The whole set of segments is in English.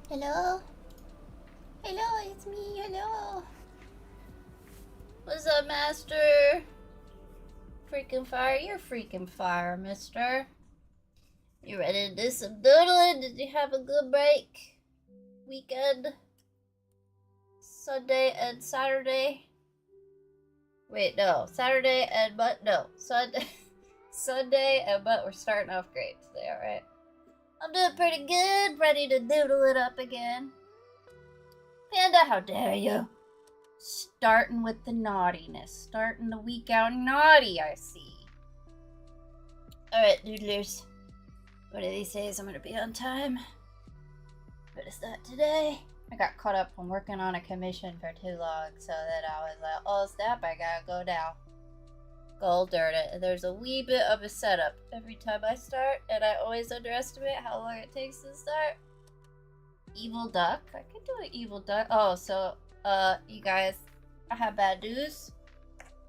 Hello? Hello, it's me, hello. What's up, Master? Freaking fire, you're freaking fire, mister. You ready to do some doodling? Did you have a good break? Weekend? Sunday and Saturday? Wait, no. Saturday and Sunday. Sunday and we're starting off great today, alright? I'm doing pretty good, ready to doodle it up again. Panda, how dare you? Starting with the naughtiness. Starting the week out naughty, I see. Alright, doodlers. What do these days? I'm gonna be on time. What is that today? I got caught up from working on a commission for too long, so that I was like, oh snap, I gotta go now. Gold darn it. There's a wee bit of a setup every time I start, and I always underestimate how long it takes to start. Evil duck? I could do an evil duck. Oh, so, you guys, I have bad news.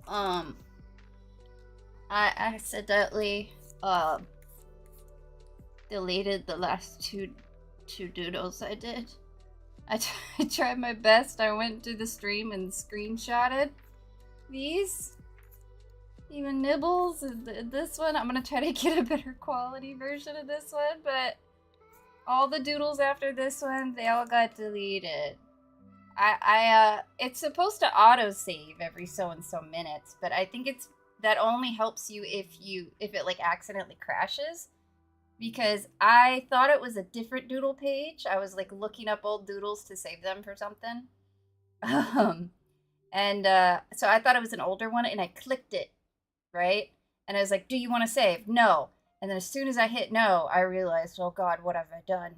I accidentally, deleted the last two doodles I did. I tried my best. I went to the stream and screenshotted these. Even nibbles. This one, I'm gonna try to get a better quality version of this one, but all the doodles after this one, they all got deleted. It's supposed to autosave every so and so minutes, but I think that only helps you if it like accidentally crashes. Because I thought it was a different doodle page. I was like looking up old doodles to save them for something. So I thought it was an older one, and I clicked it, right? And I was like, do you want to save? No. And then as soon as I hit no, I realized, oh God, what have I done?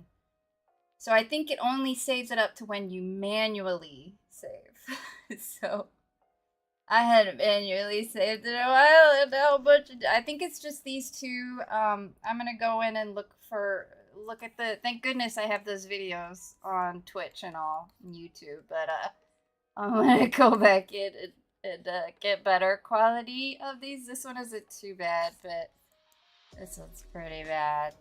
So I think it only saves it up to when you manually save. So I hadn't manually saved it in a while, and now I think it's just these two. I'm gonna go in and look at thank goodness I have those videos on Twitch and all, and YouTube, but I'm gonna go back in and get better quality of these. This one isn't too bad, but this one's pretty bad.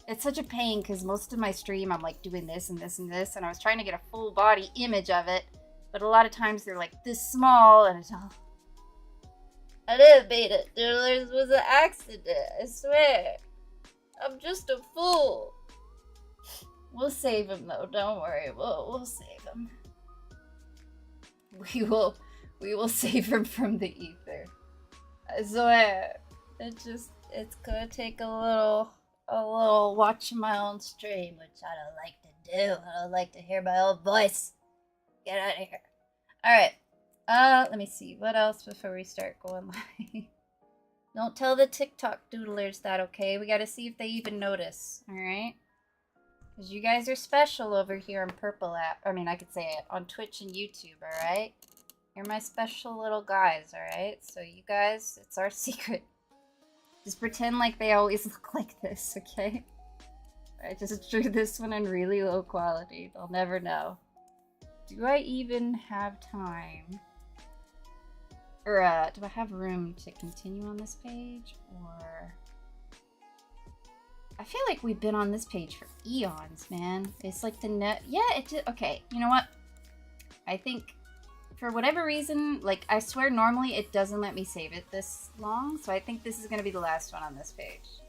It's such a pain because most of my stream I'm like doing this and this and this, and I was trying to get a full body image of it, but a lot of times they're like this small, and it's all... I didn't mean it, doodlers. It was an accident, I swear. I'm just a fool. We'll save him though, don't worry. We'll save him. We will save him from the ether. I swear. It's gonna take a little watch my own stream, which I don't like to do. I don't like to hear my own voice. Get out of here. Alright. Let me see. What else before we start going live? Don't tell the TikTok doodlers that, okay? We gotta see if they even notice, alright? Because you guys are special over here on Purple app. I mean, I could say it on Twitch and YouTube, alright? You're my special little guys, alright? So you guys, it's our secret. Just pretend like they always look like this, okay? I just drew this one in really low quality. They'll never know. Do I even have time? Or, do I have room to continue on this page? Or... I feel like we've been on this page for eons, man. It's like the net... Yeah, it did... Okay, you know what? I think, for whatever reason, like, I swear normally it doesn't let me save it this long, so I think this is going to be the last one on this page.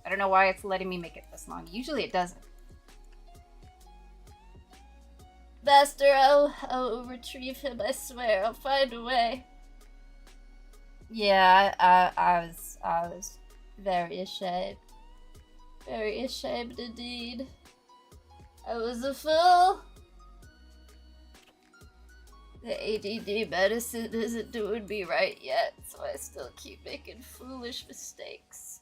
I don't know why it's letting me make it this long. Usually it doesn't. Master, I'll retrieve him, I swear. I'll find a way. Yeah, I was very ashamed. Very ashamed indeed. I was a fool. The ADD medicine isn't doing me right yet, so I still keep making foolish mistakes.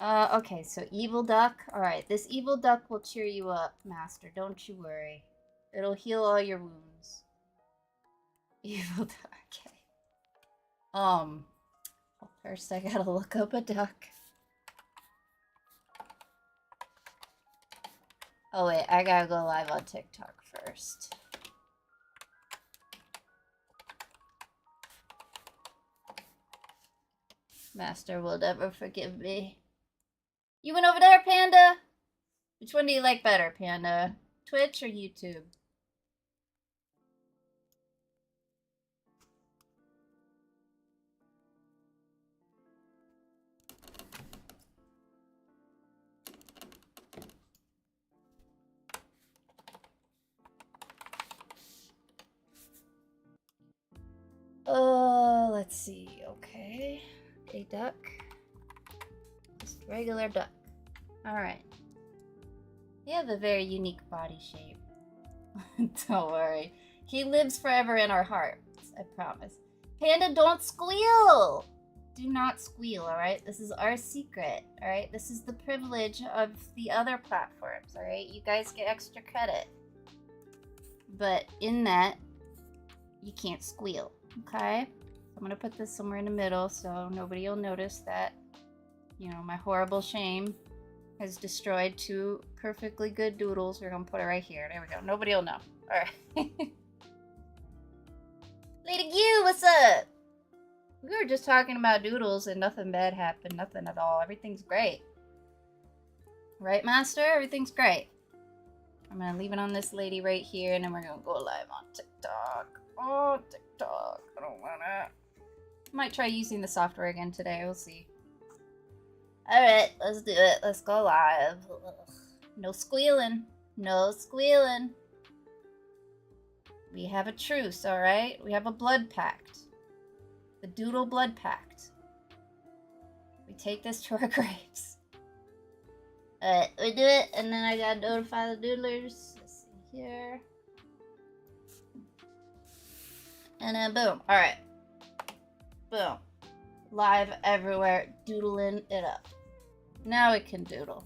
Okay, so evil duck. Alright, this evil duck will cheer you up, Master. Don't you worry. It'll heal all your wounds. Evil duck, okay. Well, first I gotta look up a duck. Oh wait, I gotta go live on TikTok first. Master will never forgive me. You went over there, Panda? Which one do you like better, Panda? Twitch or YouTube? Oh, let's see. Okay. A duck. Just regular duck. Alright. You have a very unique body shape. Don't worry. He lives forever in our hearts, I promise. Panda, don't squeal! Do not squeal, alright? This is our secret, alright? This is the privilege of the other platforms, alright? You guys get extra credit. But in that, you can't squeal, okay? I'm gonna put this somewhere in the middle so nobody will notice that, you know, my horrible shame has destroyed 2 perfectly good doodles. We're gonna put it right here. There we go. Nobody will know. Alright. Lady Q, what's up? We were just talking about doodles and nothing bad happened. Nothing at all. Everything's great. Right, Master? Everything's great. I'm gonna leave it on this lady right here and then we're gonna go live on TikTok. Oh, TikTok. I don't wanna. Might try using the software again today. We'll see. Alright, let's do it. Let's go live. Ugh. No squealing. No squealing. We have a truce, alright? We have a blood pact. The Doodle blood pact. We take this to our graves. Alright, we do it, and then I gotta notify the doodlers. Let's see here. And then boom. Alright. Boom. Live everywhere, doodling it up. Now we can doodle.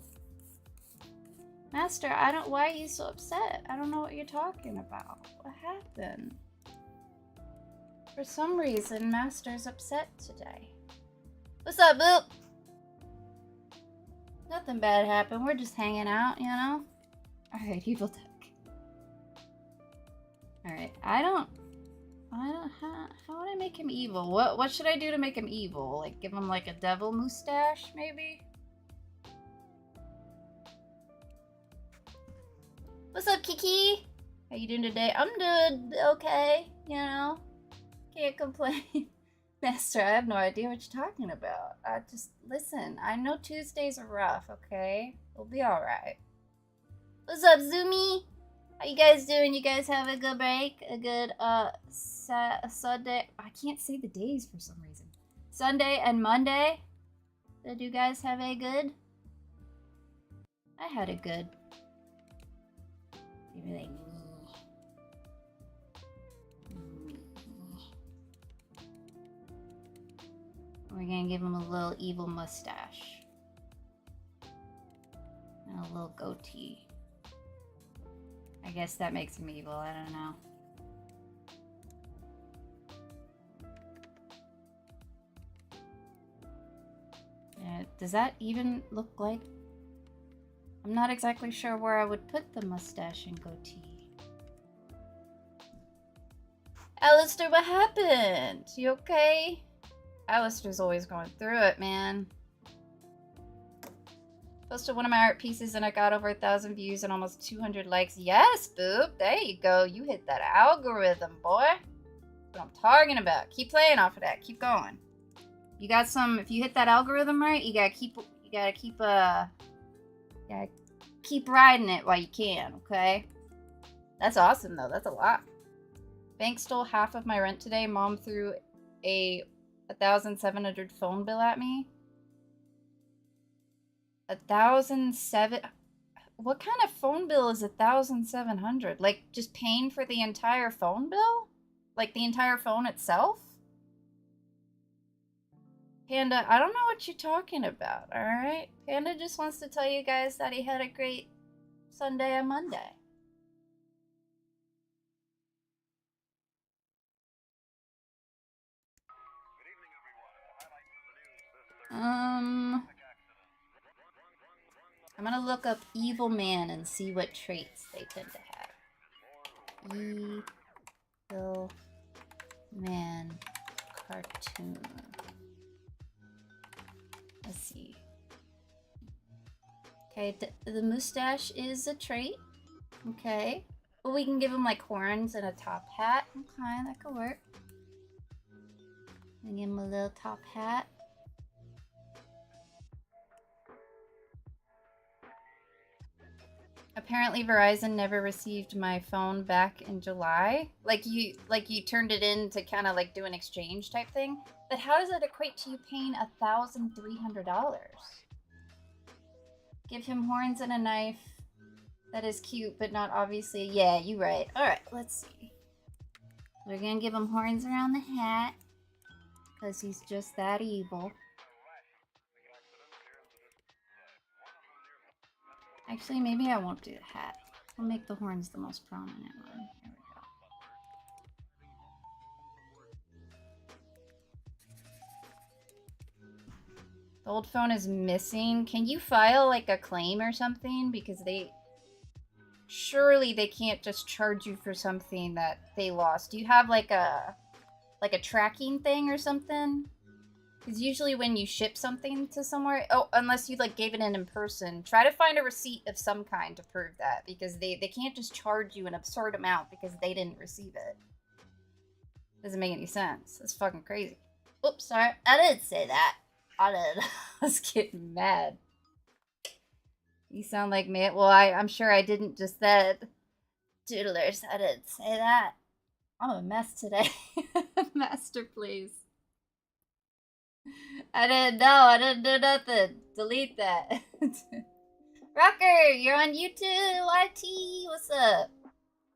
Master, why are you so upset? I don't know what you're talking about. What happened? For some reason, Master's upset today. What's up, Boop? Nothing bad happened. We're just hanging out, you know? Alright, evil duck. Alright, how would I make him evil? What should I do to make him evil? Like, give him like a devil mustache, maybe? What's up, Kiki? How you doing today? I'm doing okay, you know? Can't complain. Master, I have no idea what you're talking about. Just listen, I know Tuesdays are rough, okay? We'll be alright. What's up, Zoomy? How you guys doing? You guys have a good break? A good, Sunday? I can't say the days for some reason. Sunday and Monday? Did you guys have a good? I had a good. You were like, we're gonna give him a little evil mustache. And a little goatee. I guess that makes him evil, I don't know. Does that even look like... I'm not exactly sure where I would put the mustache and goatee. Alistair, what happened? You okay? Alistair's always going through it, man. Posted one of my art pieces and I got over 1,000 views and almost 200 likes. Yes, Boop. There you go. You hit that algorithm, boy. That's what I'm talking about. Keep playing off of that. Keep going. You got some... If you hit that algorithm right, you gotta keep riding it while you can, okay? That's awesome, though. That's a lot. Bank stole half of my rent today. Mom threw a 1,700 phone bill at me. 1,007. What kind of phone bill is 1,700? Like just paying for the entire phone bill? Like the entire phone itself? Panda, I don't know what you're talking about, alright? Panda just wants to tell you guys that he had a great Sunday and Monday. I'm gonna look up evil man and see what traits they tend to have. Evil man cartoon. Let's see. Okay, the mustache is a trait. Okay. Well, we can give him like horns and a top hat. Okay, that could work. And give him a little top hat. Apparently Verizon never received my phone back in July. Like you turned it in to kind of like do an exchange type thing. But how does that equate to you paying $1,300? Give him horns and a knife. That is cute, but not obviously. Yeah, you're right. Alright, let's see. We're gonna give him horns around the hat. Because he's just that evil. Actually, maybe I won't do the hat. I'll make the horns the most prominent one. Here we go. The old phone is missing. Can you file like a claim or something? Because surely they can't just charge you for something that they lost. Do you have like a tracking thing or something? Because usually when you ship something to somewhere, unless you like gave it in person, try to find a receipt of some kind to prove that, because they can't just charge you an absurd amount because they didn't receive it. Doesn't make any sense. That's fucking crazy. Oops, sorry. I didn't say that. I did. I was getting mad. You sound like me. Well, I'm sure I didn't just said. Doodlers, I didn't say that. I'm a mess today. Master, please. I didn't know. I didn't do nothing. Delete that. Rocker, you're on YouTube. YT, what's up?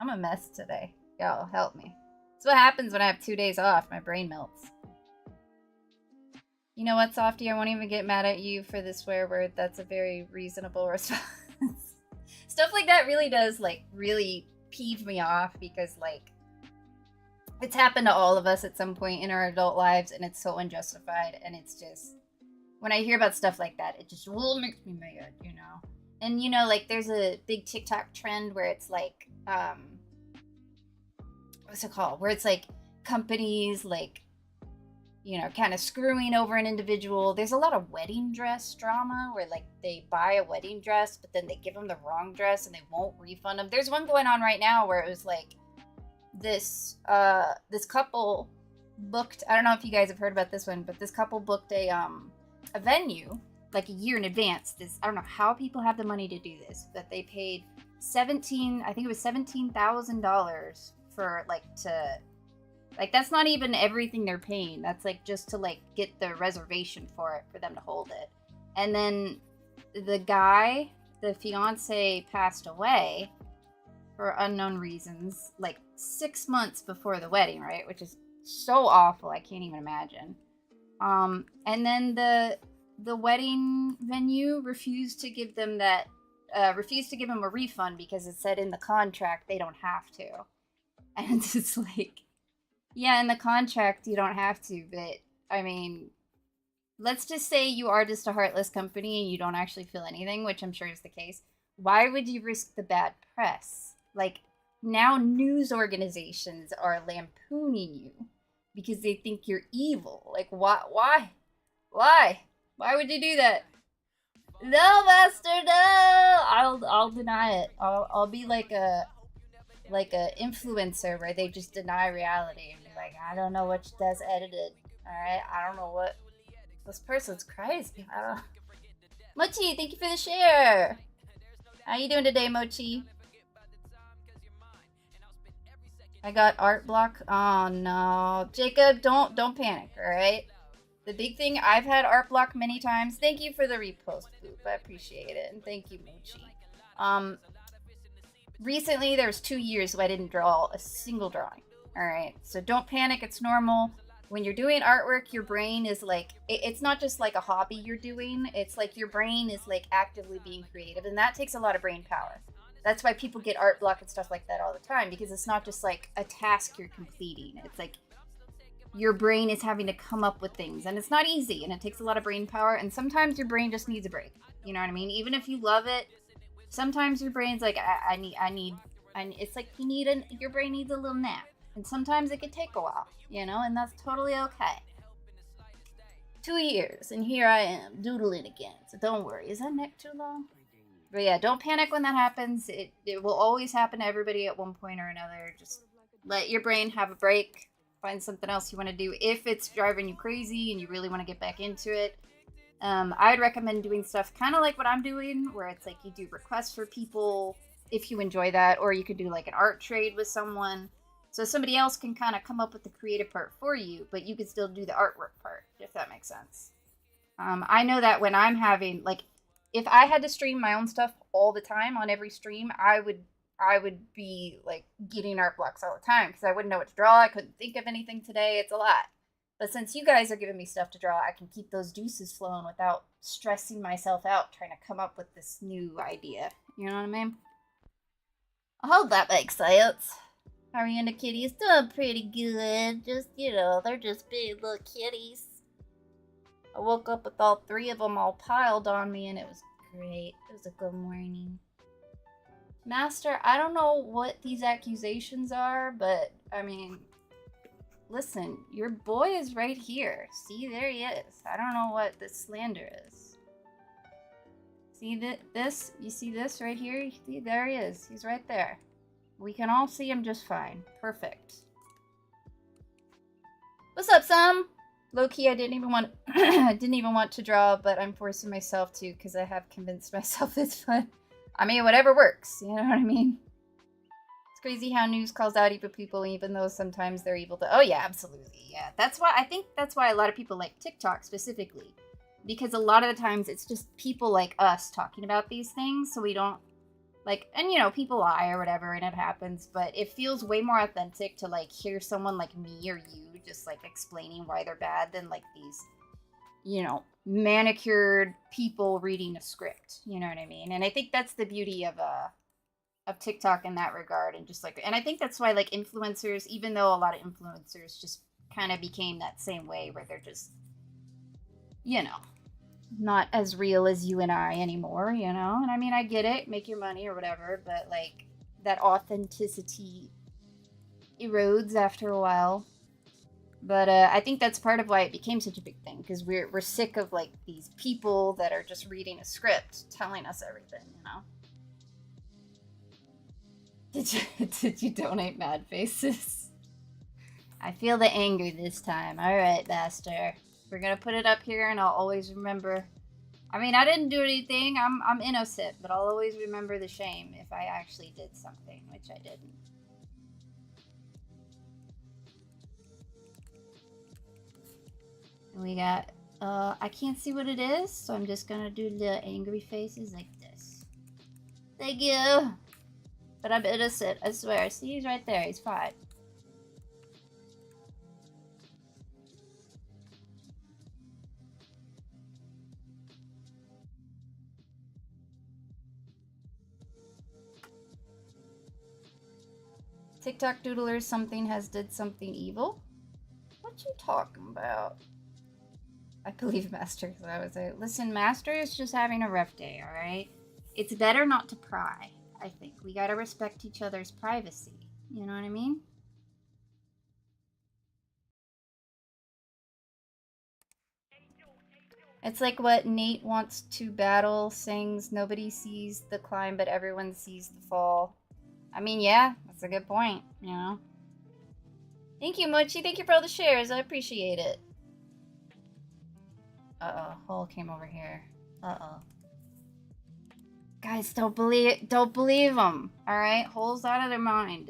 I'm a mess today. Y'all, help me. That's what happens when I have 2 days off. My brain melts. You know what, Softy? I won't even get mad at you for the swear word. That's a very reasonable response. Stuff like that really does, like, really peeve me off because, like, it's happened to all of us at some point in our adult lives, and it's so unjustified, and it's just, when I hear about stuff like that, it just makes me mad, you know? And, you know, like, there's a big TikTok trend where it's, like, what's it called? Where it's, like, companies, like, you know, kind of screwing over an individual. There's a lot of wedding dress drama where, like, they buy a wedding dress, but then they give them the wrong dress, and they won't refund them. There's one going on right now where it was, like, this couple booked, I don't know if you guys have heard about this one, but this couple booked a venue like a year in advance. I don't know how people have the money to do this, but they paid $17,000 for that's not even everything they're paying. That's like just to like get the reservation for it, for them to hold it. And then the fiance passed away for unknown reasons, like 6 months before the wedding, right? Which is so awful. I can't even imagine. And then the wedding venue refused to give them a refund because it said in the contract they don't have to. And it's like, yeah, in the contract you don't have to, but I mean, let's just say you are just a heartless company and you don't actually feel anything, which I'm sure is the case. Why would you risk the bad press? Like, now news organizations are lampooning you because they think you're evil. Like, why? Why would you do that? No, Master, no! I'll deny it. I'll be like a influencer where they just deny reality and be like, I don't know what does edited. Alright? I don't know what this person's crazy. I don't know. Mochi, thank you for the share. How you doing today, Mochi? I got art block. Oh no. Jacob, don't panic, alright? The big thing, I've had art block many times. Thank you for the repost, Boop. I appreciate it. And thank you, Mochi. Recently, there was 2 years so I didn't draw a single drawing. Alright, so don't panic, it's normal. When you're doing artwork, your brain is like, it's not just like a hobby you're doing, it's like your brain is like actively being creative, and that takes a lot of brain power. That's why people get art block and stuff like that all the time, because it's not just like a task you're completing. It's like your brain is having to come up with things, and it's not easy, and it takes a lot of brain power, and sometimes your brain just needs a break. You know what I mean? Even if you love it, sometimes your brain's like, I need, it's like your brain needs a little nap. And sometimes it could take a while, you know, and that's totally okay. 2 years, and here I am, doodling again, so don't worry. Is that neck too long? But yeah, don't panic when that happens. It will always happen to everybody at one point or another. Just let your brain have a break. Find something else you want to do. If it's driving you crazy and you really want to get back into it, I'd recommend doing stuff kind of like what I'm doing, where it's like you do requests for people if you enjoy that, or you could do like an art trade with someone. So somebody else can kind of come up with the creative part for you, but you can still do the artwork part, if that makes sense. I know that when I'm having, like, if I had to stream my own stuff all the time on every stream, I would be like getting art blocks all the time because I wouldn't know what to draw. I couldn't think of anything today. It's a lot. But since you guys are giving me stuff to draw, I can keep those juices flowing without stressing myself out trying to come up with this new idea. You know what I mean? I hope that makes sense. How are you into kitties? Doing pretty good. Just, they're just big little kitties. I woke up with all three of them all piled on me, and it was great. It was a good morning. Master, I don't know what these accusations are, but, I mean, listen, your boy is right here. See, there he is. I don't know what this slander is. See this? You see this right here? See, there he is. He's right there. We can all see him just fine. Perfect. What's up, Sam? Low-key, I didn't even want to draw, but I'm forcing myself to because I have convinced myself it's fun. I mean, whatever works. You know what I mean? It's crazy how news calls out evil people, even though sometimes they're evil to. Oh yeah, absolutely. Yeah, I think that's why a lot of people like TikTok specifically, because a lot of the times it's just people like us talking about these things, so we don't. Like, and people lie or whatever, and it happens, but it feels way more authentic to, like, hear someone like me or you just, like, explaining why they're bad than, like, these, manicured people reading a script. You know what I mean? And I think that's the beauty of TikTok in that regard, and just, like, and I think that's why, like, influencers, even though a lot of influencers just kind of became that same way, where they're just, not as real as you and I anymore, and I mean, I get it, make your money or whatever, but like that authenticity erodes after a while. But I think that's part of why it became such a big thing, because we're sick of like these people that are just reading a script telling us everything. Did you donate mad faces? I feel the anger this time. All right, Master. We're gonna put it up here, and I'll always remember. I mean, I didn't do anything. I'm innocent, but I'll always remember the shame if I actually did something, which I didn't. And we got. I can't see what it is, so I'm just gonna do the angry faces like this. Thank you. But I'm innocent. I swear. See, he's right there. He's fine. TikTok doodlers, something has did something evil? What you talking about? I believe Master, because I was like, listen, Master is just having a rough day, alright? It's better not to pry, I think. We gotta respect each other's privacy. You know what I mean? It's like what Nate wants to battle sings, nobody sees the climb, but everyone sees the fall. I mean, yeah, that's a good point, Thank you, Mochi. Thank you for all the shares. I appreciate it. Uh-oh. Hole came over here. Uh-oh. Guys, don't believe them. Alright? Hole's out of their mind.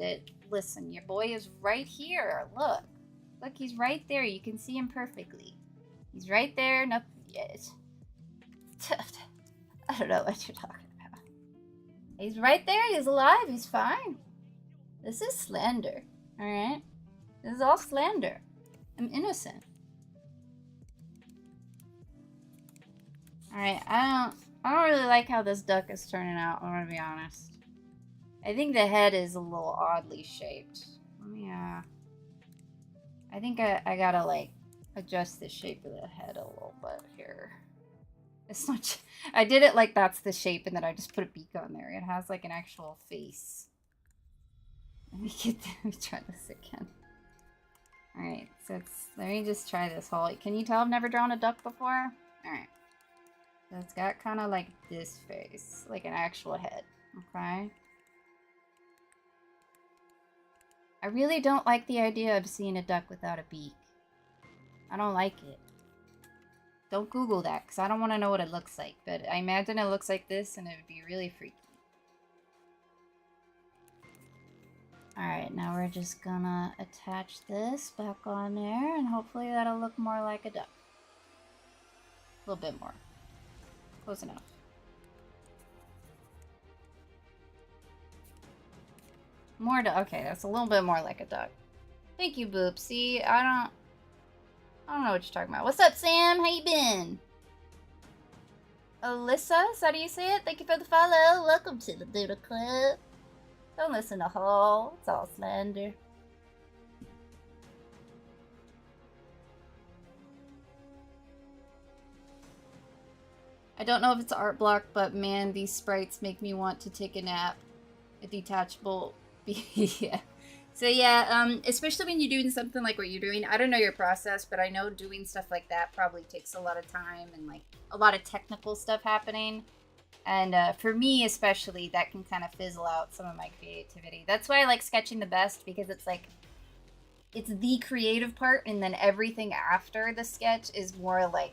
Listen, your boy is right here. Look. Look, he's right there. You can see him perfectly. He's right there. Nothing yet. I don't know what you're talking about. He's right there. He's alive. He's fine. This is slander. Alright? This is all slander. I'm innocent. Alright, I don't really like how this duck is turning out, I'm gonna be honest. I think the head is a little oddly shaped. Yeah. I think I gotta, like, adjust the shape of the head a little bit here. It's not... I did it like that's the shape, and then I just put a beak on there. It has, like, an actual face. Let me try this again. Alright, so let me just try this whole... Can you tell I've never drawn a duck before? Alright. So it's got kind of like this face, like an actual head, okay? I really don't like the idea of seeing a duck without a beak. I don't like it. Don't Google that, because I don't want to know what it looks like, but I imagine it looks like this, and it would be really freaky. Alright, now we're just gonna attach this back on there, and hopefully that'll look more like a duck. A little bit more. Close enough. More duck. Okay, that's a little bit more like a duck. Thank you, Boop. See, I don't know what you're talking about. What's up, Sam? How you been? Alyssa, is that how you say it? Thank you for the follow. Welcome to the Doodle Club. Don't listen to Hall. It's all slander. I don't know if it's art block, but man, these sprites make me want to take a nap. A detachable... yeah. So yeah, especially when you're doing something like what you're doing. I don't know your process, but I know doing stuff like that probably takes a lot of time and like a lot of technical stuff happening. And for me especially, that can kind of fizzle out some of my creativity. That's why I like sketching the best, because it's like, it's the creative part, and then everything after the sketch is more like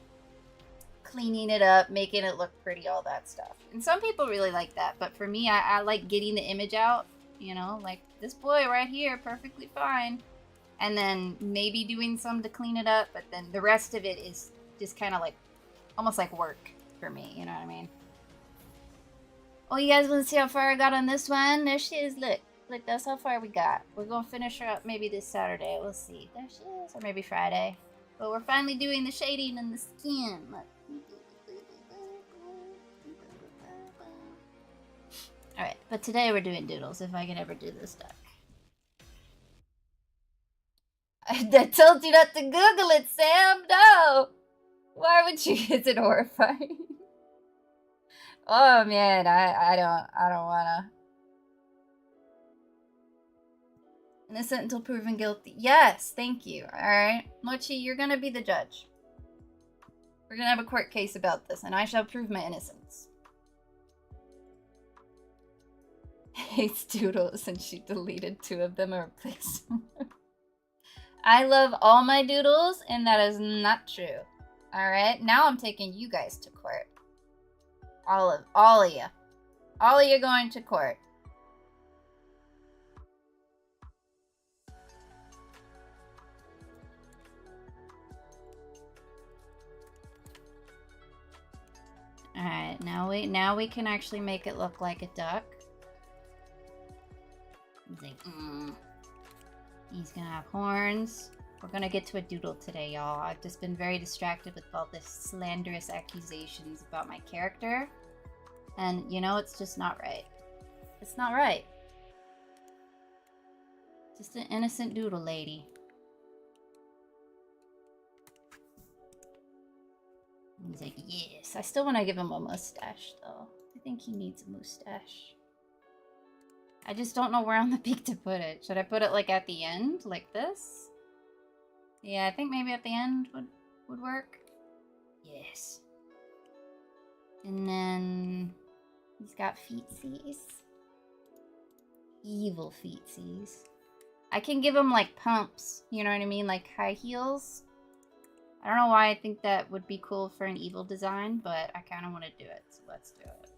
cleaning it up, making it look pretty, all that stuff. And some people really like that, but for me, I like getting the image out, you know, like this boy right here, perfectly fine. And then maybe doing some to clean it up, but then the rest of it is just kind of like, almost like work for me, you know what I mean? Oh, you guys want to see how far I got on this one? There she is, look. Look, that's how far we got. We're going to finish her up maybe this Saturday. We'll see. There she is. Or maybe Friday. But we're finally doing the shading and the skin. Look. Alright, but today we're doing doodles, if I can ever do this duck. I told you not to Google it, Sam! No! Why would you? Is it horrifying? Oh man, I don't wanna. Innocent until proven guilty. Yes, thank you. Alright. Mochi, you're gonna be the judge. We're gonna have a court case about this, and I shall prove my innocence. Hates doodles, and she deleted 2 of them and replaced them. I love all my doodles, and that is not true. Alright, now I'm taking you guys to court. All of you. All of you going to court. Alright, now we can actually make it look like a duck. He's like, He's gonna have horns. We're gonna get to a doodle today, y'all. I've just been very distracted with all this slanderous accusations about my character. And, you know, it's just not right. It's not right. Just an innocent doodle lady. He's like, yes. I still want to give him a mustache, though. I think he needs a mustache. I just don't know where on the beak to put it. Should I put it, like, at the end? Like this? Yeah, I think maybe at the end would work. Yes. And then he's got feetsies. Evil feetsies. I can give him, like, pumps. You know what I mean? Like high heels. I don't know why I think that would be cool for an evil design, but I kind of want to do it, so let's do it.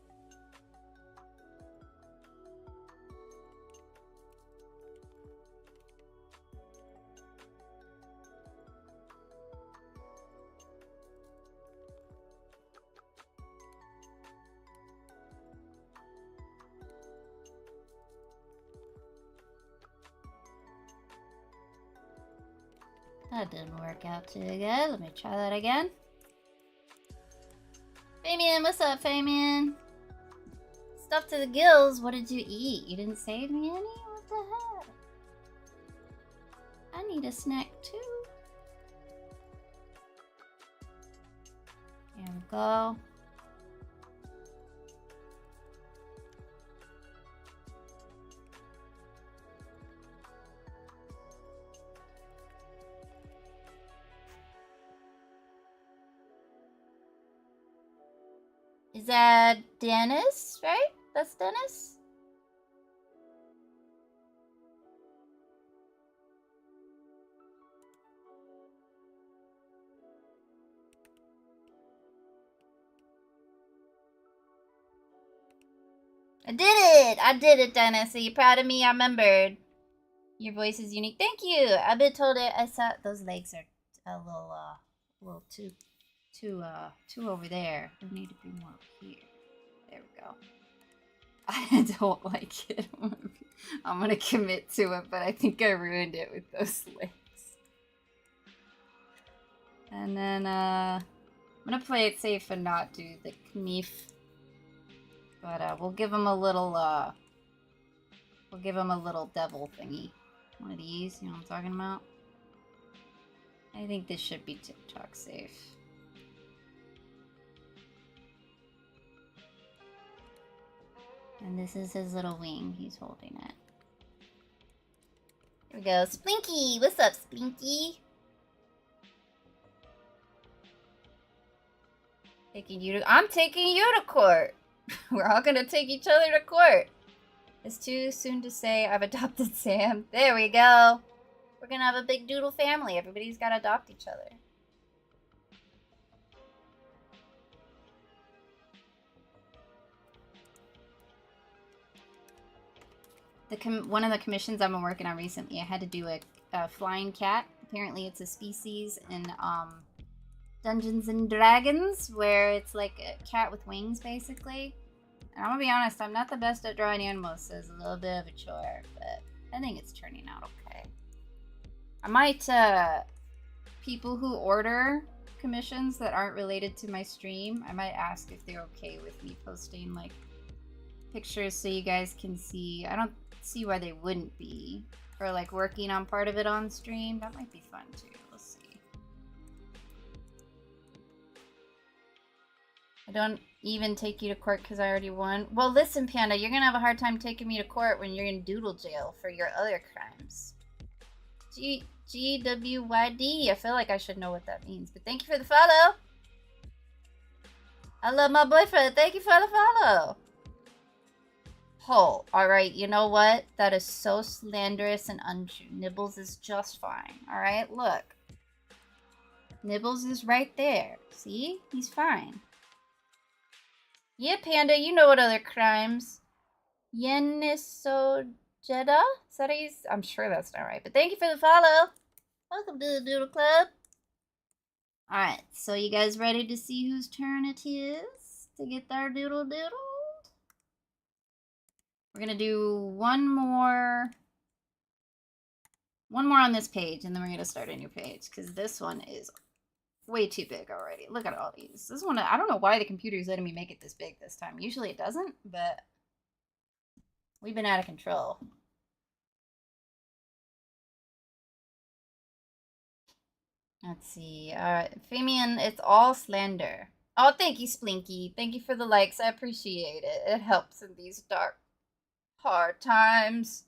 That didn't work out too good. Let me try that again. Fabian, what's up, Fabian? Stuff to the gills. What did you eat? You didn't save me any? What the heck? I need a snack too. Here we go. Is that Dennis, right? That's Dennis? I did it! I did it, Dennis. Are you proud of me? I remembered. Your voice is unique. Thank you. I've been told it. I saw those legs are a little too over there. They need to be more up here. There we go. I don't like it. I'm gonna commit to it, but I think I ruined it with those legs. And then I'm gonna play it safe and not do the knief. But we'll give him a little devil thingy. One of these, you know what I'm talking about? I think this should be TikTok safe. And this is his little wing. He's holding it. Here we go. Splinky! What's up, Splinky? I'm taking you to court. We're all gonna take each other to court. It's too soon to say I've adopted Sam. There we go. We're gonna have a big doodle family. Everybody's gotta adopt each other. One of the commissions I've been working on recently, I had to do a flying cat. Apparently it's a species in Dungeons and Dragons, where it's like a cat with wings, basically. And I'm gonna be honest, I'm not the best at drawing animals, so it's a little bit of a chore, but I think it's turning out okay. I might, people who order commissions that aren't related to my stream, I might ask if they're okay with me posting, like, pictures so you guys can see. I don't see why they wouldn't be. Or, like, working on part of it on stream. That might be fun, too. We'll see. I don't even take you to court because I already won. Well, listen, Panda, you're gonna have a hard time taking me to court when you're in doodle jail for your other crimes. GWYD. I feel like I should know what that means, but thank you for the follow. I love my boyfriend. Thank you for the follow. Oh, alright, you know what? That is so slanderous and untrue. Nibbles is just fine. Alright, look. Nibbles is right there. See? He's fine. Yeah, Panda, you know what other crimes. Yenisojeda? Is that how you... I'm sure that's not right, but thank you for the follow. Welcome to the Doodle Club. Alright, so you guys ready to see whose turn it is to get their doodle doodled? We're gonna do one more on this page, and then we're gonna start a new page, because this one is way too big already. Look at all these. This one, I don't know why the computer's letting me make it this big this time. Usually it doesn't, but we've been out of control. Let's see. Famian, it's all slander. Oh, thank you, Splinky. Thank you for the likes. I appreciate it. It helps in these dark, hard times.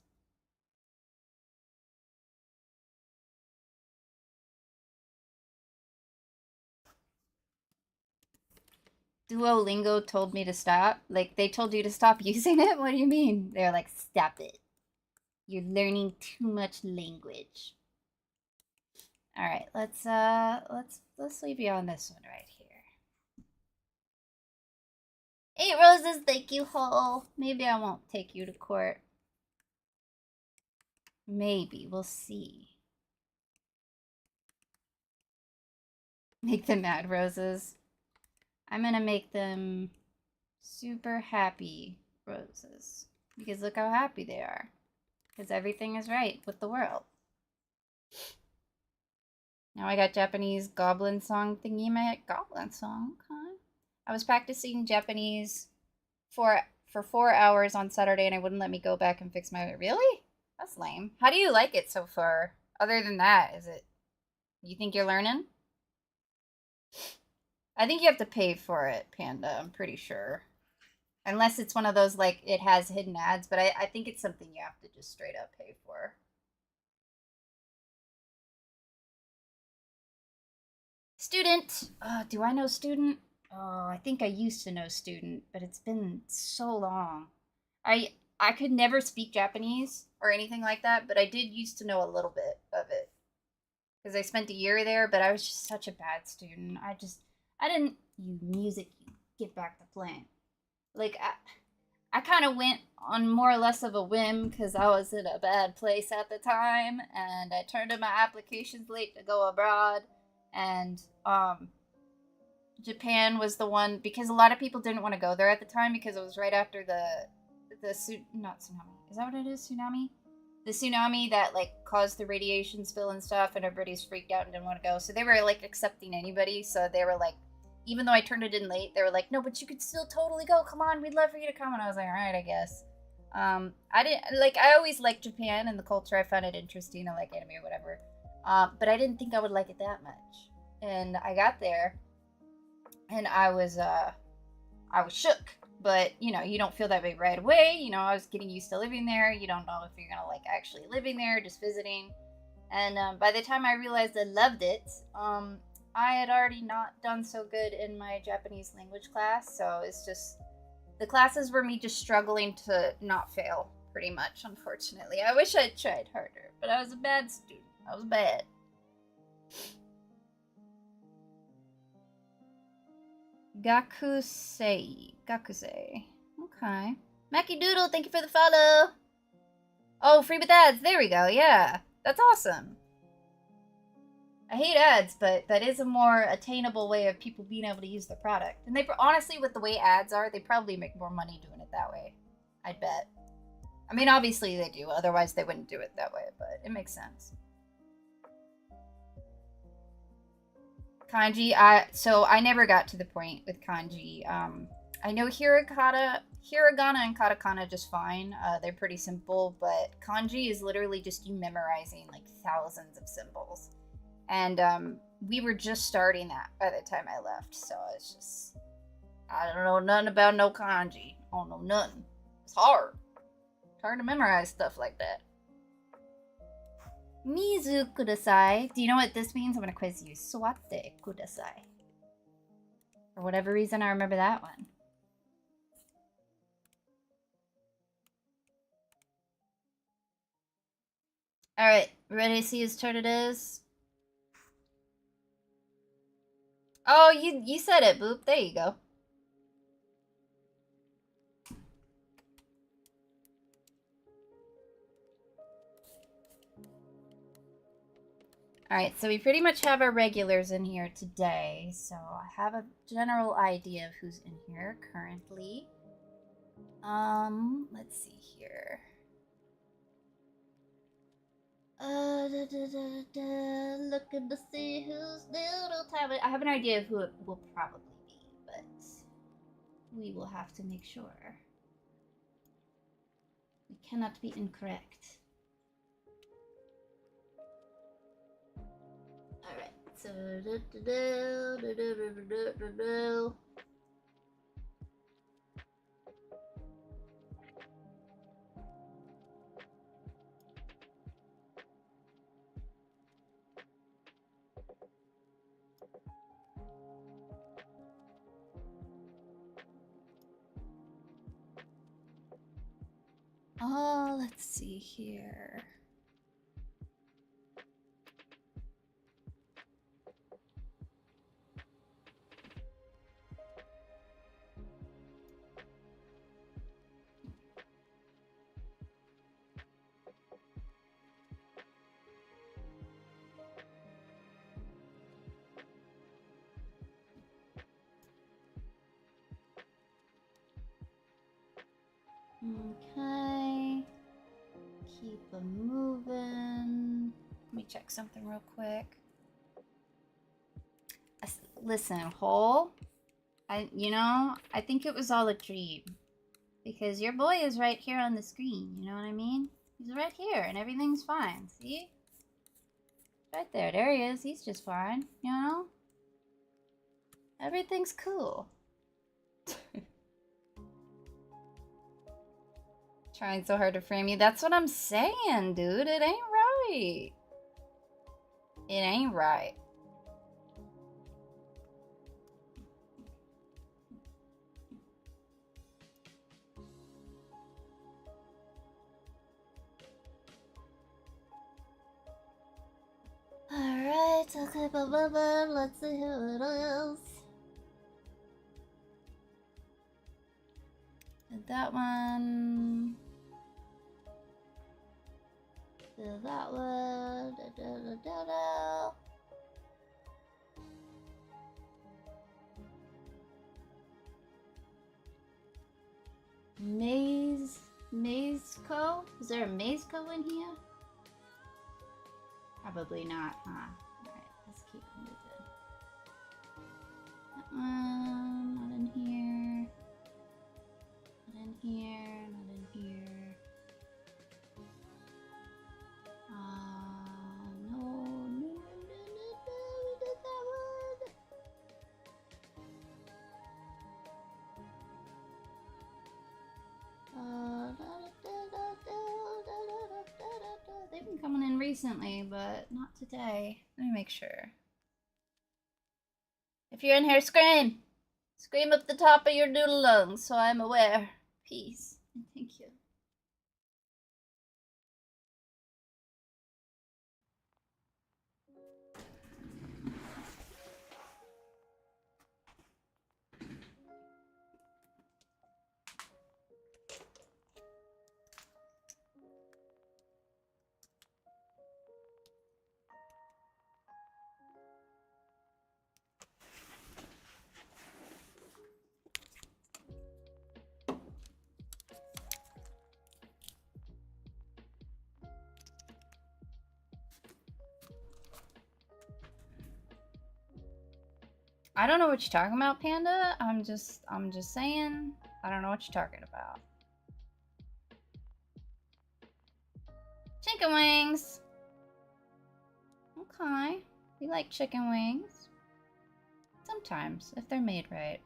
Duolingo told me to stop. Like, they told you to stop using it? What do you mean? They're like, stop it. You're learning too much language. Alright, let's leave you on this one right here. 8 roses, thank you, Hole. Maybe I won't take you to court. Maybe, we'll see. Make them mad roses. I'm gonna make them super happy roses. Because look how happy they are. Because everything is right with the world. Now I got Japanese goblin song thingy in my head. Goblin song? Okay. I was practicing Japanese for 4 hours on Saturday and it wouldn't let me go back and fix my... Really? That's lame. How do you like it so far? Other than that, is it... You think you're learning? I think you have to pay for it, Panda. I'm pretty sure. Unless it's one of those, like, it has hidden ads. But I think it's something you have to just straight up pay for. Student. Do I know student? Oh, I think I used to know student, but it's been so long. I I could never speak Japanese or anything like that, but I did used to know a little bit of it because I spent a year there, but I was just such a bad student. I didn't you music you get back to playing. Like I kind of went on more or less of a whim because I was in a bad place at the time, and I turned in my applications late to go abroad, and Japan was the one because a lot of people didn't want to go there at the time because it was right after not tsunami. Is that what it is? Tsunami? The tsunami that like caused the radiation spill and stuff, and everybody's freaked out and didn't want to go. So they were like accepting anybody. So they were like, even though I turned it in late, they were like, no, but you could still totally go. Come on, we'd love for you to come. And I was like, all right, I guess. I didn't like. I always liked Japan and the culture. I found it interesting. I like anime or whatever. But I didn't think I would like it that much. And I got there, and I was shook. But you know, you don't feel that way right away. You know, I was getting used to living there. You don't know if you're gonna like actually living there, just visiting. And by the time I realized I loved it, I had already not done so good in my Japanese language class. So it's just the classes were me just struggling to not fail, pretty much. Unfortunately, I wish I'd tried harder, but I was a bad student. I was bad. Gakusei. Okay. Mackie Doodle, thank you for the follow. Oh, free with ads. There we go. Yeah. That's awesome. I hate ads, but that is a more attainable way of people being able to use the product. And they honestly, with the way ads are, they probably make more money doing it that way. I'd bet. I mean, obviously they do. Otherwise, they wouldn't do it that way, but it makes sense. Kanji, so I never got to the point with kanji. I know hiragana and katakana just fine. They're pretty simple, but kanji is literally just you memorizing like thousands of symbols. And we were just starting that by the time I left, so it's just I don't know nothing about no kanji. I don't know nothing. It's hard. It's hard to memorize stuff like that. Mizu kudasai. Do you know what this means? I'm gonna quiz you. Swatte kudasai. For whatever reason, I remember that one. Alright, ready to see whose turn it is? Oh, you said it, Boop. There you go. Alright, so we pretty much have our regulars in here today. So I have a general idea of who's in here currently. Let's see here. Looking to see who's little time. I have an idea of who it will probably be, but we will have to make sure. We cannot be incorrect. Alright, so oh, let's see here. Okay. Keep them moving. Let me check something real quick. Listen, Hole. I think it was all a dream. Because your boy is right here on the screen, you know what I mean? He's right here and everything's fine, see? Right there, there he is. He's just fine, you know? Everything's cool. Trying so hard to frame you. That's what I'm saying, dude. It ain't right. It ain't right. Alright, okay, let's see who it is. Did that one. Did that one. Maze-co? Is there a Maze-co in here? Probably not, huh? Alright, let's keep moving. That one, not in here. Not in here, not in here. No, we did that one. They've been coming in recently, but not today. Let me make sure. If you're in here, scream! Scream up the top of your doodle lungs so I'm aware. Peace and thank you. I don't know what you're talking about, Panda. I'm just saying. I don't know what you're talking about. Chicken wings. Okay. We like chicken wings. Sometimes, if they're made right.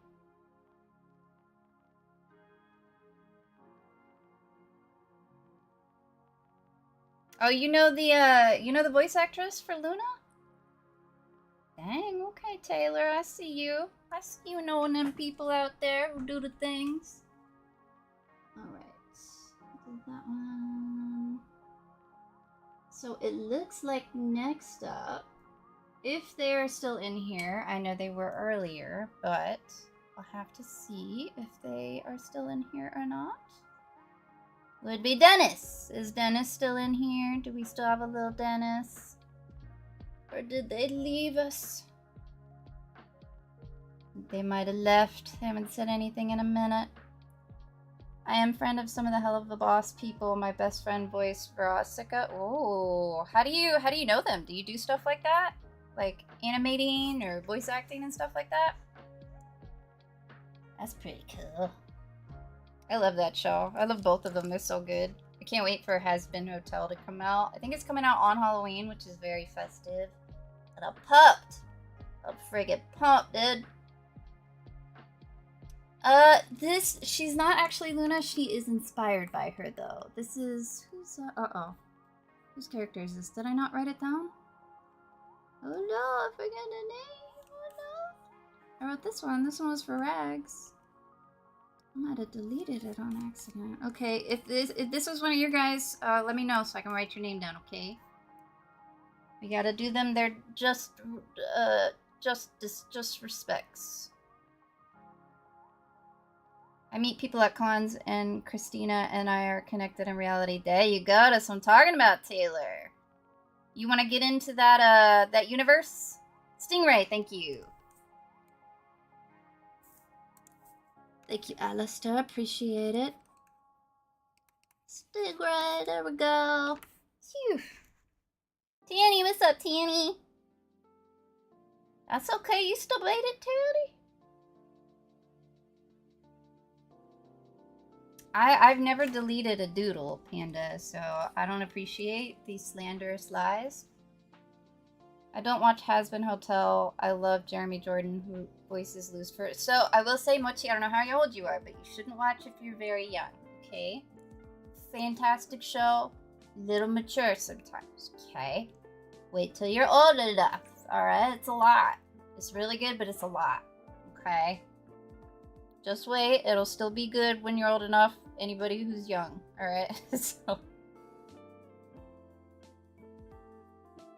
Oh, you know the voice actress for Luna? Dang, okay, Taylor, I see you. I see you knowing them people out there who do the things. Alright, that one. So it looks like next up, if they're still in here, I know they were earlier, but I'll have to see if they are still in here or not. Would be Dennis. Is Dennis still in here? Do we still have a little Dennis? Or did they leave us? They might have left. They haven't said anything in a minute. I am friend of some of the Hell of the Boss people. My best friend voiced Verosika. Oh, how do you know them? Do you do stuff like that? Like animating or voice acting and stuff like that? That's pretty cool. I love that show. I love both of them. They're so good. I can't wait for Has Been Hotel to come out. I think it's coming out on Halloween, which is very festive. And I'm pumped. I'm friggin' pumped, dude. She's not actually Luna. She is inspired by her, though. This is, whose character is this? Did I not write it down? Oh no, I forgot the name. Oh no. I wrote this one. This one was for Rags. I might have deleted it on accident. Okay, if this was one of your guys, let me know so I can write your name down, okay? We gotta do them their just respects. I meet people at cons, and Christina and I are connected in reality. There you go, that's what I'm talking about, Taylor. You want to get into that universe? Stingray, thank you. Thank you, Alistair. Appreciate it. Stingray, there we go. Phew. Tanny, what's up, Tanny? That's okay, you still made it, Tanny? I've never deleted a doodle, Panda, so I don't appreciate these slanderous lies. I don't watch Has Been Hotel. I love Jeremy Jordan, who voices Lucifer. So I will say, Mochi, I don't know how old you are, but you shouldn't watch if you're very young, okay? Fantastic show. Little mature sometimes, okay? Wait till you're old enough, alright? It's a lot. It's really good, but it's a lot, okay? Just wait. It'll still be good when you're old enough. Anybody who's young, alright? So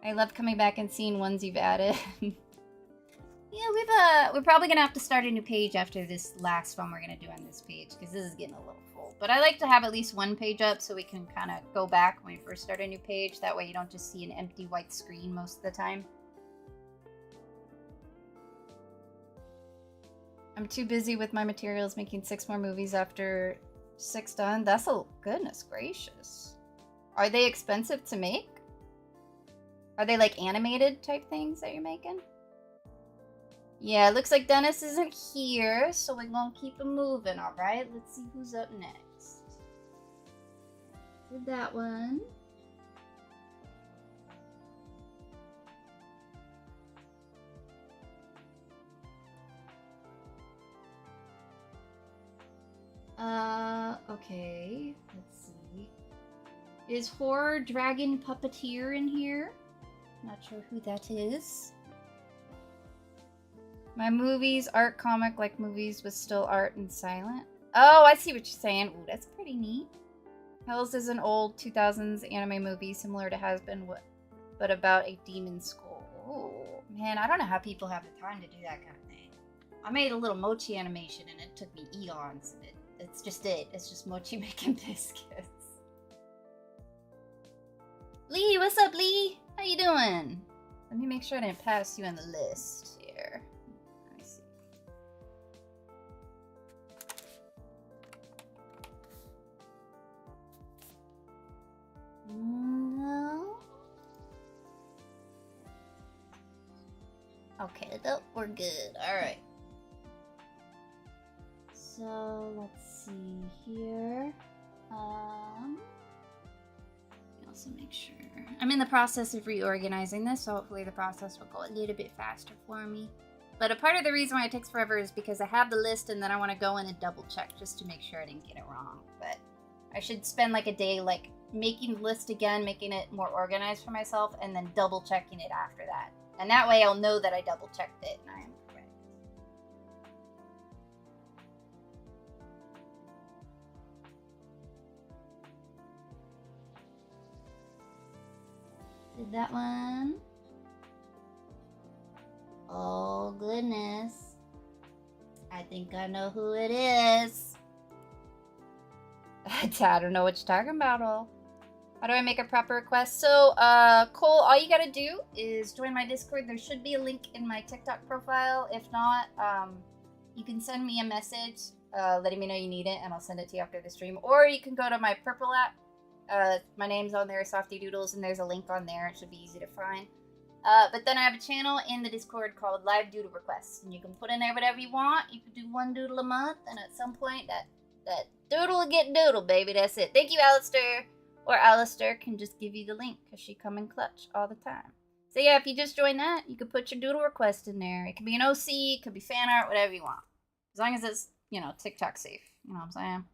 I love coming back and seeing ones you've added. Yeah, we're probably gonna have to start a new page after this last one we're gonna do on this page, because this is getting a little full. But I like to have at least one page up so we can kind of go back when we first start a new page. That way you don't just see an empty white screen most of the time. I'm too busy with my materials making 6 more movies after 6 done. That's a goodness gracious. Are they expensive to make? Are they like animated type things that you're making? Yeah, it looks like Dennis isn't here, so we're gonna keep it moving, alright? Let's see who's up next. Did that one. Okay. Let's see. Is Horror Dragon Puppeteer in here? Not sure who that is. My movies, art comic like movies with still art and silent. Oh, I see what you're saying. Ooh, that's pretty neat. Hells is an old 2000s anime movie similar to Has Been, but about a demon school. Ooh, man, I don't know how people have the time to do that kind of thing. I made a little mochi animation and it took me eons. And it's just it. It's just mochi making biscuits. Lee, what's up, Lee? How you doing? Let me make sure I didn't pass you on the list here. No. Okay, nope, we're good. Alright. So, let's see here. Also make sure. I'm in the process of reorganizing this, so hopefully the process will go a little bit faster for me. But a part of the reason why it takes forever is because I have the list and then I want to go in and double check just to make sure I didn't get it wrong. But I should spend like a day like making the list again, making it more organized for myself, and then double checking it after that. And that way I'll know that I double checked it and I am correct. Did that one? Oh goodness. I think I know who it is. I don't know what you're talking about, all. How do I make a proper request? So, Cole, all you gotta do is join my Discord. There should be a link in my TikTok profile. If not, you can send me a message letting me know you need it, and I'll send it to you after the stream. Or you can go to my Purple app. My name's on there, Softy Doodles, and there's a link on there. It should be easy to find. But then I have a channel in the Discord called Live Doodle Requests, and you can put in there whatever you want. You can do 1 doodle a month, and at some point that doodle will get doodle, baby. That's it. Thank you, Alistair. Or Alistair can just give you the link because she come in clutch all the time. So yeah, if you just join that, you can put your doodle request in there. It can be an OC, it could be fan art, whatever you want. As long as it's, you know, TikTok safe. You know what I'm saying?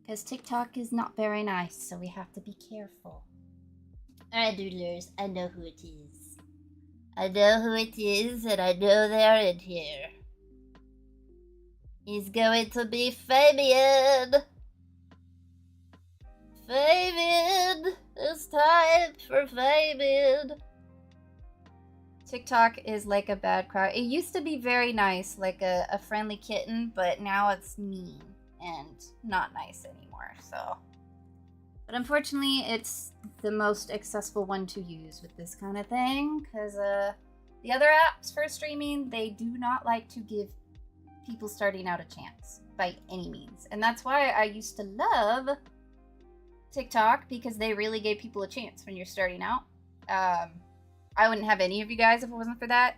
Because TikTok is not very nice, so we have to be careful. Alright, doodlers, I know who it is. I know who it is, and I know they're in here. He's going to be Fabian! Fabian! It's time for Fabian! TikTok is like a bad crowd. It used to be very nice, like a friendly kitten, but now it's mean and not nice anymore, so. But unfortunately, it's the most accessible one to use with this kind of thing, because the other apps for streaming, they do not like to give people starting out a chance by any means. And that's why I used to love TikTok, because they really gave people a chance when you're starting out. I wouldn't have any of you guys if it wasn't for that.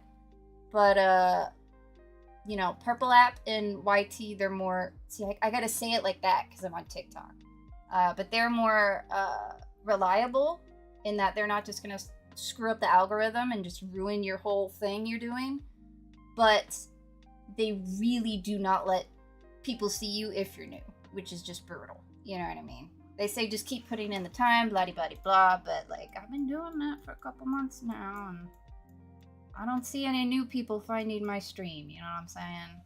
But, you know, Purple app and YT, they're more... See, I gotta say it like that because I'm on TikTok. But they're more reliable in that they're not just gonna screw up the algorithm and just ruin your whole thing you're doing. But they really do not let people see you if you're new, which is just brutal. You know what I mean? They say just keep putting in the time, blah-de-blah-de-blah, but, like, I've been doing that for a couple months now, and I don't see any new people finding my stream, you know what I'm saying?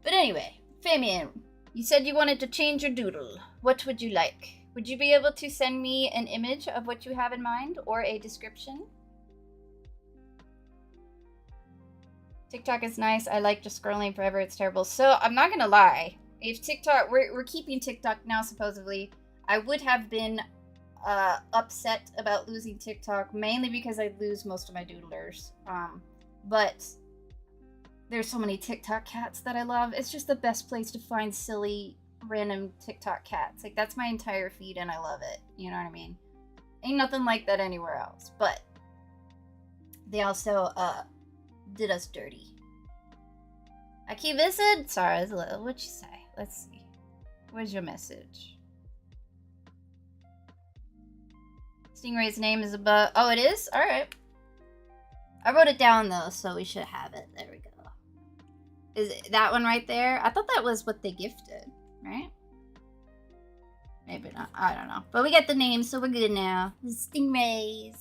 But anyway, Fabian, you said you wanted to change your doodle. What would you like? Would you be able to send me an image of what you have in mind or a description? TikTok is nice. I like just scrolling forever. It's terrible. So I'm not gonna lie. If TikTok, we're keeping TikTok now supposedly. I would have been upset about losing TikTok mainly because I lose most of my doodlers. But there's so many TikTok cats that I love. It's just the best place to find silly random TikTok cats. Like, that's my entire feed and I love it. You know what I mean? Ain't nothing like that anywhere else. But they also did us dirty. I keep missing. Sorry, what'd you say? Let's see. Where's your message? Stingray's name is above. Oh, it is? Alright. I wrote it down though, so we should have it. There we go. Is it that one right there? I thought that was what they gifted, right? Maybe not. I don't know. But we got the name, so we're good now. Stingrays.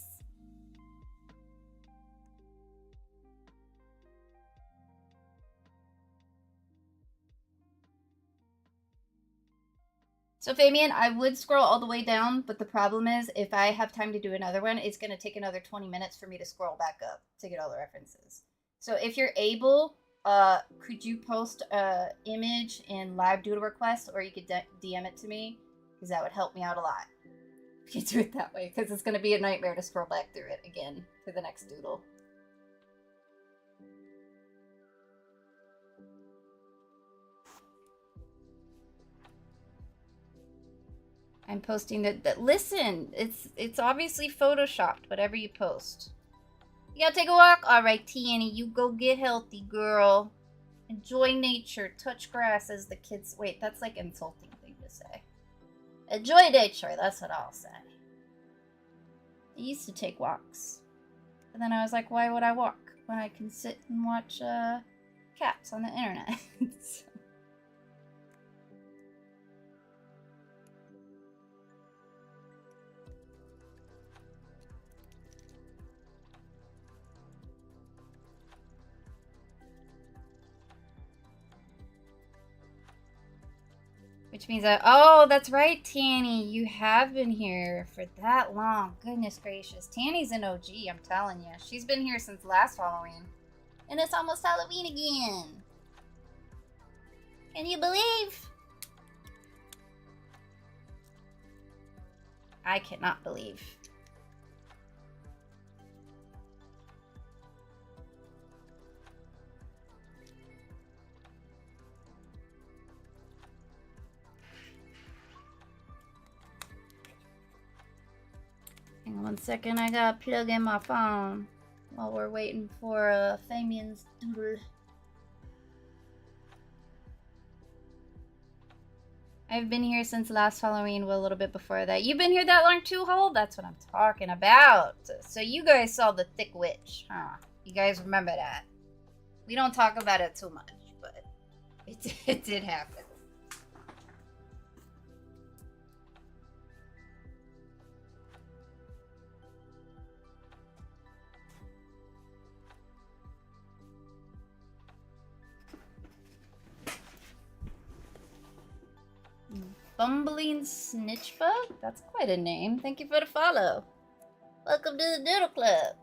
So Fabian, I would scroll all the way down, but the problem is if I have time to do another one, it's going to take another 20 minutes for me to scroll back up to get all the references. So if you're able, could you post a image in live doodle request, or you could DM it to me, because that would help me out a lot. You could do it that way, because it's going to be a nightmare to scroll back through it again for the next doodle. I'm posting that. Listen, it's obviously photoshopped, whatever you post. You gotta take a walk? Alright, Tiani, you go get healthy, girl. Enjoy nature. Touch grass, as the kids... Wait, that's like insulting thing to say. Enjoy nature, that's what I'll say. I used to take walks. But then I was like, why would I walk when I can sit and watch cats on the internet? So. Which means that, oh, that's right, Tanny. You have been here for that long. Goodness gracious. Tanny's an OG, I'm telling you. She's been here since last Halloween. And it's almost Halloween again. Can you believe? I cannot believe. Hang on one second, I gotta plug in my phone while we're waiting for Fabian's doodle. I've been here since last Halloween, well, a little bit before that. You've been here that long too, Hole? That's what I'm talking about. So you guys saw the Thick Witch, huh? You guys remember that? We don't talk about it too much, but it did happen. Bumbling Snitchbug? That's quite a name. Thank you for the follow. Welcome to the Doodle Club.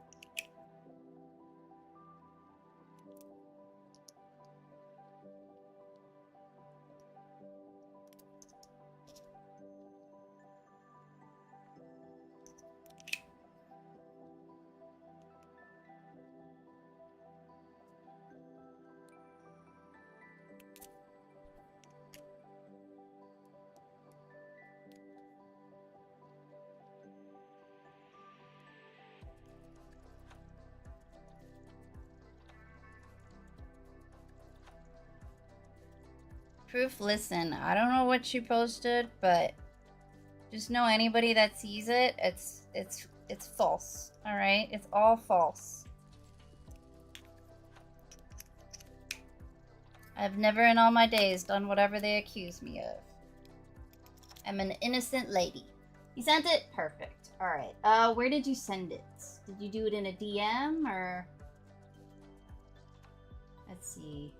Proof, listen, I don't know what you posted, but just know anybody that sees it, it's false. All right? It's all false. I've never in all my days done whatever they accuse me of. I'm an innocent lady. You sent it? Perfect. All right. Where did you send it? Did you do it in a DM or? Let's see.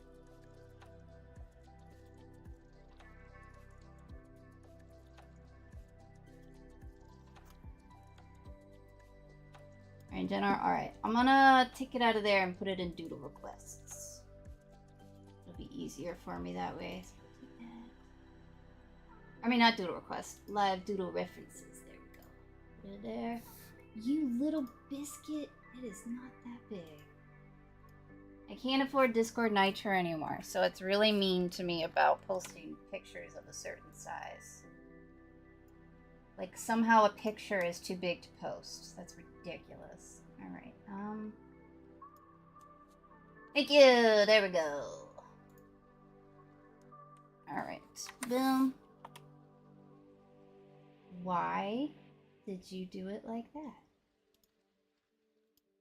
in general. Alright, I'm gonna take it out of there and put it in doodle requests. It'll be easier for me that way. I mean, not doodle requests, live doodle references. There we go. Put it there. You little biscuit, it is not that big. I can't afford Discord Nitro anymore, so it's really mean to me about posting pictures of a certain size. Like, somehow a picture is too big to post. That's ridiculous. Alright, thank you! There we go. Alright, boom. Why did you do it like that?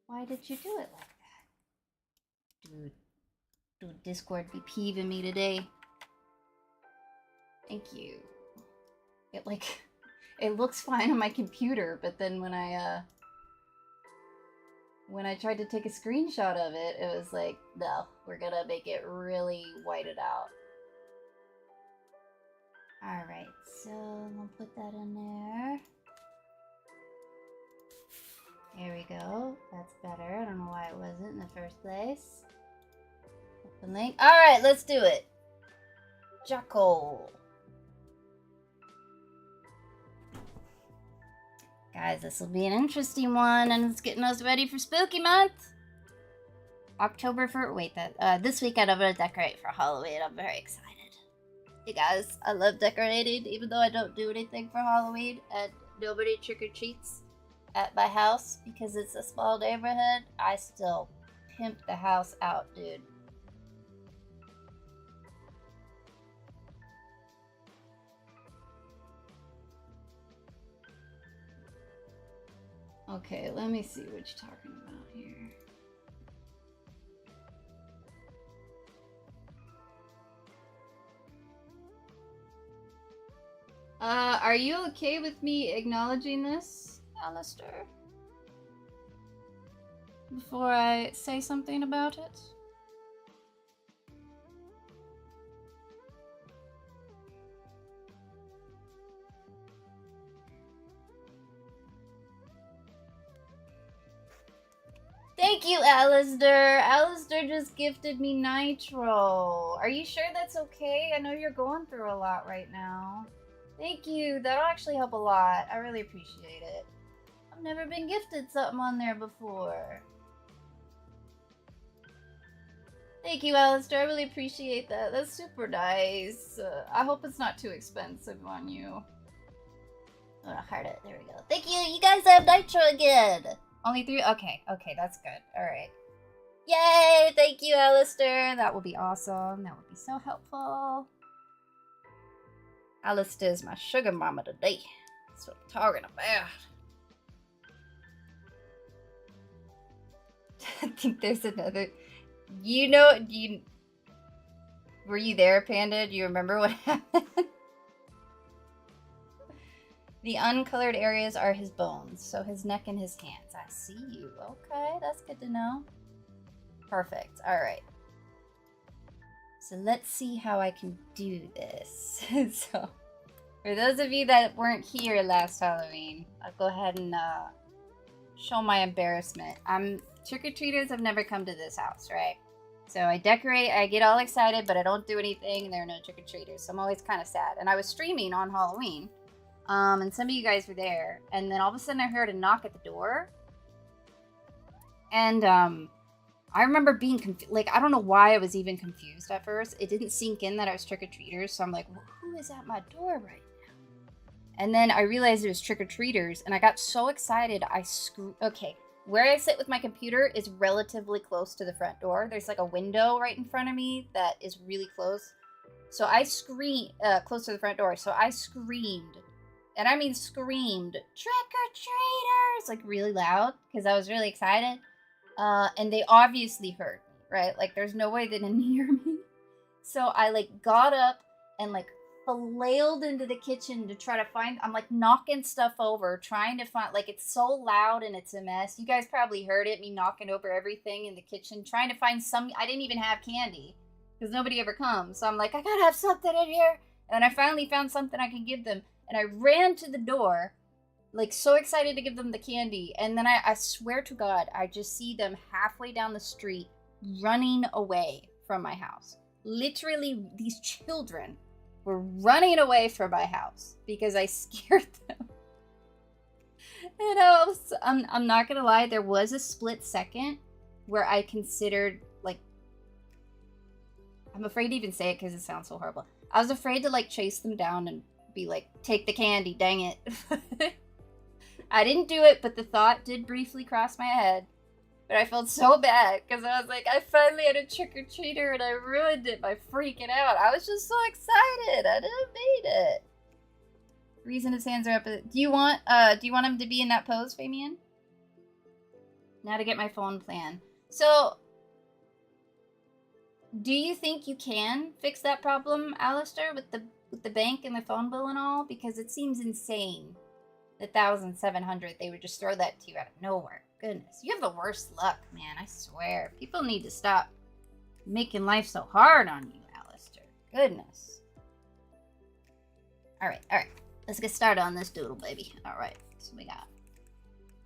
Why did you do it like that? Dude, Discord be peeving me today. Thank you. It looks fine on my computer, but then when I tried to take a screenshot of it, it was like, no, we're gonna make it really whited out. Alright, so I'm gonna put that in there. There we go. That's better. I don't know why it wasn't in the first place. Open link. Alright, let's do it. Jackal. Guys, this will be an interesting one, and it's getting us ready for Spooky Month. October for this weekend I'm gonna decorate for Halloween. I'm very excited. Hey guys, I love decorating, even though I don't do anything for Halloween, and nobody trick-or-treats at my house because it's a small neighborhood. I still pimp the house out, dude. Okay, let me see what you're talking about here. Are you okay with me acknowledging this, Alistair? Before I say something about it? Thank you, Alistair. Alistair just gifted me Nitro. Are you sure that's okay? I know you're going through a lot right now. Thank you. That'll actually help a lot. I really appreciate it. I've never been gifted something on there before. Thank you, Alistair. I really appreciate that. That's super nice. I hope it's not too expensive on you. I'm gonna heart it. There we go. Thank you. You guys have Nitro again. Only 3? Okay, that's good. Alright. Yay! Thank you, Alistair. That will be awesome. That would be so helpful. Alistair's my sugar mama today. That's what I'm talking about. I think there's another... Were you there, Panda? Do you remember what happened? The uncolored areas are his bones, so his neck and his hands. I see you. Okay, that's good to know. Perfect. Alright. So let's see how I can do this. So, for those of you that weren't here last Halloween, I'll go ahead and show my embarrassment. Trick-or-treaters have never come to this house, right? So I decorate, I get all excited, but I don't do anything, and there are no trick-or-treaters. So I'm always kind of sad. And I was streaming on Halloween. And some of you guys were there, and then all of a sudden I heard a knock at the door, and I remember being confused. Like, I don't know why I was even confused at first. It didn't sink in that I was trick-or-treaters, so I'm like, well, who is at my door right now? And then I realized it was trick-or-treaters, and I got so excited, okay, where I sit with my computer is relatively close to the front door. There's like a window right in front of me that is really close. So I screamed, close to the front door, so I screamed. And I mean screamed, trick-or-treaters, like really loud, because I was really excited. And they obviously heard me, right? Like, there's no way they didn't hear me. So I, like, got up and, like, flailed into the kitchen to try to find, I'm, like, knocking stuff over, trying to find, like, it's so loud and it's a mess. You guys probably heard it, me knocking over everything in the kitchen, trying to find I didn't even have candy, because nobody ever comes. So I'm like, I gotta have something in here. And I finally found something I can give them. And I ran to the door, like so excited to give them the candy, and then I swear to God, I just see them halfway down the street running away from my house. Literally, these children were running away from my house because I scared them. And I'm not gonna lie, there was a split second where I considered, like, I'm afraid to even say it because it sounds so horrible. I was afraid to, like, chase them down and be like, take the candy, dang it. I didn't do it, but the thought did briefly cross my head. But I felt so bad because I was like, I finally had a trick-or-treater and I ruined it by freaking out. I was just so excited. I didn't made it. Reason his hands are up. Do you want him to be in that pose, Fabian? Now to get my phone plan. So, do you think you can fix that problem, Alistair, with the bank and the phone bill and all? Because it seems insane. The 1,700, they would just throw that to you out of nowhere. Goodness, you have the worst luck, man, I swear. People need to stop making life so hard on you, Alistair. Goodness. Alright. Let's get started on this doodle, baby. Alright, so we got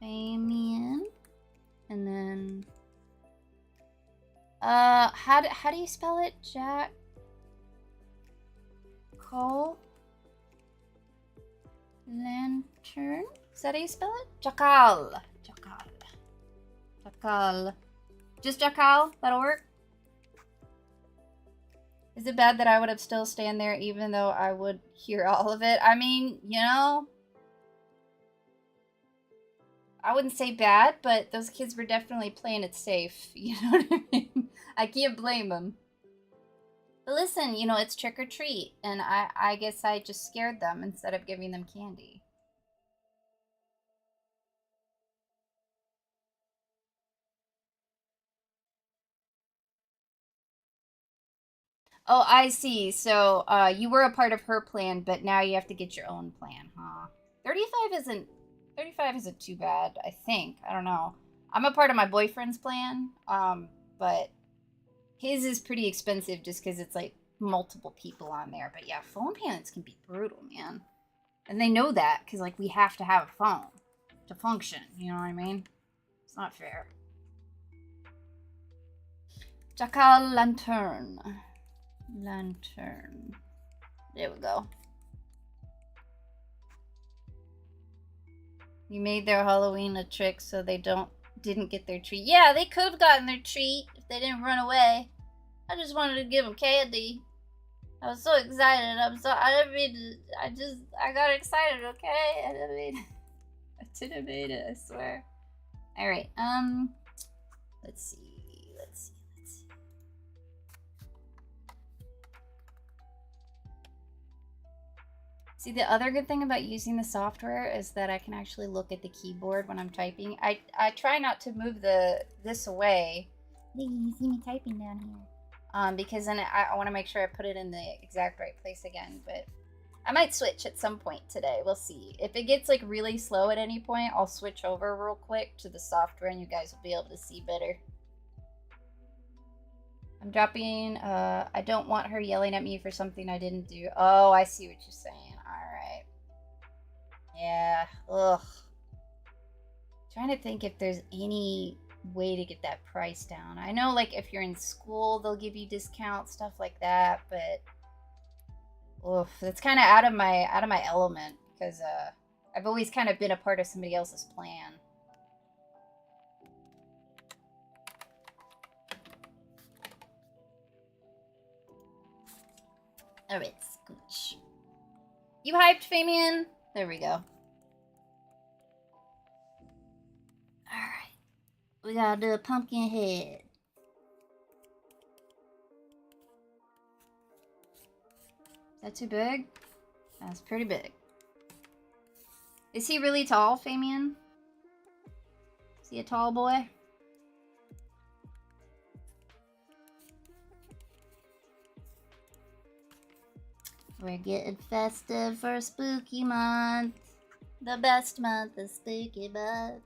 Damien. And then... how do you spell it? Jack... Cole... Lantern? Is that how you spell it? Jackal. Just Jackal? That'll work? Is it bad that I would have still stand there even though I would hear all of it? I mean, you know, I wouldn't say bad, but those kids were definitely playing it safe. You know what I mean? I can't blame them. But listen, you know, it's trick or treat, and I guess I just scared them instead of giving them candy. Oh, I see. So, you were a part of her plan, but now you have to get your own plan, huh? 35 isn't too bad, I think. I don't know. I'm a part of my boyfriend's plan, but his is pretty expensive just because it's like multiple people on there. But yeah, phone payments can be brutal, man. And they know that because, like, we have to have a phone to function. You know what I mean? It's not fair. Jackal Lantern. There we go. You made their Halloween a trick so they didn't get their treat. Yeah, they could have gotten their treat if they didn't run away. I just wanted to give them candy. I was so excited. I got excited, okay? I didn't mean it, I swear. Alright, let's see. See, the other good thing about using the software is that I can actually look at the keyboard when I'm typing. I try not to move this away. You see me typing down here. Because then I want to make sure I put it in the exact right place again. But I might switch at some point today. We'll see. If it gets like really slow at any point, I'll switch over real quick to the software and you guys will be able to see better. I'm dropping, I don't want her yelling at me for something I didn't do. Oh, I see what you're saying. Alright. Yeah, ugh. Trying to think if there's any way to get that price down. I know, like, if you're in school, they'll give you discounts, stuff like that, but oof, that's kind of out of my element because I've always kind of been a part of somebody else's plan. Alright, scooch. You hyped, Fabian? There we go. Alright. We gotta do a pumpkin head. Is that too big? That's pretty big. Is he really tall, Fabian? Is he a tall boy? We're getting festive for spooky month. The best month is spooky month.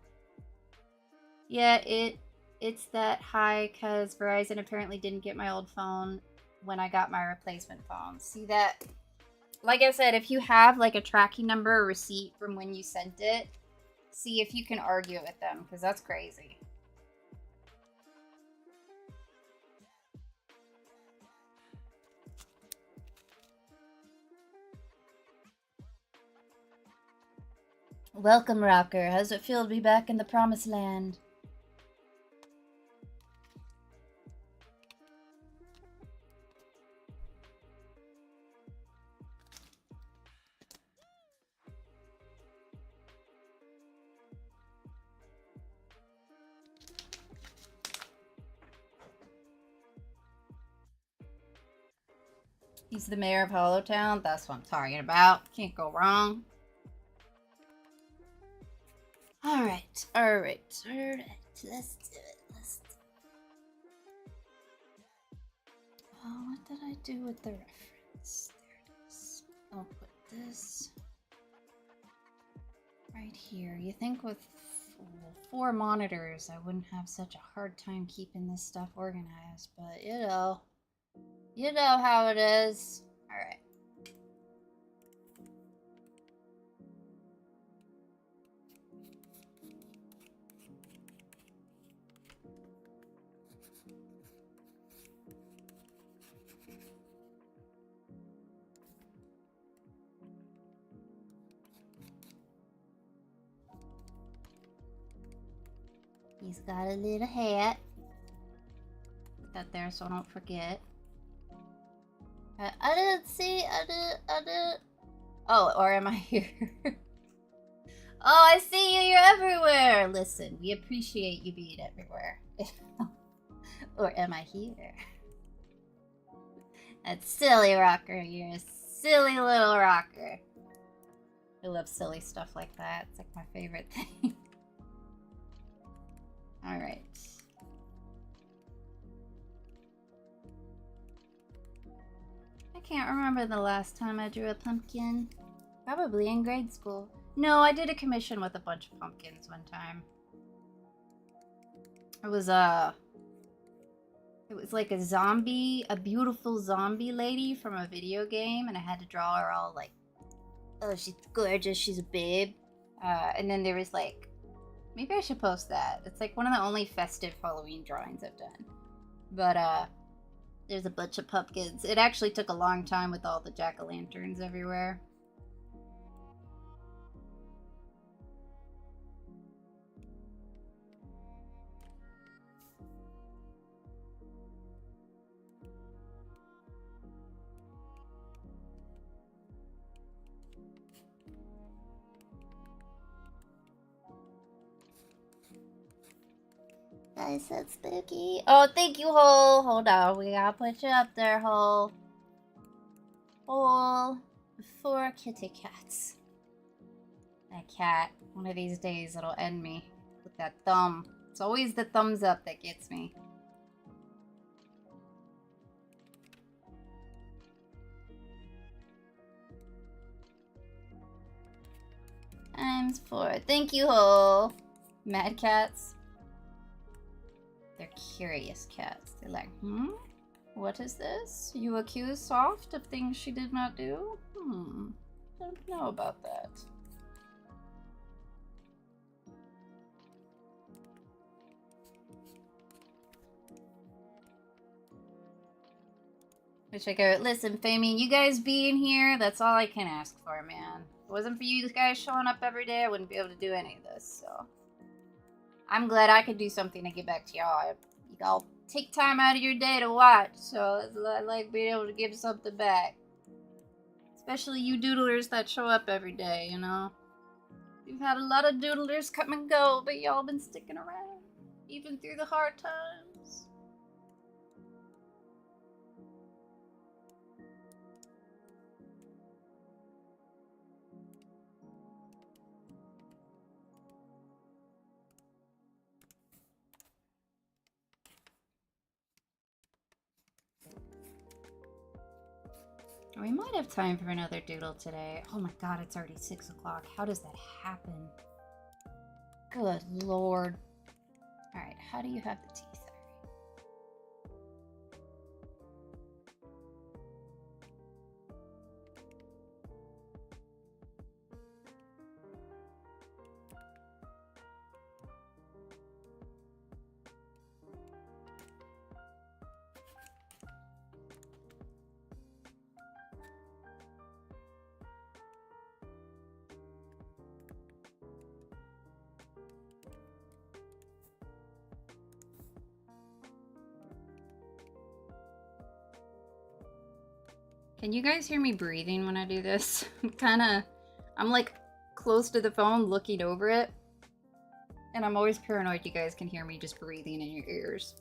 Yeah, it's that high because Verizon apparently didn't get my old phone when I got my replacement phone. See that? Like I said, if you have like a tracking number or receipt from when you sent it, see if you can argue with them, because that's crazy. Welcome, Rocker. How's it feel to be back in the promised land? He's the mayor of Hollowtown. That's what I'm talking about. Can't go wrong. Alright, alright, alright. Let's do it. Let's do it. Oh, what did I do with the reference? There it is. I'll put this right here. You think with 4 monitors I wouldn't have such a hard time keeping this stuff organized, but you know how it is. Alright. He's got a little hat. Put that there so I don't forget. I didn't see. I did. Oh, or am I here? Oh, I see you. You're everywhere. Listen, we appreciate you being everywhere. Or am I here? That's silly, Rocker. You're a silly little rocker. I love silly stuff like that. It's like my favorite thing. Alright. I can't remember the last time I drew a pumpkin. Probably in grade school. No, I did a commission with a bunch of pumpkins one time. It was like a zombie, a beautiful zombie lady from a video game, and I had to draw her all like, oh, she's gorgeous, she's a babe. And then there was like, maybe I should post that. It's like one of the only festive Halloween drawings I've done. But there's a bunch of pumpkins. It actually took a long time with all the jack-o'-lanterns everywhere. I said spooky. Oh, thank you, Hole. Hold on, we gotta put you up there, Hole. Hole. 4 kitty cats. That cat. One of these days it'll end me with that thumb. It's always the thumbs up that gets me. Times 4. Thank you, Hole. Mad cats. They're curious cats. They're like, what is this? You accuse Soft of things she did not do? Don't know about that. Wish I could. Listen, Famine, you guys being here, that's all I can ask for, man. If it wasn't for you guys showing up every day, I wouldn't be able to do any of this, so. I'm glad I could do something to get back to y'all. Y'all take time out of your day to watch, so I like being able to give something back. Especially you doodlers that show up every day, you know? We've had a lot of doodlers come and go, but y'all been sticking around, even through the hard times. We might have time for another doodle today. Oh my god, it's already 6 o'clock. How does that happen? Good lord. Alright, how do you have the teeth? Can you guys hear me breathing when I do this? I'm like close to the phone looking over it. And I'm always paranoid you guys can hear me just breathing in your ears.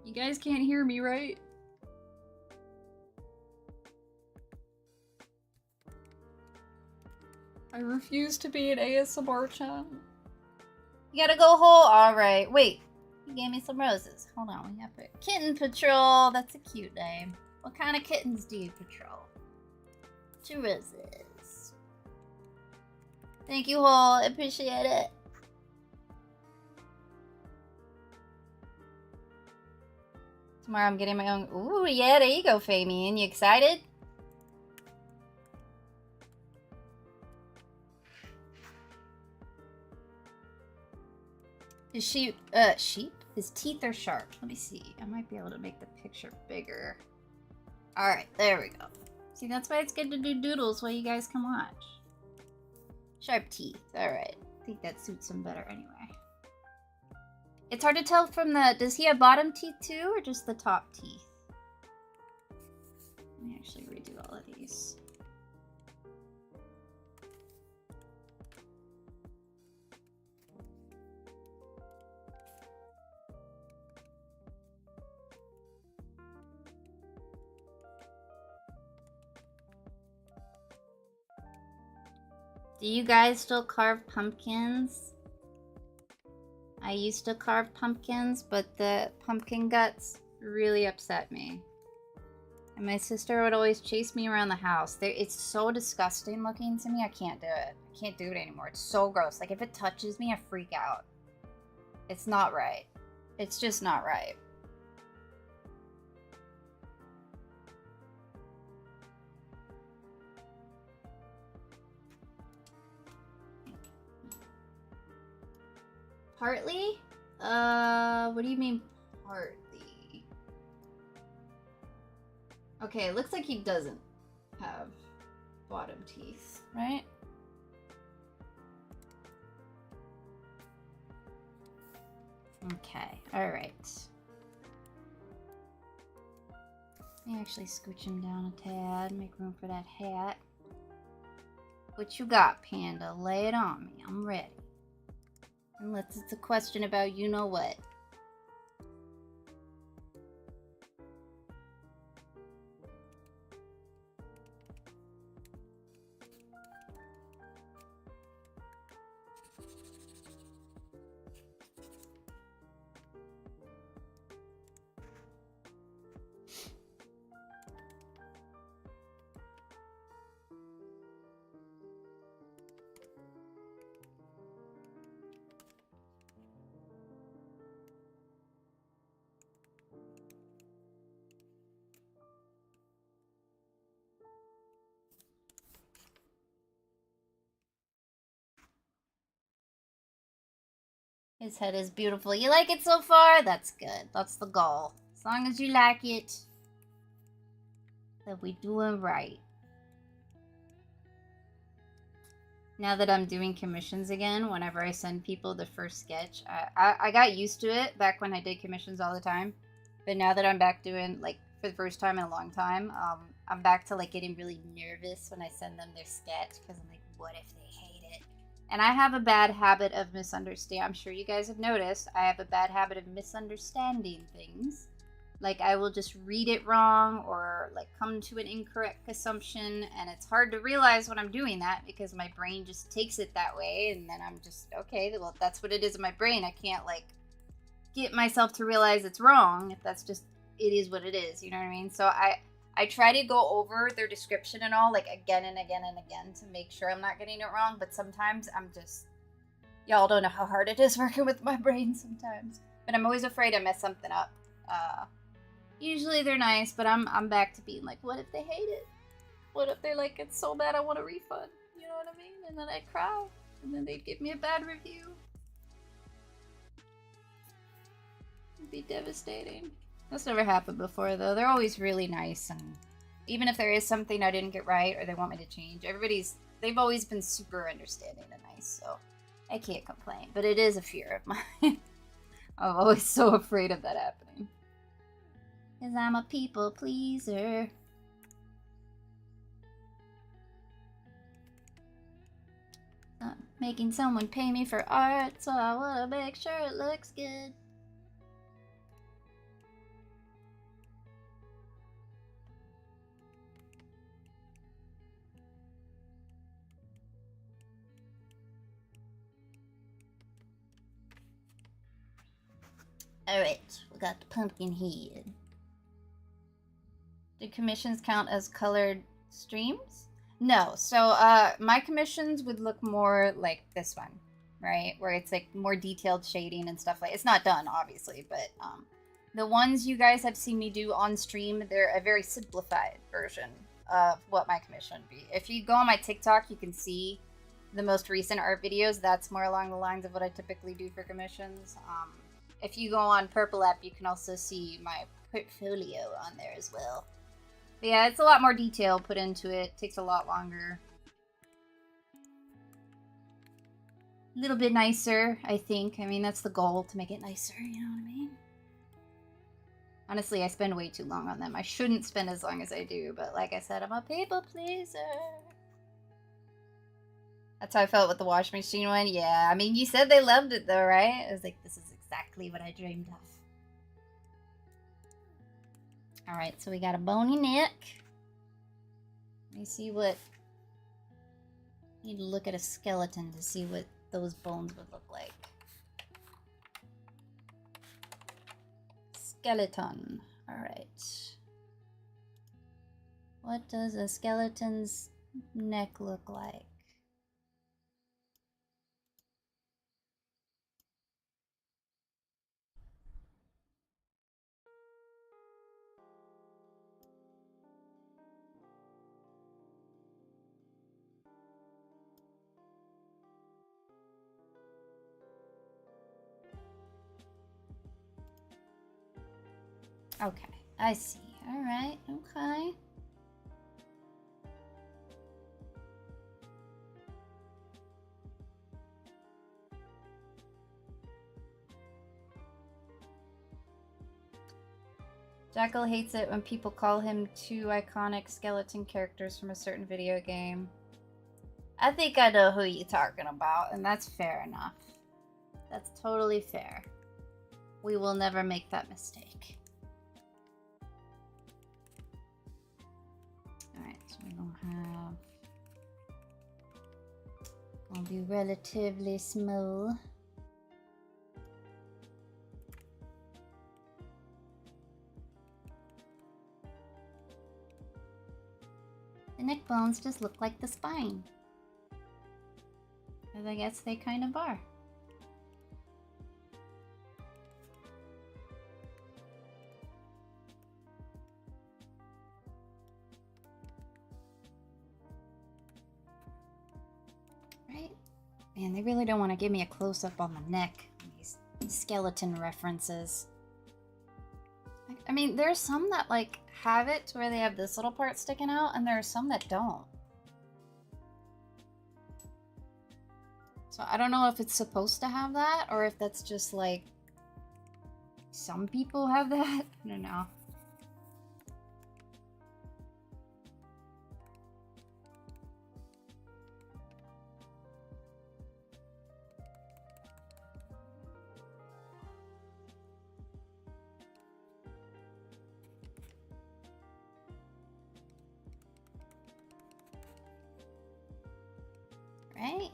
You guys can't hear me, right? I refuse to be an ASMR channel. You gotta go whole? Alright, wait. You gave me some roses. Hold on, we have to... Kitten Patrol, that's a cute name. What kind of kittens do you patrol? 2 roses. Thank you, Hole. I appreciate it. Tomorrow I'm getting my own... Ooh, yeah, there you go, Fabian. You excited? His sheep? His teeth are sharp. Let me see. I might be able to make the picture bigger. Alright, there we go. See, that's why it's good to do doodles while you guys can watch. Sharp teeth. Alright. I think that suits him better anyway. It's hard to tell from the... Does he have bottom teeth too, or just the top teeth? Let me actually redo all of these. Do you guys still carve pumpkins? I used to carve pumpkins, but the pumpkin guts really upset me. And my sister would always chase me around the house. It's so disgusting looking to me, I can't do it. I can't do it anymore. It's so gross. Like, if it touches me, I freak out. It's not right. It's just not right. Partly? What do you mean partly? Okay, it looks like he doesn't have bottom teeth, right? Okay, alright. Let me actually scooch him down a tad, make room for that hat. What you got, Panda? Lay it on me. I'm ready. Unless it's a question about you-know-what. His head is beautiful. You like it so far? That's good. That's the goal. As long as you like it, that we doing right. Now that I'm doing commissions again, whenever I send people the first sketch, I got used to it back when I did commissions all the time. But now that I'm back doing, like, for the first time in a long time, I'm back to, like, getting really nervous when I send them their sketch. Because I'm like, what if they hate it? And I have a bad habit of misunderstanding. I'm sure you guys have noticed. I have a bad habit of misunderstanding things. Like, I will just read it wrong or, like, come to an incorrect assumption. And it's hard to realize when I'm doing that because my brain just takes it that way. And then I'm just, okay, well, that's what it is in my brain. I can't, like, get myself to realize it's wrong. If that's just, it is what it is. You know what I mean? So I try to go over their description and all, like, again and again and again to make sure I'm not getting it wrong. But sometimes I'm just, y'all don't know how hard it is working with my brain sometimes. But I'm always afraid I mess something up. Usually they're nice, but I'm back to being like, what if they hate it? What if they're like, it's so bad I want a refund? You know what I mean? And then I'd cry. And then they'd give me a bad review. It'd be devastating. That's never happened before, though. They're always really nice, and even if there is something I didn't get right or they want me to change, they've always been super understanding and nice, so I can't complain, but it is a fear of mine. I'm always so afraid of that happening. Because I'm a people pleaser. Making someone pay me for art, so I want to make sure it looks good. Alright, we got the pumpkin head. Do commissions count as colored streams? No, so my commissions would look more like this one, right? Where it's like more detailed shading and stuff like. It's not done, obviously, but the ones you guys have seen me do on stream, they're a very simplified version of what my commission would be. If you go on my TikTok, you can see the most recent art videos. That's more along the lines of what I typically do for commissions. If you go on Purple App, you can also see my portfolio on there as well. But yeah, it's a lot more detail put into it. Takes a lot longer. A little bit nicer, I think. I mean, that's the goal, to make it nicer, you know what I mean? Honestly, I spend way too long on them. I shouldn't spend as long as I do, but like I said, I'm a people pleaser. That's how I felt with the washing machine one. Yeah, I mean, you said they loved it though, right? I was like, this is exactly what I dreamed of. Alright, so we got a bony neck. Let me see what... Need to look at a skeleton to see what those bones would look like. Skeleton. Alright. What does a skeleton's neck look like? Okay, I see. Alright, okay. Jackal hates it when people call him two iconic skeleton characters from a certain video game. I think I know who you're talking about, and that's fair enough. That's totally fair. We will never make that mistake. Alright, so we're gonna be relatively small. The neck bones just look like the spine. Because I guess they kind of are. Right? Man, they really don't want to give me a close-up on the neck. These skeleton references. I mean, there's some that, like, have it to where they have this little part sticking out, and there are some that don't. So I don't know if it's supposed to have that, or if that's just, like, some people have that. I don't know. Right?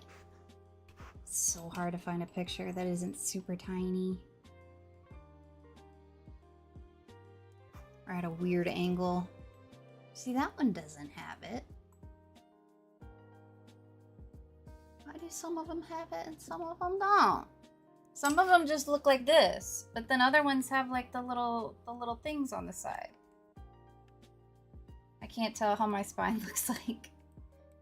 It's so hard to find a picture that isn't super tiny. Or at a weird angle. See, that one doesn't have it. Why do some of them have it and some of them don't? Some of them just look like this, but then other ones have like the little things on the side. I can't tell how my spine looks like.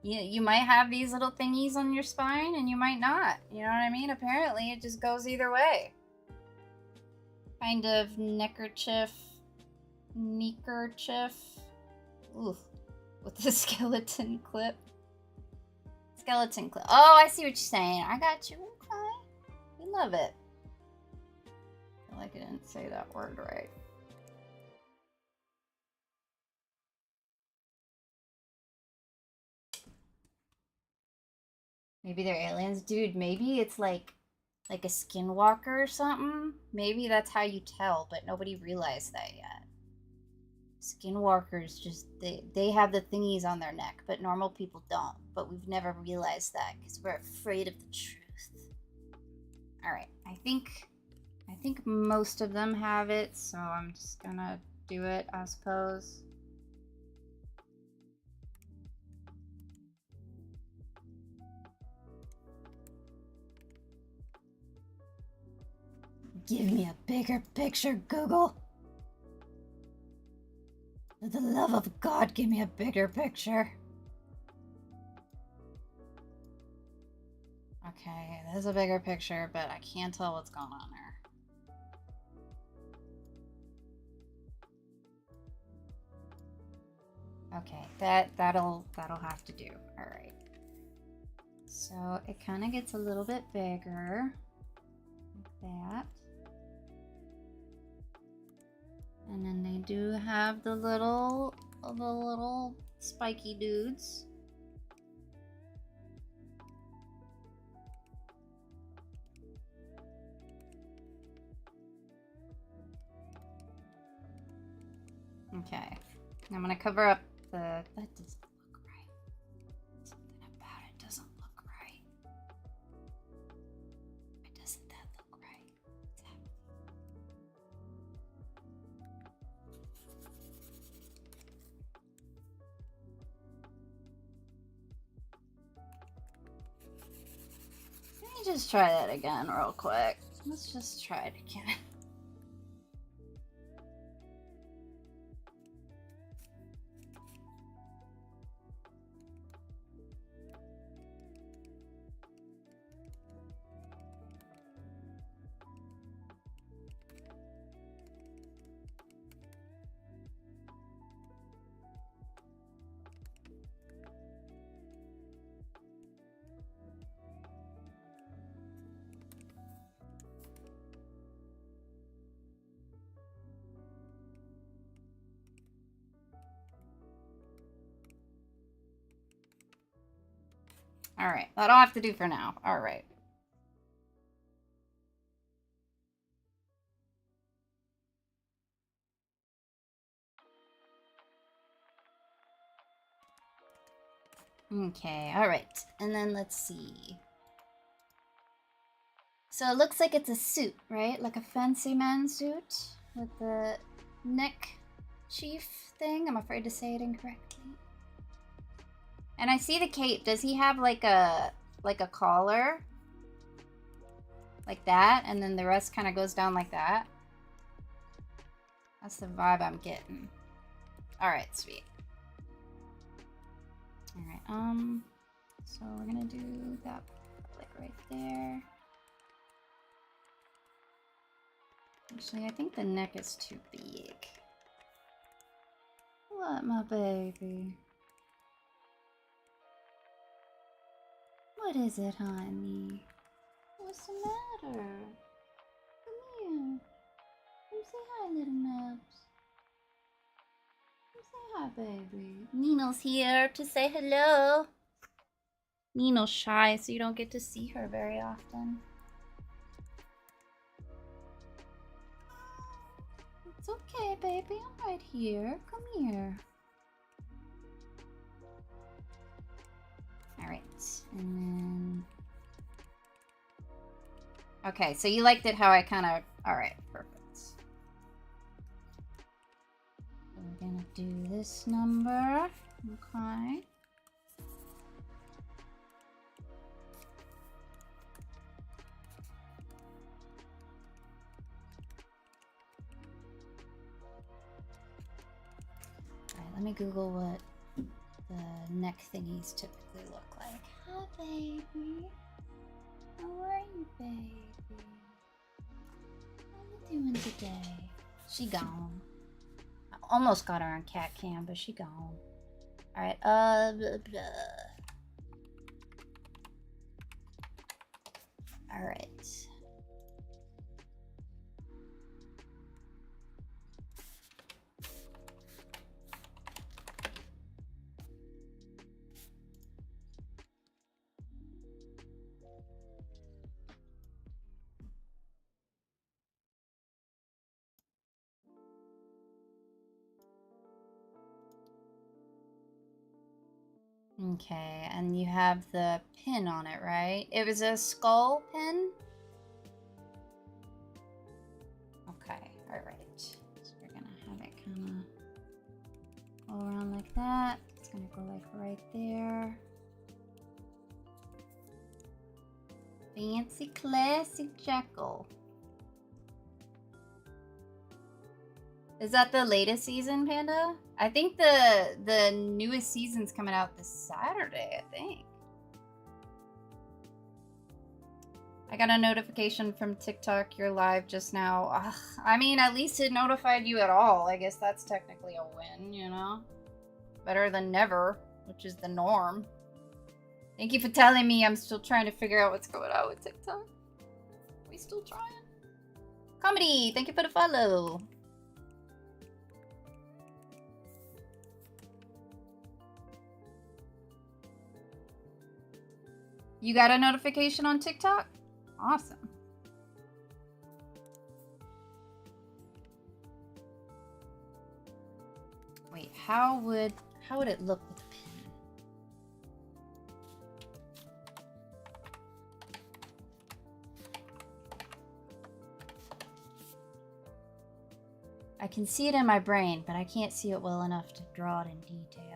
You might have these little thingies on your spine and you might not. You know what I mean? Apparently it just goes either way. Kind of neckerchief. Ooh, with the skeleton clip. Skeleton clip. Oh, I see what you're saying. I got you. We love it. I feel like I didn't say that word right. Maybe they're aliens. Dude, maybe it's like a skinwalker or something. Maybe that's how you tell, but nobody realized that yet. Skinwalkers just, they have the thingies on their neck, but normal people don't. But we've never realized that because we're afraid of the truth. Alright, I think most of them have it, so I'm just gonna do it, I suppose. Give me a bigger picture, Google. For the love of God, give me a bigger picture. Okay, there's a bigger picture, but I can't tell what's going on there. Okay, that'll have to do. All right. So it kind of gets a little bit bigger, like that. And then they do have the little spiky dudes. Okay, I'm gonna cover up the. That doesn't look right. Something about it doesn't look right. Why doesn't that look right? Let me just try that again real quick. Let's just try it again. All right, that'll have to do for now. All right. Okay, all right. And then let's see. So it looks like it's a suit, right? Like a fancy man suit with the neck chief thing. I'm afraid to say it incorrectly. And I see the cape. Does he have like a collar? Like that? And then the rest kind of goes down like that? That's the vibe I'm getting. Alright, sweet. Alright, so we're gonna do that like right there. Actually, I think the neck is too big. What, my baby? What is it, honey? What's the matter? Come here. Come say hi, little nubs. Come say hi, baby. Nino's here to say hello. Nino's shy, so you don't get to see her very often. It's okay, baby. I'm right here. Come here. Alright, and then... Okay, so you liked it how I kind of... Alright, perfect. So we're gonna do this number. Okay. Alright, let me Google what the neck thingies typically look like. Hi, baby. How are you, baby? How you doing today? She gone. I almost got her on cat cam, but she gone. Alright, blah, blah. Alright. Okay, and you have the pin on it, right? It was a skull pin? Okay, alright. So we're gonna have it kind of go around like that. It's gonna go like right there. Fancy, classy Jekyll. Is that the latest season, Panda? I think the newest season's coming out this Saturday, I think. I got a notification from TikTok, you're live just now. Ugh, I mean, at least it notified you at all. I guess that's technically a win, you know? Better than never, which is the norm. Thank you for telling me. I'm still trying to figure out what's going on with TikTok. We still trying? Comedy, thank you for the follow. You got a notification on TikTok? Awesome. Wait, how would it look with the pin? I can see it in my brain, but I can't see it well enough to draw it in detail.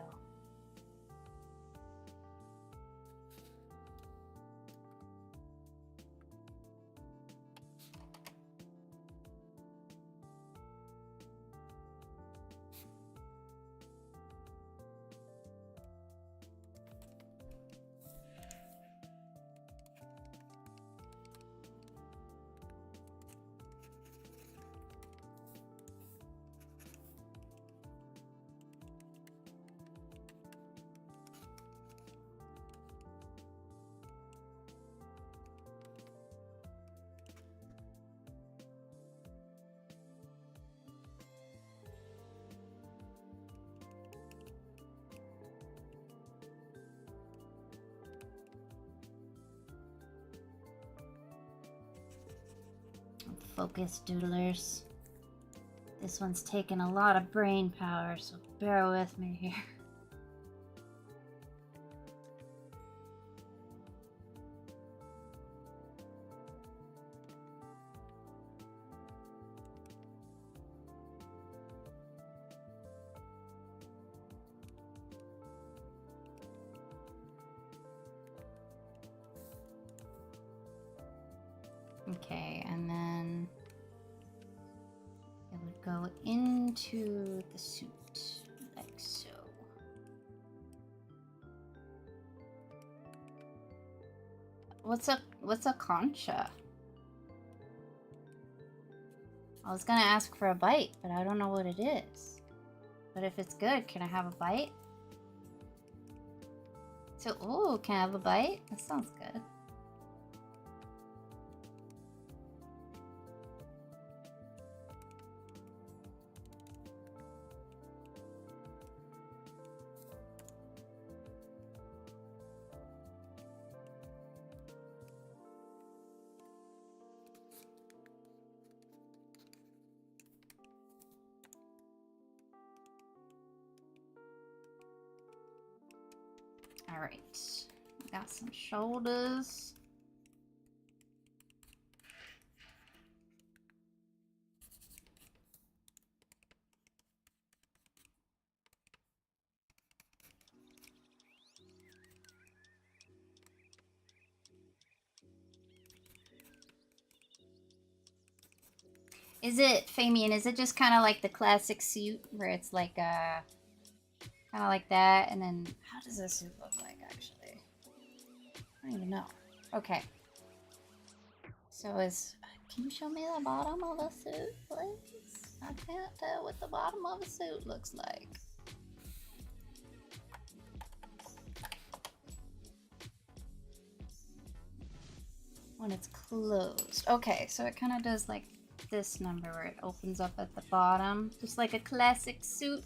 Focus, doodlers. This one's taken a lot of brain power, so bear with me here. Okay, and then it would go into the suit, like so. What's a concha? I was gonna ask for a bite, but I don't know what it is. But if it's good, can I have a bite? So, ooh, can I have a bite? That sounds good. All right, got some shoulders. Is it, Famian, is it just kind of like the classic suit where it's like kind of like that, and then how does this suit look like actually? I don't even know. Okay. So can you show me the bottom of a suit, please? I can't tell what the bottom of a suit looks like. When it's closed. Okay, so it kind of does like this number where it opens up at the bottom, just like a classic suit.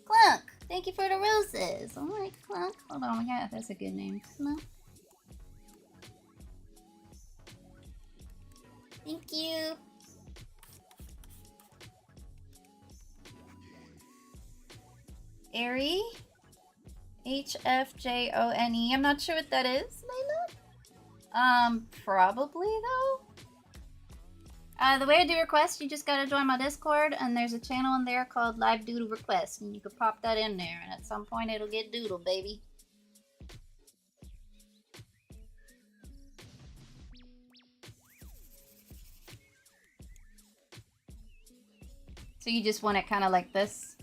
Clunk, thank you for the roses. All right, Clunk. Hold on, that's a good name. Clunk. Thank you. Airy? HFJONE. I'm not sure what that is, Layla. Probably though. The way I do requests, you just gotta join my Discord, and there's a channel in there called Live Doodle Requests, and you can pop that in there, and at some point it'll get doodled, baby. So you just want it kind of like this?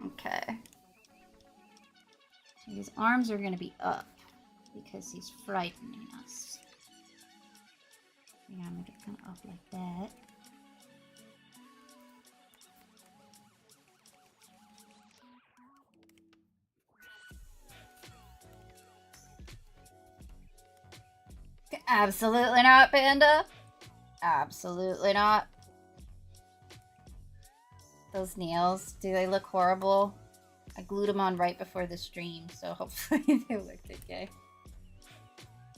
Okay. So his arms are going to be up because he's frightening us. Yeah, I'm going to get kind of up like that. Absolutely not, Panda. Absolutely not. Those nails, do they look horrible? I glued them on right before the stream, so hopefully they look okay.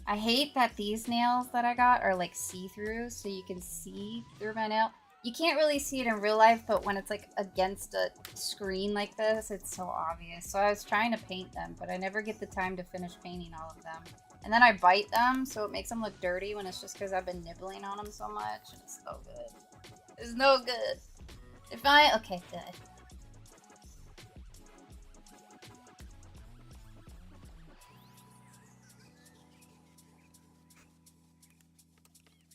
I hate that these nails that I got are like see-through, so you can see through my nail. You can't really see it in real life, but when it's like against a screen like this, it's so obvious. So I was trying to paint them, but I never get the time to finish painting all of them. And then I bite them, so it makes them look dirty when it's just because I've been nibbling on them so much. It's no good. It's no good. If I... Okay, good.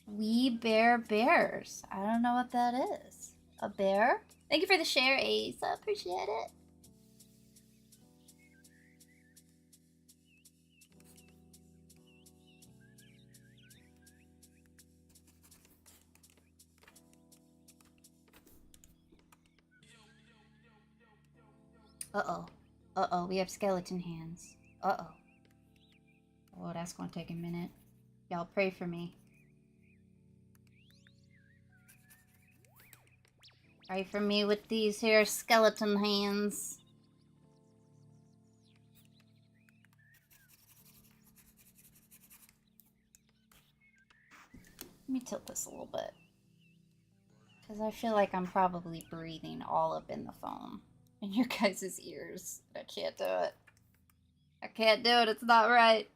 We bear bears. I don't know what that is. A bear? Thank you for the share, Ace. I appreciate it. Uh-oh. Uh-oh, we have skeleton hands. Uh-oh. Oh, that's gonna take a minute. Y'all pray for me. Pray for me with these here skeleton hands. Let me tilt this a little bit. Because I feel like I'm probably breathing all up in the phone. In your guys' ears. I can't do it. I can't do it. It's not right.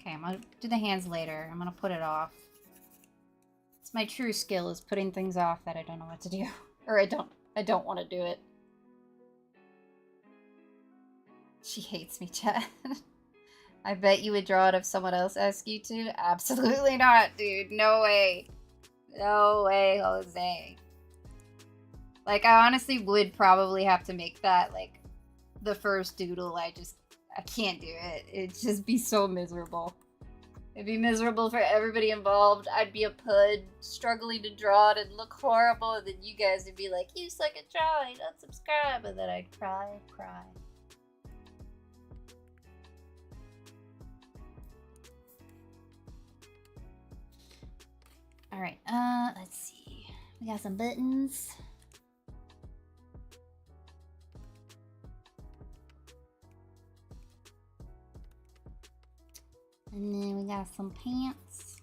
Okay, I'm gonna do the hands later. I'm gonna put it off. It's my true skill is putting things off that I don't know what to do. Or I don't want to do it. She hates me, Chad. I bet you would draw it if someone else asked you to. Absolutely not, dude. No way. No way, Jose. Like, I honestly would probably have to make that, like, the first doodle. I can't do it. It'd just be so miserable. It'd be miserable for everybody involved. I'd be a pud struggling to draw it and look horrible, and then you guys would be like, you suck at drawing, unsubscribe, and then I'd cry. Alright, let's see. We got some buttons. And then we got some pants.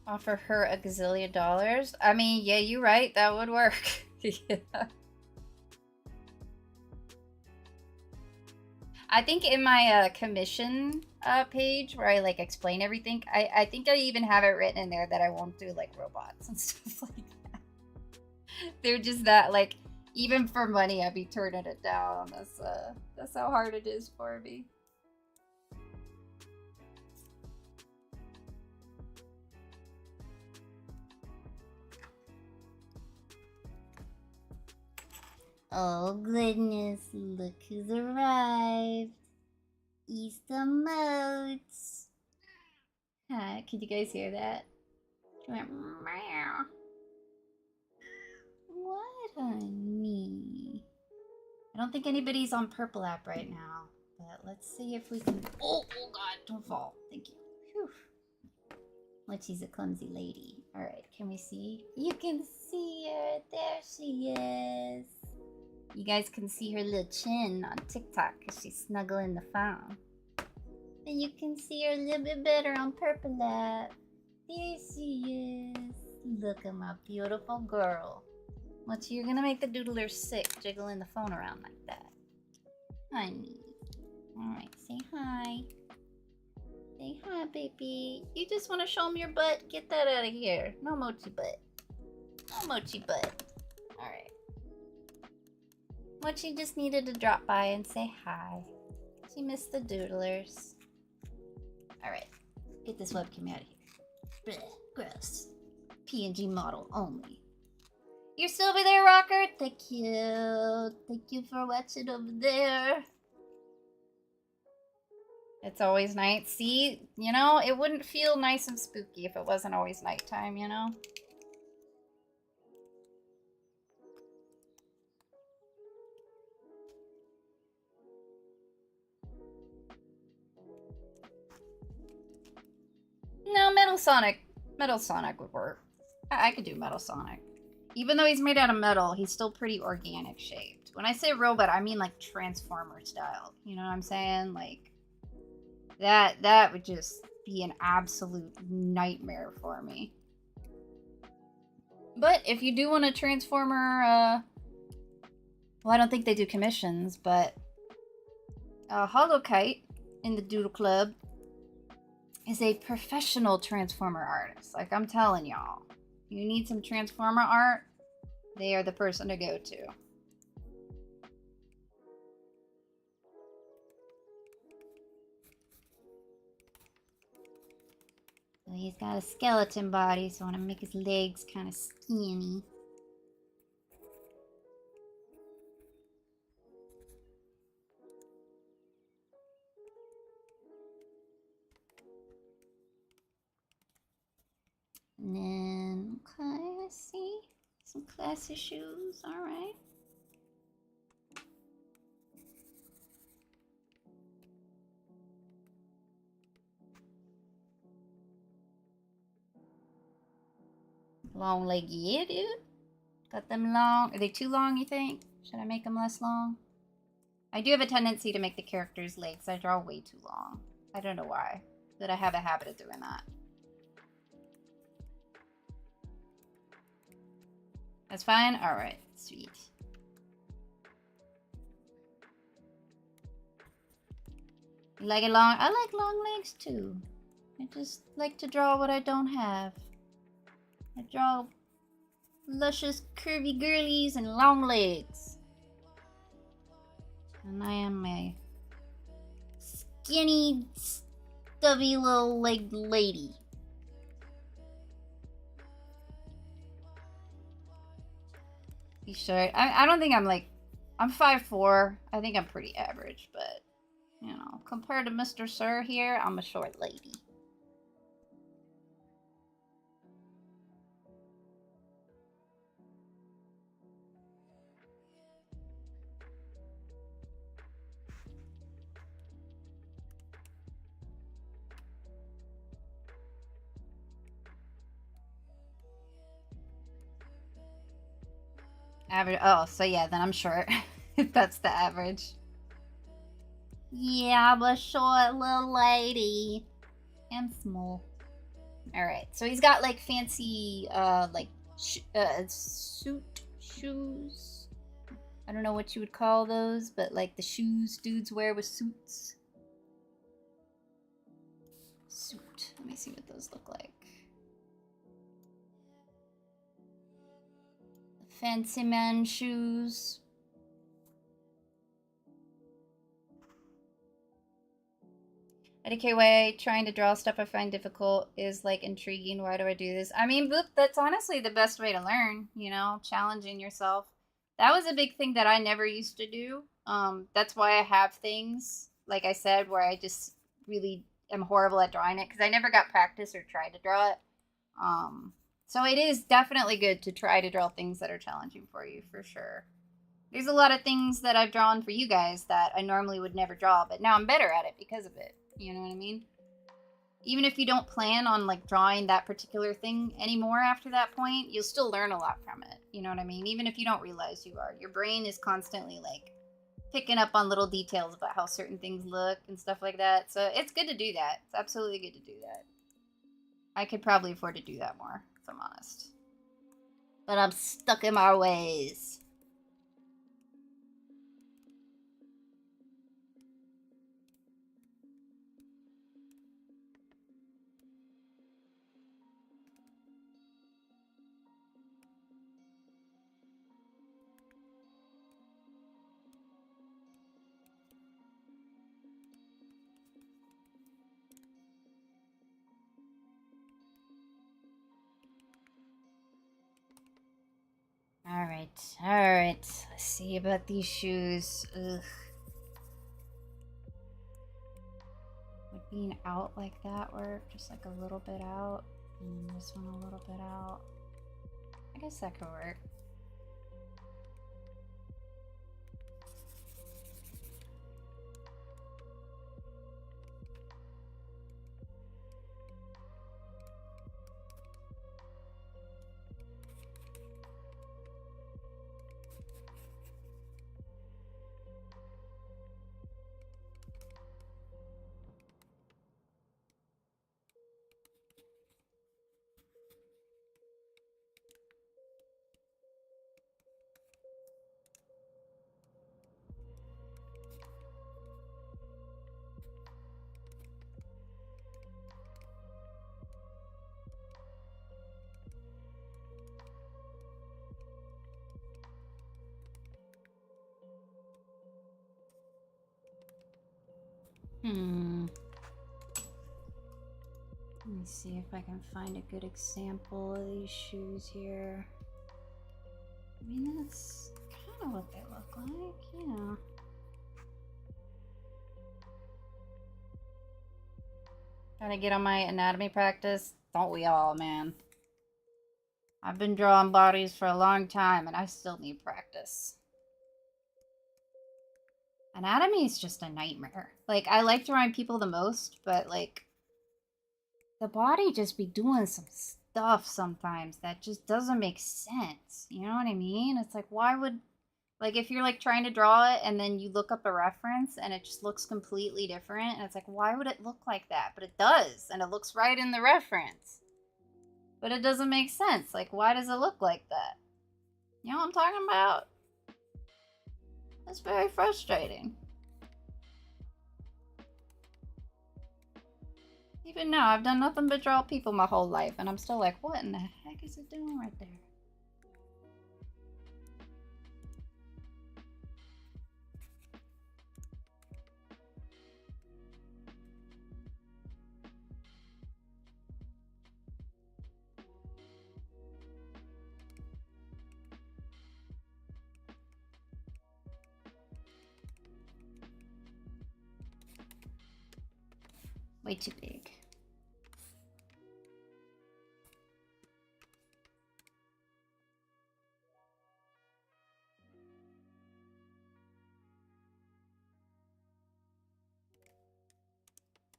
Offer her a gazillion dollars. I mean, yeah, you're right. That would work. Yeah. I think in my commission page where I like explain everything, I think I even have it written in there that I won't do like robots and stuff like that. They're just that like, even for money, I'd be turning it down. That's how hard it is for me. Oh goodness, look who's arrived. Easter Moats. Hi, could you guys hear that? She went meow. What, honey? I don't think anybody's on Purple app right now, but let's see if we can. Oh God, don't fall. Thank you. Whew. Well, she's a clumsy lady. All right, can we see? You can see her. There she is. You guys can see her little chin on TikTok because she's snuggling the phone. But you can see her a little bit better on Purple app. There she is. Look at my beautiful girl. What, you're gonna make the doodler sick jiggling the phone around like that. Honey. Alright, say hi. Say hi, baby. You just want to show him your butt? Get that out of here. No mochi butt. No mochi butt. Alright. Mochi just needed to drop by and say hi. She missed the doodlers. Alright. Get this webcam out of here. Blech, gross. PNG model only. You're still over there, Rocker? Thank you. Thank you for watching over there. It's always night. See, you know, it wouldn't feel nice and spooky if it wasn't always nighttime, you know? No, Metal Sonic. Metal Sonic would work. I could do Metal Sonic. Even though he's made out of metal, he's still pretty organic shaped. When I say robot, I mean like Transformer style. You know what I'm saying? Like, that would just be an absolute nightmare for me. But if you do want a Transformer, well, I don't think they do commissions, but Hollow Kite in the Doodle Club is a professional Transformer artist. Like, I'm telling y'all. You need some Transformer art, they are the person to go to. So he's got a skeleton body, so I want to make his legs kind of skinny. And then, okay, let's see. Some classy shoes, alright. Long leg, yeah, dude. Got them long. Are they too long, you think? Should I make them less long? I do have a tendency to make the characters' legs. I draw way too long. I don't know why. But I have a habit of doing that. That's fine? Alright, sweet. You like it long? I like long legs too. I just like to draw what I don't have. I draw luscious curvy girlies and long legs. And I am a skinny, stubby little legged lady. Be short. I don't think I'm like, I'm 5'4". I think I'm pretty average, but you know, compared to Mr. Sir here, I'm a short lady. Average. Oh, so yeah, then I'm short. If that's the average. Yeah, I'm a short little lady. I'm small. Alright, so he's got like fancy, like, suit shoes. I don't know what you would call those, but like the shoes dudes wear with suits. Suit. Let me see what those look like. Fancy man shoes. IDK trying to draw stuff I find difficult is like intriguing. Why do I do this? I mean, that's honestly the best way to learn, you know, challenging yourself. That was a big thing that I never used to do. That's why I have things, like I said, where I just really am horrible at drawing it because I never got practice or tried to draw it. So it is definitely good to try to draw things that are challenging for you, for sure. There's a lot of things that I've drawn for you guys that I normally would never draw, but now I'm better at it because of it. You know what I mean? Even if you don't plan on like drawing that particular thing anymore after that point, you'll still learn a lot from it. You know what I mean? Even if you don't realize you are. Your brain is constantly like picking up on little details about how certain things look and stuff like that. So it's good to do that. It's absolutely good to do that. I could probably afford to do that more, if I'm honest. But I'm stuck in my ways. Alright. Let's see about these shoes. Ugh. Would being out like that work? Just like a little bit out. And this one a little bit out. I guess that could work. Let me see if I can find a good example of these shoes here. I mean, that's kind of what they look like, yeah. Gotta get on my anatomy practice. Don't we all, man? I've been drawing bodies for a long time and I still need practice. Anatomy is just a nightmare. Like, I like drawing people the most, but like, the body just be doing some stuff sometimes that just doesn't make sense. You know what I mean? It's like, why would, like, if you're like trying to draw it and then you look up a reference and it just looks completely different, and it's like, why would it look like that? But it does, and it looks right in the reference. But it doesn't make sense. Like, why does it look like that? You know what I'm talking about? It's very frustrating. Even now, I've done nothing but draw people my whole life, and I'm still like, what in the heck is it doing right there? Way too big.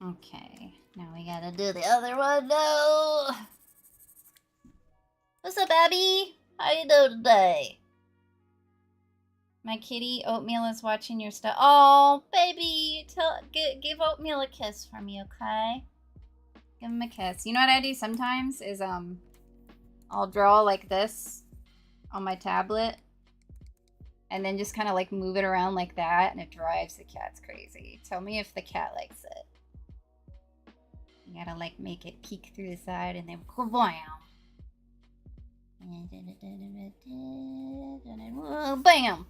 Okay, now we gotta do the other one. No. What's up, Abby? How you doing today? My kitty Oatmeal is watching your stuff. Oh, baby, give Oatmeal a kiss for me, okay? Give him a kiss. You know what I do sometimes is I'll draw like this on my tablet, and then just kind of like move it around like that, and it drives the cats crazy. Tell me if the cat likes it. You gotta like make it peek through the side, and then bam.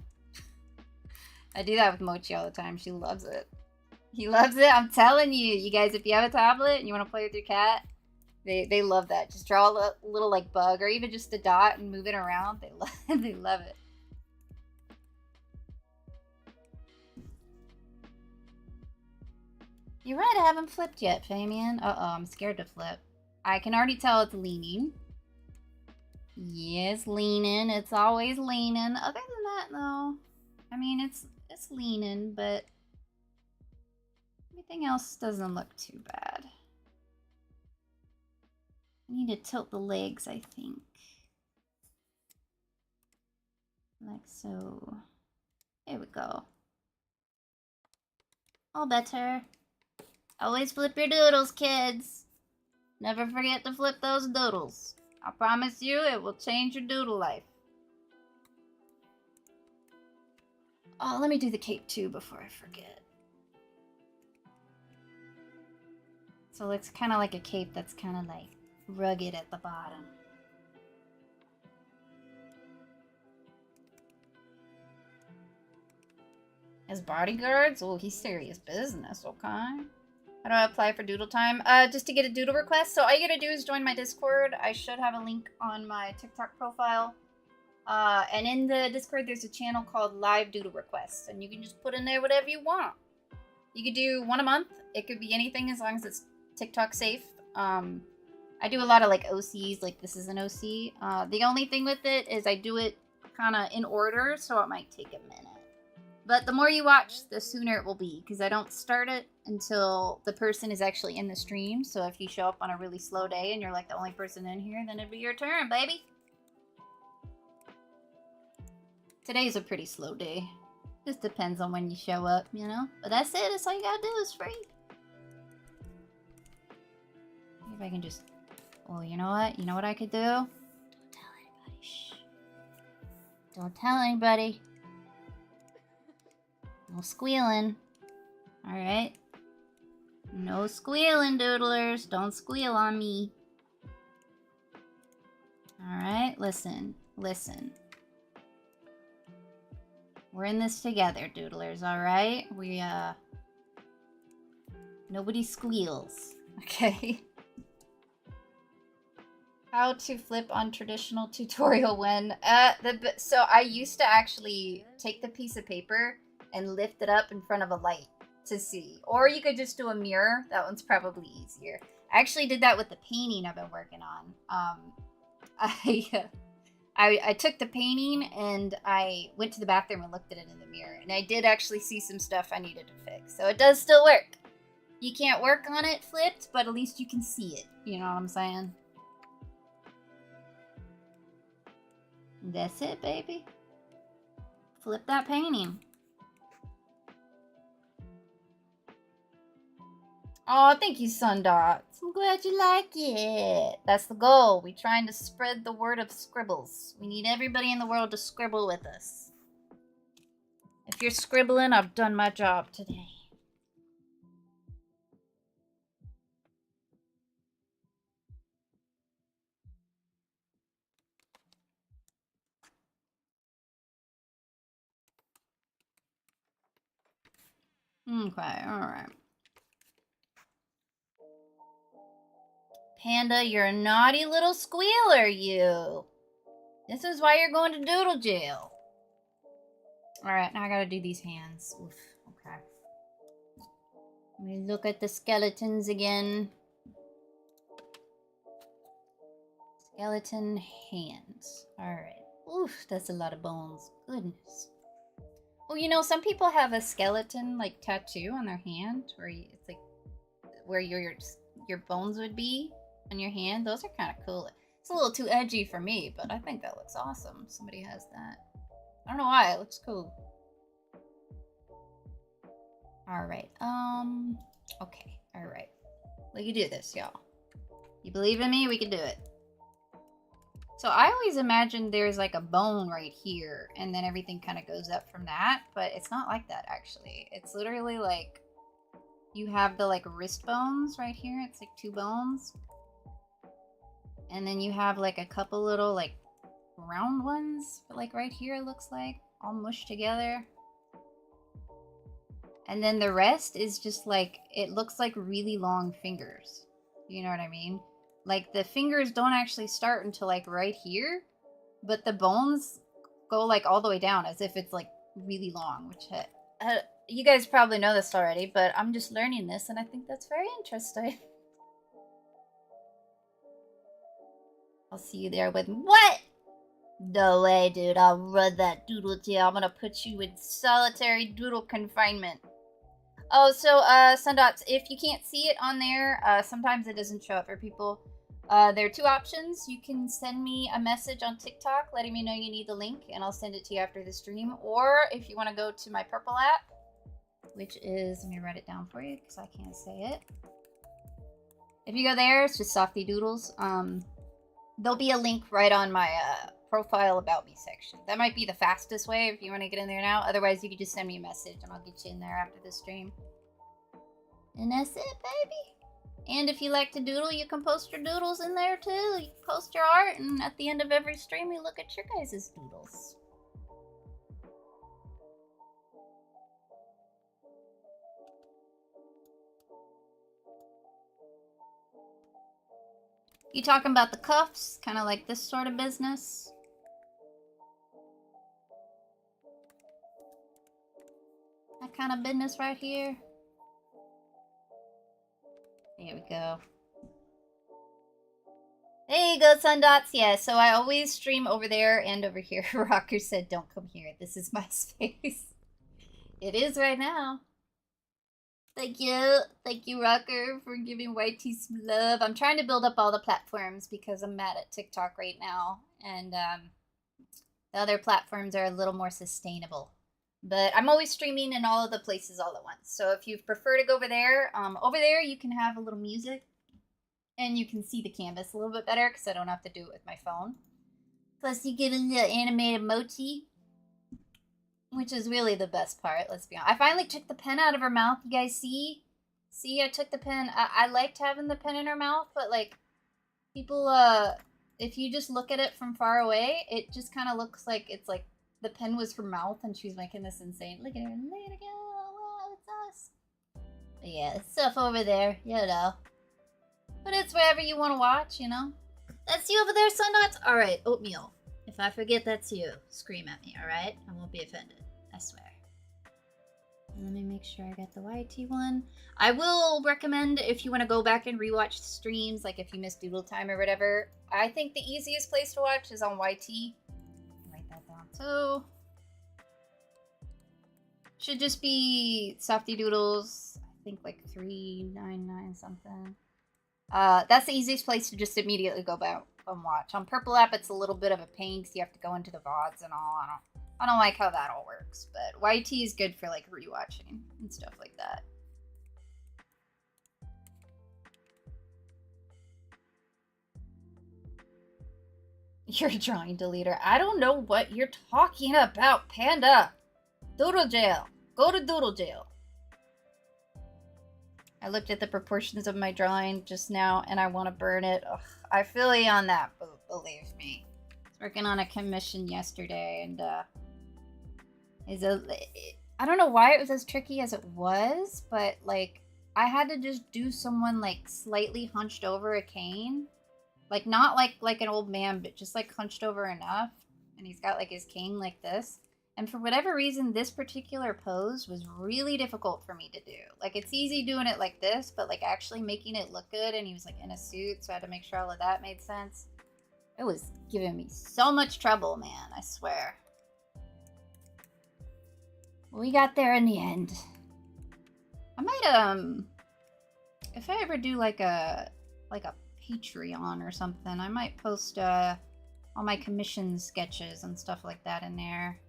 I do that with Mochi all the time. She loves it. He loves it. I'm telling you, you guys, if you have a tablet and you want to play with your cat, they love that. Just draw a little like bug or even just a dot and move it around. They love it. You're right, I haven't flipped yet, Fabian. Uh-oh, I'm scared to flip. I can already tell it's leaning. Yes, leaning. It's always leaning. Other than that, though, I mean, it's leaning, but everything else doesn't look too bad. I need to tilt the legs, I think. Like so. There we go. All better. Always flip your doodles, kids. Never forget to flip those doodles. I promise you, it will change your doodle life. Oh, let me do the cape too before I forget. So it looks kind of like a cape that's kind of like rugged at the bottom. As bodyguards? Oh, he's serious business, okay? How do I apply for Doodle Time? Just to get a doodle request. So all you gotta do is join my Discord. I should have a link on my TikTok profile. And in the Discord, there's a channel called Live Doodle Requests. And you can just put in there whatever you want. You could do one a month. It could be anything as long as it's TikTok safe. I do a lot of like OCs, like this is an OC. The only thing with it is I do it kind of in order, so it might take a minute. But the more you watch, the sooner it will be, because I don't start it until the person is actually in the stream. So if you show up on a really slow day and you're like the only person in here, then it'd be your turn, baby. Today's a pretty slow day. Just depends on when you show up, you know? But that's it. That's all you gotta do is free. See if I can just... Oh, you know what? You know what I could do? Don't tell anybody. Shh. Don't tell anybody. No squealing. Alright. No squealing, doodlers. Don't squeal on me. Alright, listen. Listen. We're in this together, doodlers, alright? We, nobody squeals. Okay? How to flip on traditional tutorial when... So I used to actually take the piece of paper and lift it up in front of a light to see. Or you could just do a mirror. That one's probably easier. I actually did that with the painting I've been working on. I took the painting and I went to the bathroom and looked at it in the mirror. And I did actually see some stuff I needed to fix. So it does still work. You can't work on it flipped, but at least you can see it. You know what I'm saying? That's it, baby. Flip that painting. Oh, thank you, Sundots. I'm glad you like it. That's the goal. We're trying to spread the word of scribbles. We need everybody in the world to scribble with us. If you're scribbling, I've done my job today. Okay, alright. Panda, you're a naughty little squealer, you. This is why you're going to doodle jail. Alright, now I gotta do these hands. Oof, okay. Let me look at the skeletons again. Skeleton hands. Alright. Oof, that's a lot of bones. Goodness. Well, you know, some people have a skeleton, like, tattoo on their hand. Where it's like, where your bones would be on your hand. Those are kind of cool. It's a little too edgy for me, but I think that looks awesome. Somebody has that. I don't know why. It looks cool. Alright. Okay. Alright. We can do this, y'all. You believe in me? We can do it. So I always imagined there's like a bone right here, and then everything kind of goes up from that, but it's not like that, actually. It's literally like, you have the like wrist bones right here. It's like 2 bones. And then you have like a couple little like round ones, but like right here it looks like, all mushed together. And then the rest is just like, it looks like really long fingers. You know what I mean? Like the fingers don't actually start until like right here, but the bones go like all the way down as if it's like really long, which You guys probably know this already, but I'm just learning this, and I think that's very interesting. I'll see you there with what? No way, dude. I'll run that doodle jail. I'm gonna put you in solitary doodle confinement. Oh, so, Sundots, if you can't see it on there, sometimes it doesn't show up for people. There are two options. You can send me a message on TikTok letting me know you need the link, and I'll send it to you after the stream. Or if you want to go to my purple app, which is, let me write it down for you because I can't say it. If you go there, it's just Softy Doodles. There'll be a link right on my profile about me section. That might be the fastest way if you want to get in there now. Otherwise, you can just send me a message and I'll get you in there after the stream. And that's it, baby. And if you like to doodle, you can post your doodles in there too. You can post your art, and at the end of every stream, we look at your guys' doodles. You talking about the cuffs? Kind of like this sort of business? That kind of business right here? There we go. There you go, Sundots. Yeah, so I always stream over there and over here. Rocker said, don't come here. This is my space. It is right now. Thank you. Thank you, Rocker, for giving YT some love. I'm trying to build up all the platforms because I'm mad at TikTok right now. And the other platforms are a little more sustainable. But I'm always streaming in all of the places all at once. So if you prefer to go over there you can have a little music. And you can see the canvas a little bit better because I don't have to do it with my phone. Plus you get a little animated mochi, which is really the best part, let's be honest. I finally took the pen out of her mouth. You guys see? See, I took the pen. I liked having the pen in her mouth, but like, people, if you just look at it from far away, it just kind of looks like it's like the pen was her mouth and she's making this insane. Look at her. Look at her go. Wow, it's us. But yeah, stuff over there, you know. But it's wherever you want to watch, you know. That's you over there, Sundots? Alright, Oatmeal. If I forget that's you, scream at me, alright? I won't be offended. I swear. Let me make sure I got the YT one. I will recommend if you want to go back and rewatch the streams, like if you missed Doodle Time or whatever. I think the easiest place to watch is on YT. Write that down. So, should just be Softy Doodles. I think like 399 something. That's the easiest place to just immediately go back and watch. On Purple app, it's a little bit of a pain because you have to go into the VODs and all. I don't like how that all works, but YT is good for like rewatching and stuff like that. You're a drawing deleter. I don't know what you're talking about, Panda. Doodle jail. Go to doodle jail. I looked at the proportions of my drawing just now, and I want to burn it. Ugh, I feel you on that, believe me. I was working on a commission yesterday, and I don't know why it was as tricky as it was, but like I had to just do someone like slightly hunched over a cane, like not like an old man, but just like hunched over enough, and he's got like his cane like this. And for whatever reason, this particular pose was really difficult for me to do. Like, it's easy doing it like this, but, like, actually making it look good. And he was, like, in a suit, so I had to make sure all of that made sense. It was giving me so much trouble, man, I swear. We got there in the end. I might, if I ever do, like a Patreon or something, I might post, all my commission sketches and stuff like that in there.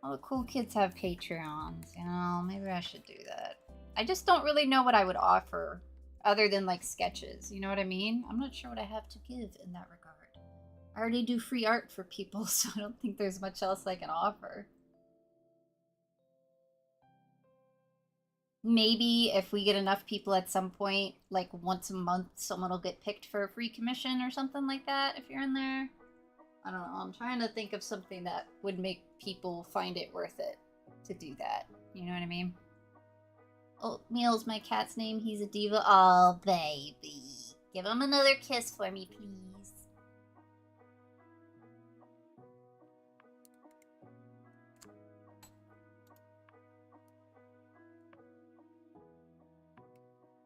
All the cool kids have Patreons, you know, maybe I should do that. I just don't really know what I would offer other than like sketches, you know what I mean? I'm not sure what I have to give in that regard. I already do free art for people, so I don't think there's much else I can offer. Maybe if we get enough people at some point, like once a month, someone will get picked for a free commission or something like that if you're in there. I don't know, I'm trying to think of something that would make people find it worth it to do that. You know what I mean? Oatmeal's my cat's name. He's a diva. Oh, baby. Give him another kiss for me, please.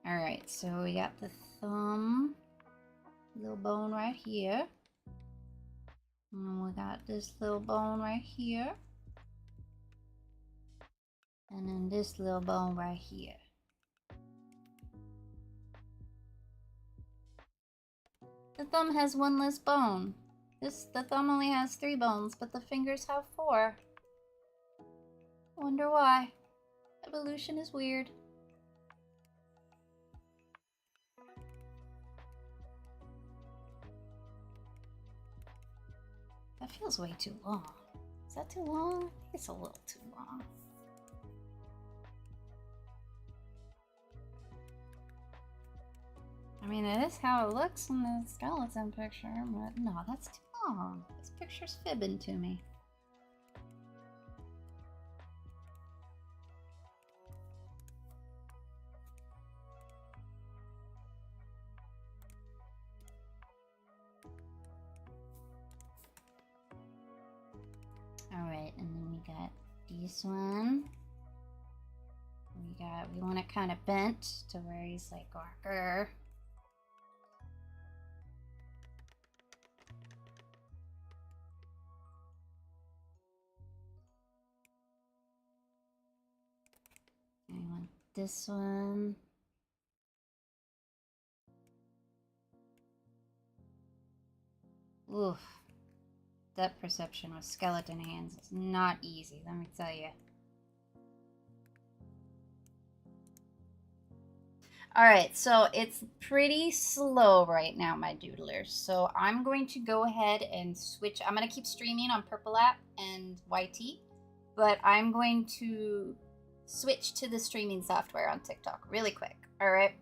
Alright, so we got the thumb, little bone right here. And we got this little bone right here. And then this little bone right here. The thumb has one less bone. The thumb only has 3 bones, but the fingers have 4. Wonder why. Evolution is weird. That feels way too long. Is that too long? I think it's a little too long. I mean, it is how it looks in the skeleton picture, but no, that's too long. This picture's fibbing to me. Alright, and then we got this one. We want it kind of bent to where he's like, Garker. I want this one. Oof. Depth perception with skeleton hands is not easy, let me tell you. Alright, so it's pretty slow right now, my doodlers. So I'm going to go ahead and switch. I'm going to keep streaming on Purple App and YT, but I'm going to switch to the streaming software on TikTok really quick. Alright?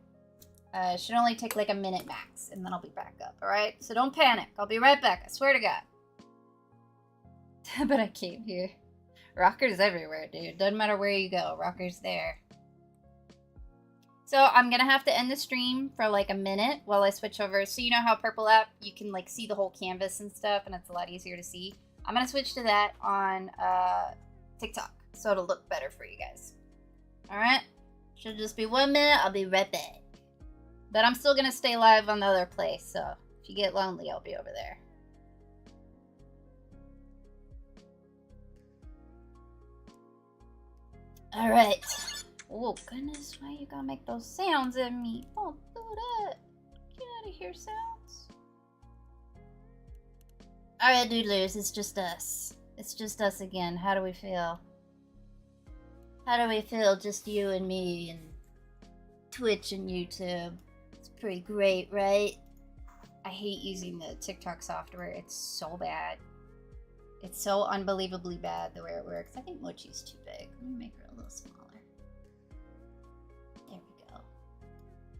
It should only take like a minute max, and then I'll be back up. Alright? So don't panic. I'll be right back. I swear to God. But I came here. Rockers everywhere, dude. Doesn't matter where you go. Rockers there. So I'm gonna have to end the stream for like a minute while I switch over. So you know how Purple App, you can like see the whole canvas and stuff, and it's a lot easier to see. I'm gonna switch to that on TikTok, so it'll look better for you guys. Alright? Should just be 1 minute. I'll be right back. But I'm still gonna stay live on the other place, so if you get lonely, I'll be over there. Alright. Oh, goodness, why you gotta make those sounds at me? Don't do that. Get out of here, sounds. Alright, doodlers, it's just us. It's just us again. How do we feel? How do we feel? Just you and me and Twitch and YouTube. It's pretty great, right? I hate using the TikTok software. It's so bad. It's so unbelievably bad the way it works. I think Mochi's too big. Let me make her a little smaller. There we go.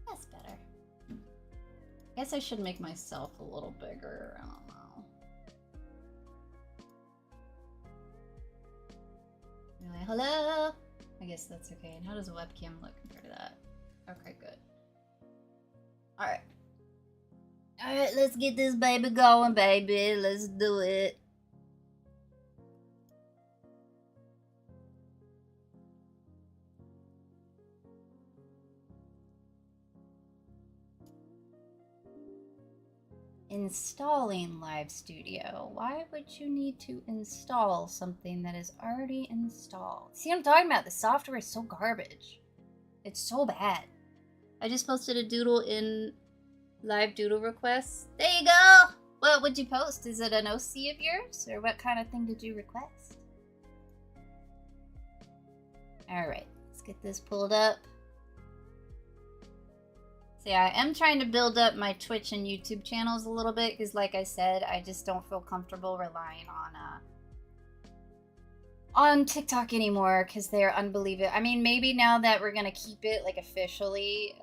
That's better. I guess I should make myself a little bigger. I don't know. Really? Hello? I guess that's okay. And how does a webcam look compared to that? Okay, good. Alright. Alright, let's get this baby going, baby. Let's do it. Installing Live Studio. Why would you need to install something that is already installed? See what I'm talking about? The software is so garbage. It's so bad. I just posted a doodle in live doodle requests. There you go! What would you post? Is it an OC of yours? Or what kind of thing did you request? Alright, let's get this pulled up. So yeah, I am trying to build up my Twitch and YouTube channels a little bit because, like I said, I just don't feel comfortable relying on TikTok anymore because they're unbelievable. I mean, maybe now that we're gonna keep it like officially,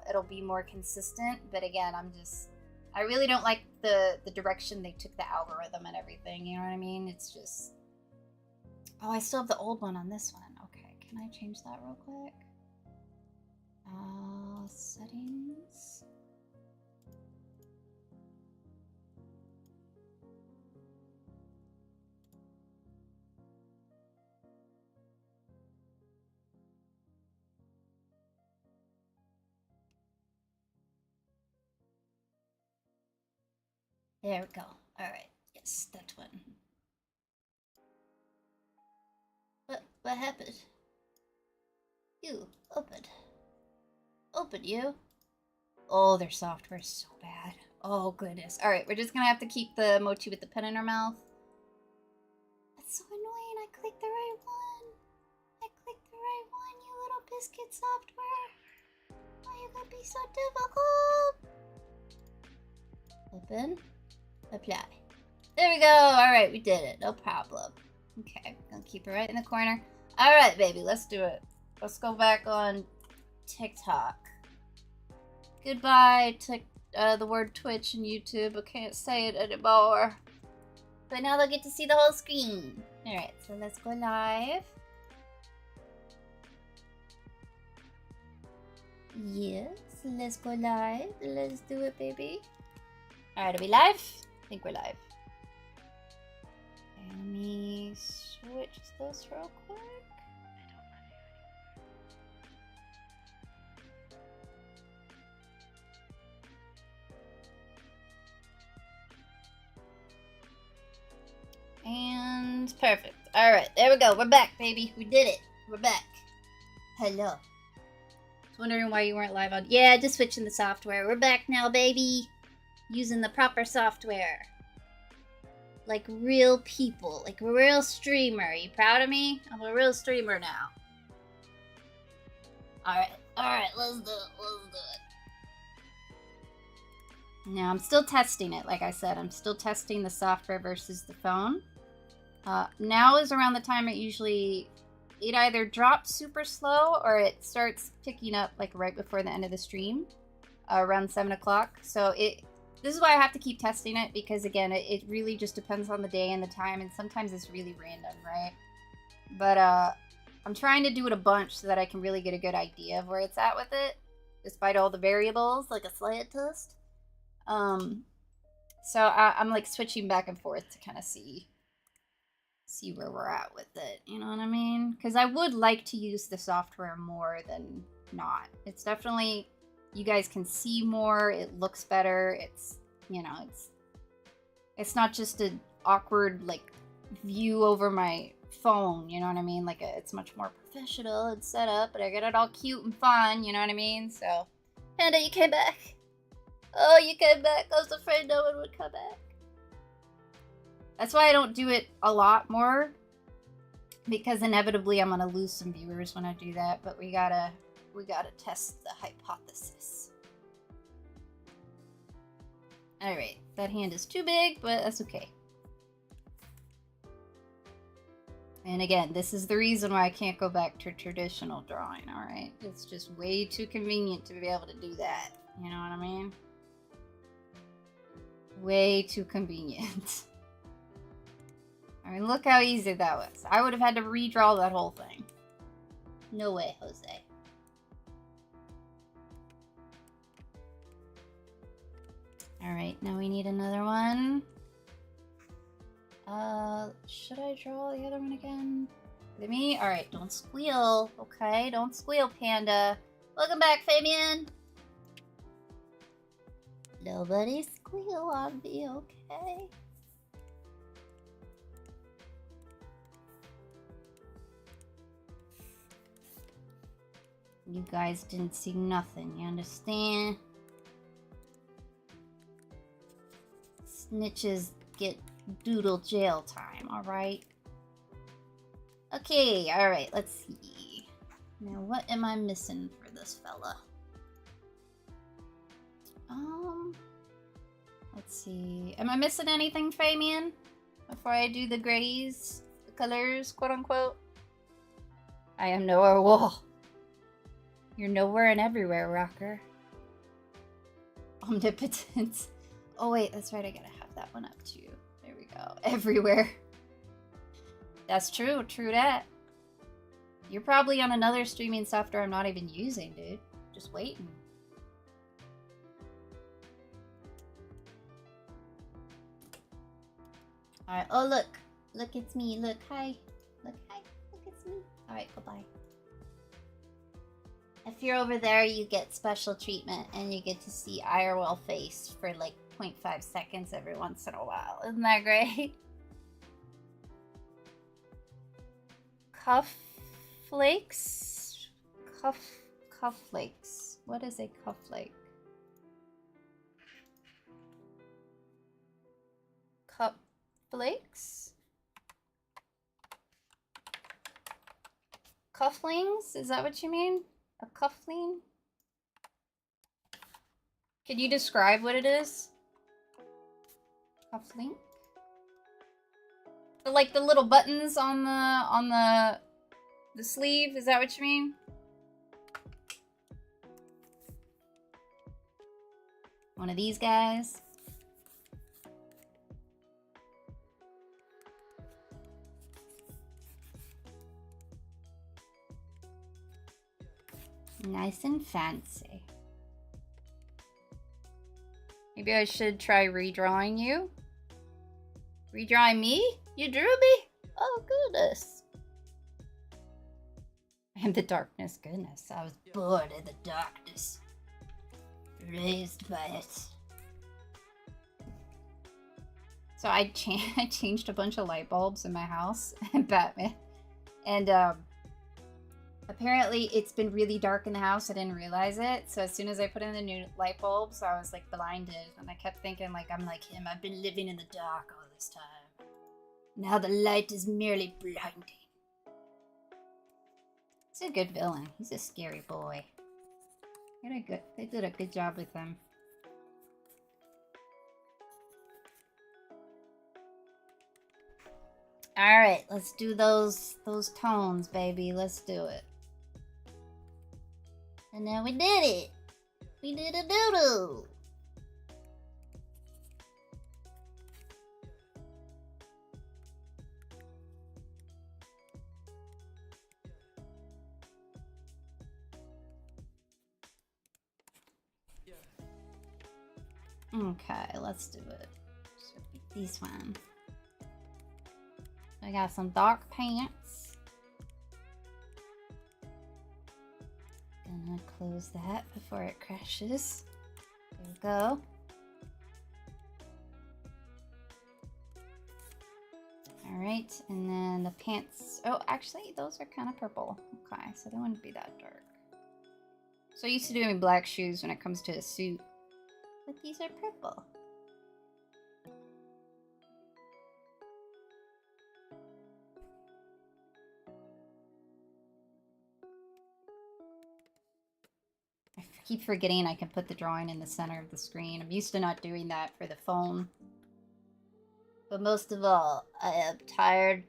it'll be more consistent. But again, I really don't like the direction they took the algorithm and everything. You know what I mean? It's just. Oh, I still have the old one on this one. Okay, can I change that real quick? Settings. There we go. Alright. Yes, that one. What happened? You, open. Open, you. Oh, their software's so bad. Oh, goodness. Alright, we're just gonna have to keep the mochi with the pen in her mouth. That's so annoying. I clicked the right one. I clicked the right one, you little biscuit software. Why are you gonna be so difficult? Open. Apply. There we go. Alright, we did it. No problem. Okay, gonna keep it right in the corner. Alright, baby, let's do it. Let's go back on TikTok. Goodbye, the word Twitch and YouTube. I can't say it anymore. But now they'll get to see the whole screen. Alright, so let's go live. Yes, let's go live. Let's do it, baby. Alright, are we live? I think we're live. Okay, let me switch this real quick. And perfect. Alright, there we go. We're back, baby. We did it. We're back. Hello. I was wondering why you weren't live on... Yeah, just switching the software. We're back now, baby. Using the proper software. Like real people. Like a real streamer. Are you proud of me? I'm a real streamer now. Alright, let's do it. Let's do it. Now, I'm still testing it, like I said. I'm still testing the software versus the phone. Now is around the time it usually... It either drops super slow or it starts picking up like right before the end of the stream. Around 7 o'clock. So this is why I have to keep testing it because, again, it really just depends on the day and the time. And sometimes it's really random, right? But I'm trying to do it a bunch so that I can really get a good idea of where it's at with it. Despite all the variables, like a scientist. So I'm like switching back and forth to kind of see where we're at with it, you know what I mean? Because I would like to use the software more than not. It's definitely, you guys can see more, it looks better, it's, you know, it's not just an awkward, like, view over my phone, you know what I mean? Like, it's much more professional and set up, but I get it all cute and fun, you know what I mean? So, Panda, you came back. Oh, you came back. I was afraid no one would come back. That's why I don't do it a lot more. Because inevitably I'm gonna lose some viewers when I do that. But we gotta test the hypothesis. Alright, that hand is too big, but that's okay. And again, this is the reason why I can't go back to traditional drawing, alright? It's just way too convenient to be able to do that. You know what I mean? Way too convenient. I mean, look how easy that was. I would have had to redraw that whole thing. No way, Jose. Alright, now we need another one. Should I draw the other one again? Look at me? Alright, don't squeal. Okay, don't squeal, Panda. Welcome back, Fabian. Nobody squeal on me, okay? You guys didn't see nothing, you understand? Snitches get doodle jail time, alright? Okay, alright, let's see. Now, what am I missing for this fella? Let's see. Am I missing anything, Fabian? Before I do the grays, the colors, quote unquote? I am nowhere. Whoa. You're nowhere and everywhere, Rocker. Omnipotent. Oh wait, that's right, I gotta have that one up too. There we go. Everywhere. That's true, true that. You're probably on another streaming software I'm not even using, dude. Just waiting. Alright, oh look. Look, it's me. Look, hi. Look, hi. Look, it's me. Alright, bye-bye. If you're over there, you get special treatment, and you get to see IRL face for, like, 0.5 seconds every once in a while. Isn't that great? Cuff flakes? Cuff flakes. What is a cuff flake? Cup flakes? Cufflings? Is that what you mean? A cuffling? Can you describe what it is? Cuffling? Like the little buttons on the sleeve, is that what you mean? One of these guys. Nice and fancy. Maybe I should try redrawing you. Redrawing me? You drew me? Oh, goodness. I am the darkness. Goodness, I was born in the darkness. Raised by it. So I changed a bunch of light bulbs in my house and Batman. And apparently it's been really dark in the house. I didn't realize it. So as soon as I put in the new light bulbs, I was like blinded. And I kept thinking like, I'm like him. I've been living in the dark all this time. Now the light is merely blinding. He's a good villain. He's a scary boy. They did a good job with him. Alright, let's do those tones, baby. Let's do it. And then we did it. We did a doodle. Okay, let's do it. Should be this one. I got some dark pants. Gonna close that before it crashes. There we go. Alright, and then the pants. Oh, actually, those are kind of purple. Okay, so they wouldn't be that dark. So used to doing black shoes when it comes to a suit. But these are purple. I keep forgetting I can put the drawing in the center of the screen. I'm used to not doing that for the phone. But most of all, I am tired.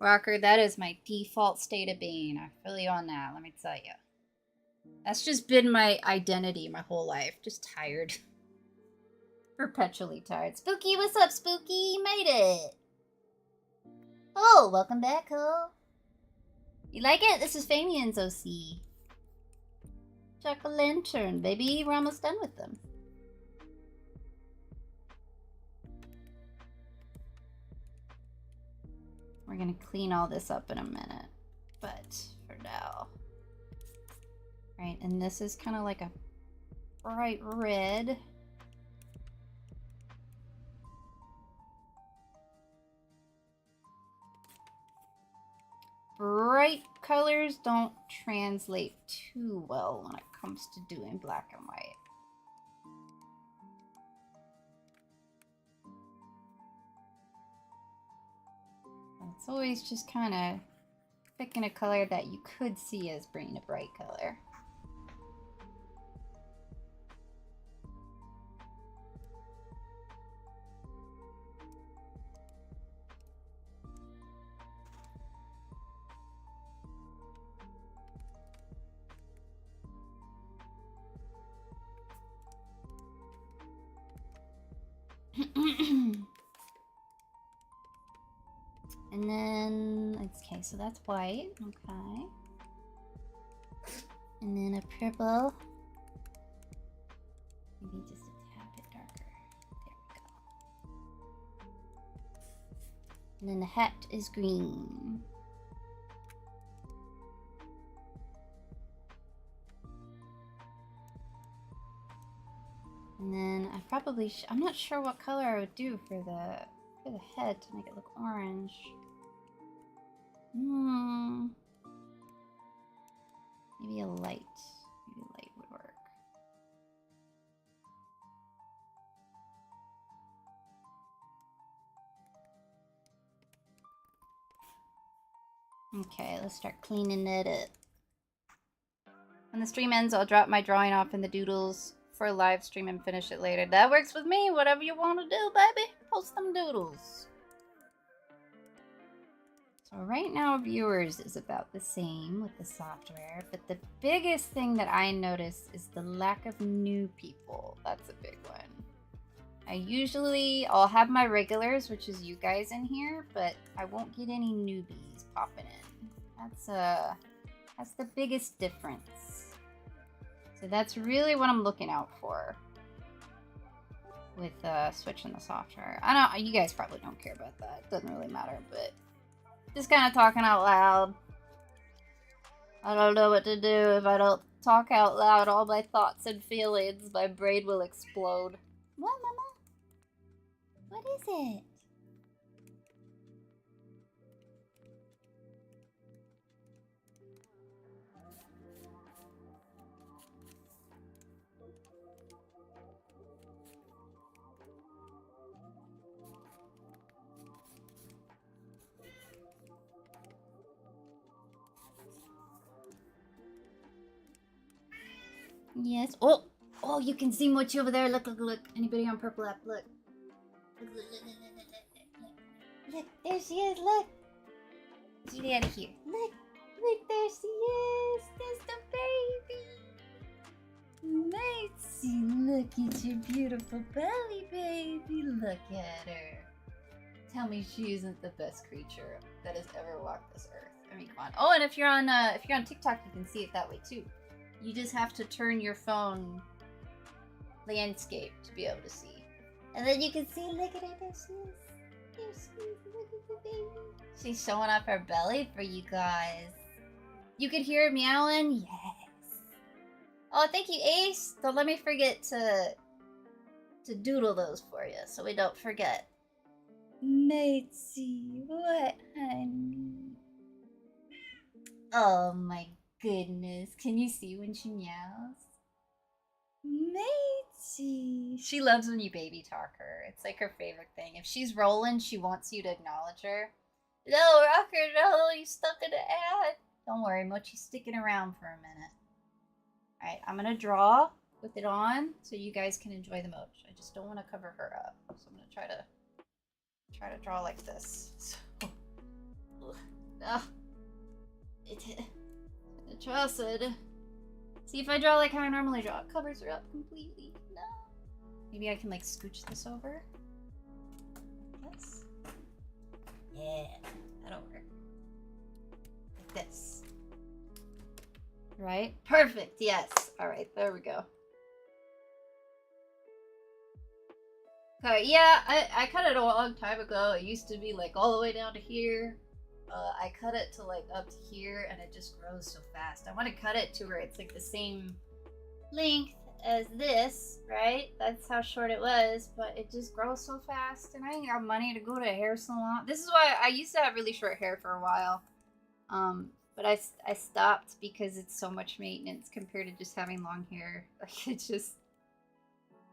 Rocker, that is my default state of being. I feel you on that, let me tell you. That's just been my identity my whole life. Just tired. Perpetually tired. Spooky, what's up, Spooky? You made it. Oh, welcome back, Cole. You like it? This is Famian's OC. Jack-o'-lantern, baby. We're almost done with them. We're gonna clean all this up in a minute. But for now. Right, and this is kind of like a bright red. Bright colors don't translate too well when it comes to doing black and white. It's always just kind of picking a color that you could see as being a bright color. And then, okay, so that's white, okay. And then a purple. Maybe just a tad bit darker. There we go. And then the hat is green. And then I probably I'm not sure what color I would do for the head to make it look orange. Maybe a light. Maybe a light would work. Okay, let's start cleaning it up. When the stream ends, I'll drop my drawing off in the doodles for a live stream and finish it later. That works with me. Whatever you want to do, baby. Post them doodles. So right now, viewers is about the same with the software, but the biggest thing that I notice is the lack of new people. That's a big one. I'll have my regulars, which is you guys in here, but I won't get any newbies popping in. That's the biggest difference. So that's really what I'm looking out for with switching the software. I know you guys probably don't care about that. It doesn't really matter, but just kind of talking out loud. I don't know what to do if I don't talk out loud. All my thoughts and feelings, my brain will explode. What, Mama? What is it? Yes. Oh, you can see Mochi over there. Look. Anybody on purple app? Look. Look, there she is. Look. Get out of here. Look, there she is. There's the baby. Macy, look at your beautiful belly, baby. Look at her. Tell me she isn't the best creature that has ever walked this earth. I mean, come on. Oh, and if you're on TikTok, you can see it that way too. You just have to turn your phone landscape to be able to see. And then you can see, look at her, there she is. There she is, look at the baby. She's showing off her belly for you guys. You could hear her meowing? Yes. Oh, thank you, Ace. Don't let me forget to doodle those for you so we don't forget. Matey, what, honey? Oh my goodness. Can you see when she meows? Matey. She loves when you baby talk her. It's like her favorite thing. If she's rolling, she wants you to acknowledge her. No, Rocker, no, you stuck in the ad. Don't worry, Mochi's sticking around for a minute. Alright, I'm gonna draw with it on so you guys can enjoy the Moch. I just don't want to cover her up. So I'm gonna try to draw like this. So, see if I draw like how I normally draw, it covers her up completely. No. Maybe I can like scooch this over. Yes. Yeah, that'll work. Like this. Right? Perfect, yes. Alright, there we go. Okay, yeah, I cut it a long time ago. It used to be like all the way down to here. I cut it to like up to here and it just grows so fast. I want to cut it to where it's like the same length as this, right? That's how short it was, but it just grows so fast and I ain't got money to go to a hair salon. This is why I used to have really short hair for a while. But I stopped because it's so much maintenance compared to just having long hair. Like it's just,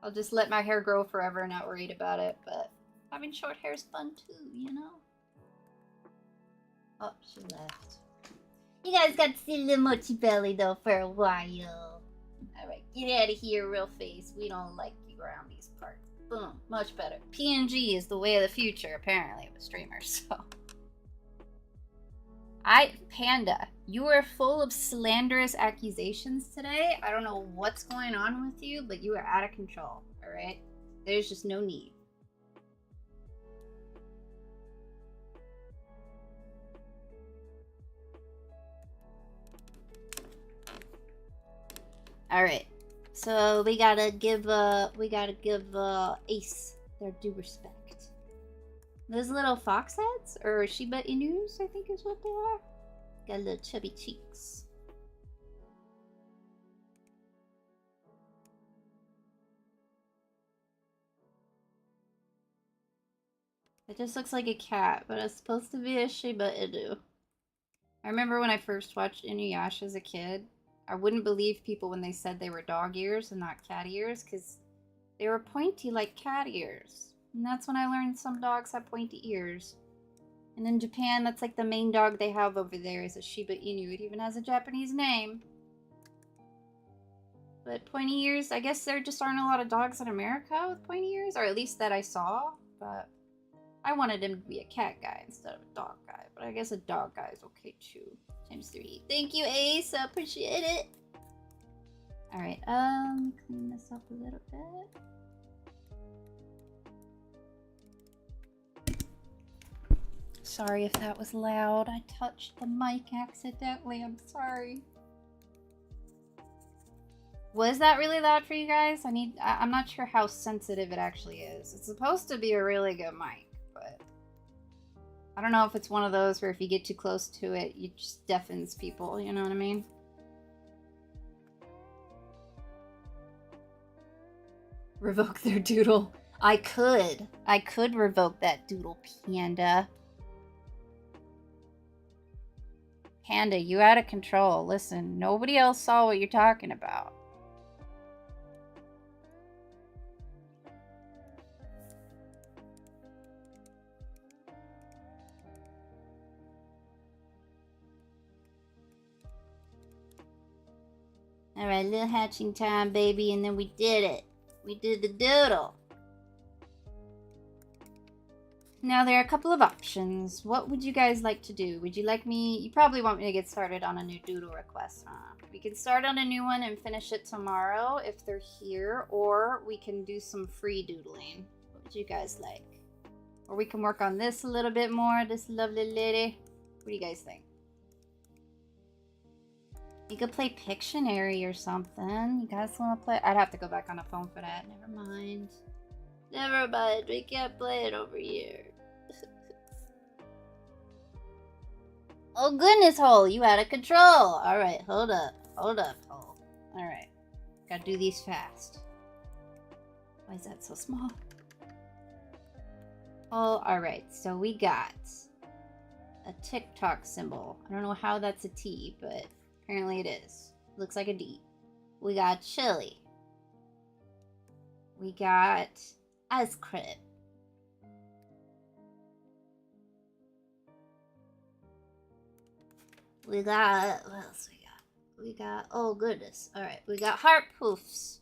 I'll just let my hair grow forever and not worried about it, but having short hair is fun too, you know? Oh, she left. You guys got to see the Mochi belly though for a while. Alright, get out of here real fast. We don't like you around these parts. Boom, much better. PNG is the way of the future, apparently, with streamers, so. Panda, you are full of slanderous accusations today. I don't know what's going on with you, but you are out of control, alright? There's just no need. Alright, so we gotta give Ace their due respect. Those little fox heads, or Shiba Inus, I think is what they are. Got little chubby cheeks. It just looks like a cat, but it's supposed to be a Shiba Inu. I remember when I first watched Inuyasha as a kid, I wouldn't believe people when they said they were dog ears and not cat ears, because they were pointy like cat ears. And that's when I learned some dogs have pointy ears. And in Japan, that's like the main dog they have over there is a Shiba Inu. It even has a Japanese name. But pointy ears, I guess there just aren't a lot of dogs in America with pointy ears, or at least that I saw. But I wanted him to be a cat guy instead of a dog guy. But I guess a dog guy is okay too. Times 3. Thank you, Ace. I appreciate it. Alright, clean this up a little bit. Sorry if that was loud. I touched the mic accidentally. I'm sorry. Was that really loud for you guys? I'm not sure how sensitive it actually is. It's supposed to be a really good mic, but I don't know if it's one of those where if you get too close to it, it just deafens people, you know what I mean? Revoke their doodle. I could revoke that doodle, Panda. Panda, you out of control. Listen, nobody else saw what you're talking about. Alright, little hatching time, baby, and then we did it. We did the doodle. Now, there are a couple of options. What would you guys like to do? Would you like me... You probably want me to get started on a new doodle request, huh? We can start on a new one and finish it tomorrow if they're here, or we can do some free doodling. What would you guys like? Or we can work on this a little bit more, this lovely lady. What do you guys think? You could play Pictionary or something. You guys want to play? I'd have to go back on the phone for that. Never mind. Never mind. We can't play it over here. Oh goodness, Hole. You out of control. Alright, hold up. Hold up, Hole. Alright. Gotta do these fast. Why is that so small? Oh, alright. So we got a TikTok symbol. I don't know how that's a T, but... apparently it is. Looks like a D. We got chili. We got ice cream. We got, what else we got? We got, oh goodness. Alright, we got heart poofs.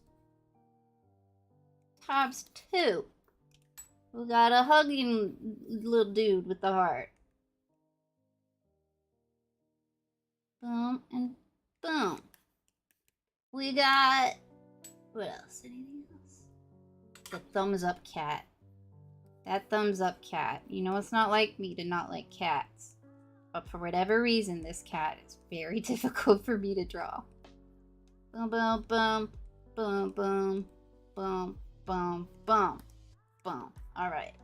Times 2. We got a hugging little dude with the heart. Boom and boom. We got, what else? Anything else? The thumbs up cat. That thumbs up cat. You know it's not like me to not like cats. But for whatever reason, this cat is very difficult for me to draw. Boom, boom, boom. Boom, boom. Boom, boom, boom. Boom. Alright.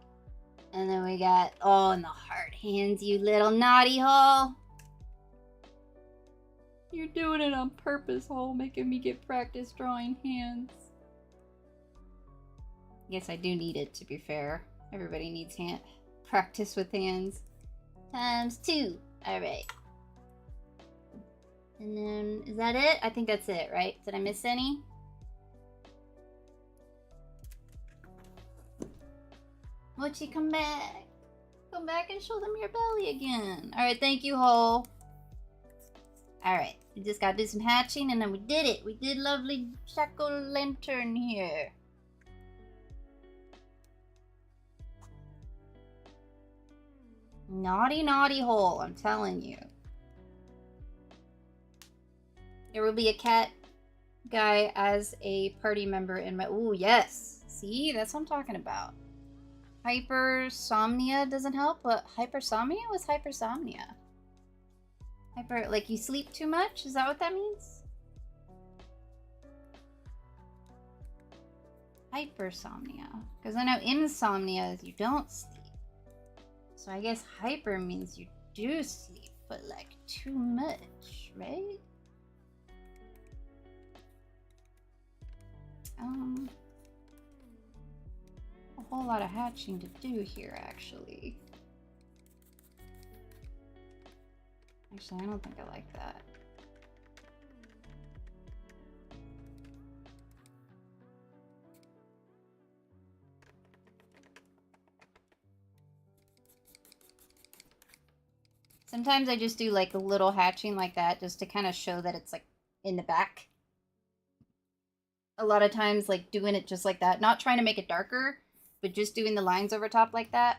And then we got, oh, and the heart hands, you little naughty hole. You're doing it on purpose, Hole, making me get practice drawing hands. Yes, I do need it, to be fair. Everybody needs practice with hands. Times 2. Alright. And then, is that it? I think that's it, right? Did I miss any? Mochi, come back. Come back and show them your belly again. Alright, thank you, Hole. Alright, we just gotta do some hatching and then we did it. We did lovely jack-o'-lantern here. Naughty, naughty Hole, I'm telling you. There will be a cat guy as a party member in my... Ooh, yes. See, that's what I'm talking about. Hypersomnia doesn't help, but hypersomnia? What's hypersomnia? Like you sleep too much? Is that what that means? Hypersomnia. Because I know insomnia is you don't sleep. So I guess hyper means you do sleep, but like too much, right? whole lot of hatching to do here, actually. Actually, I don't think I like that. Sometimes I just do like a little hatching like that just to kind of show that it's like in the back. A lot of times like doing it just like that, not trying to make it darker, but just doing the lines over top like that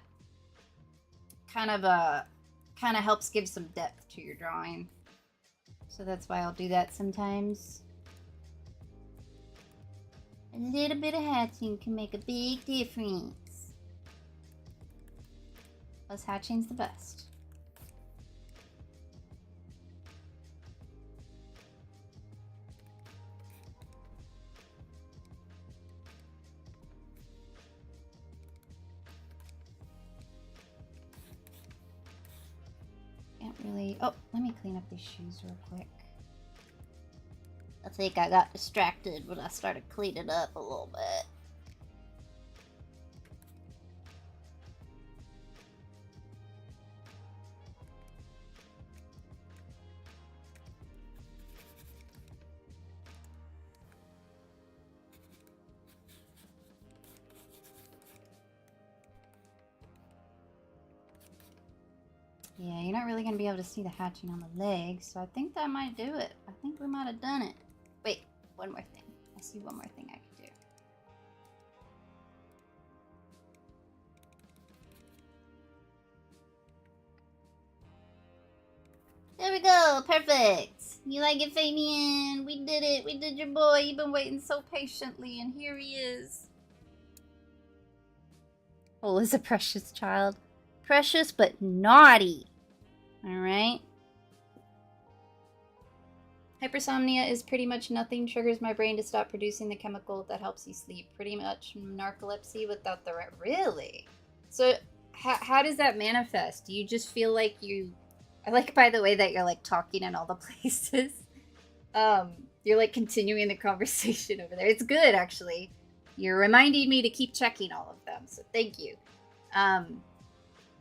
kind of helps give some depth to your drawing. So that's why I'll do that sometimes. A little bit of hatching can make a big difference. Plus hatching's the best. Really. Oh, let me clean up these shoes real quick. I think I got distracted when I started cleaning up a little bit. Yeah, you're not really going to be able to see the hatching on the legs, so I think that might do it. I think we might have done it. Wait, one more thing. I see one more thing I can do. There we go, perfect. You like it, Fabian? We did it. We did your boy. You've been waiting so patiently, and here he is. Cole is a precious child. Precious but naughty. Alright. Hypersomnia is pretty much nothing triggers my brain to stop producing the chemical that helps you sleep. Pretty much narcolepsy without the... Really? So, how does that manifest? Do you just feel like you... I like, by the way, that you're, like, talking in all the places. You're, like, continuing the conversation over there. It's good, actually. You're reminding me to keep checking all of them, so thank you.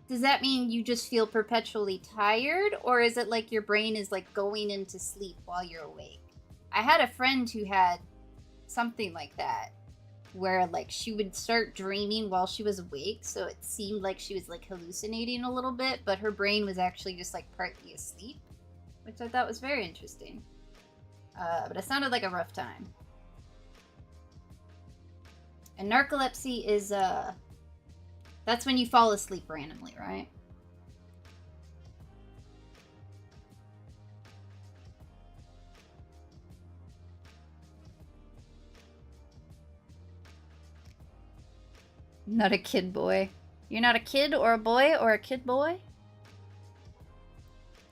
Does that mean you just feel perpetually tired, or is it like your brain is like going into sleep while you're awake? I had a friend who had something like that, where like she would start dreaming while she was awake, so it seemed like she was like hallucinating a little bit, but her brain was actually just like partly asleep, which I thought was very interesting. But it sounded like a rough time. And narcolepsy is that's when you fall asleep randomly, right? Not a kid boy. You're not a kid or a boy or a kid boy?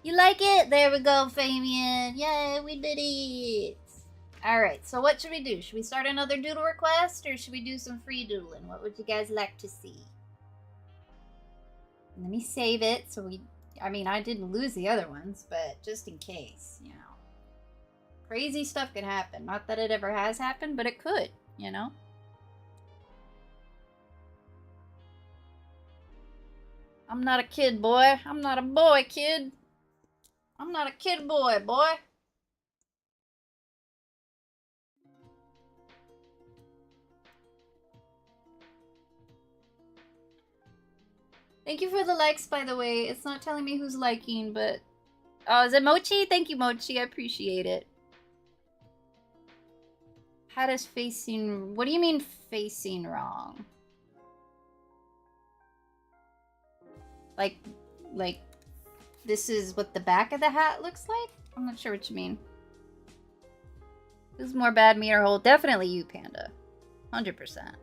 You like it? There we go, Fabian. Yay, we did it. Alright, so what should we do? Should we start another doodle request or should we do some free doodling? What would you guys like to see? Let me save it so we... I mean, I didn't lose the other ones, but just in case, you know. Crazy stuff can happen. Not that it ever has happened, but it could, you know. I'm not a kid, boy. I'm not a boy, kid. I'm not a kid boy, boy. Thank you for the likes, by the way. It's not telling me who's liking, but... Oh, is it Mochi? Thank you, Mochi. I appreciate it. How does facing... What do you mean facing wrong? Like, this is what the back of the hat looks like? I'm not sure what you mean. Who's more bad, me or Hole? Definitely you, Panda. 100%.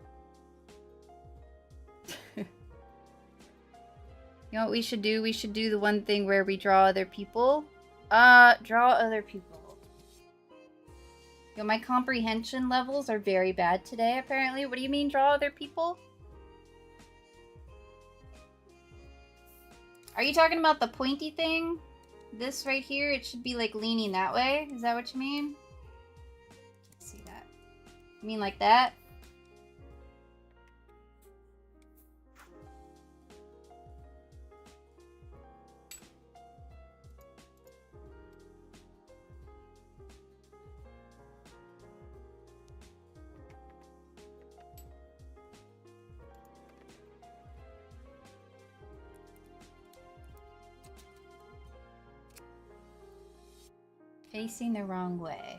You know what we should do? We should do the one thing where we draw other people. Draw other people. Yo, my comprehension levels are very bad today, apparently. What do you mean, draw other people? Are you talking about the pointy thing? This right here, it should be like leaning that way. Is that what you mean? Let's see that. You mean like that? facing the wrong way.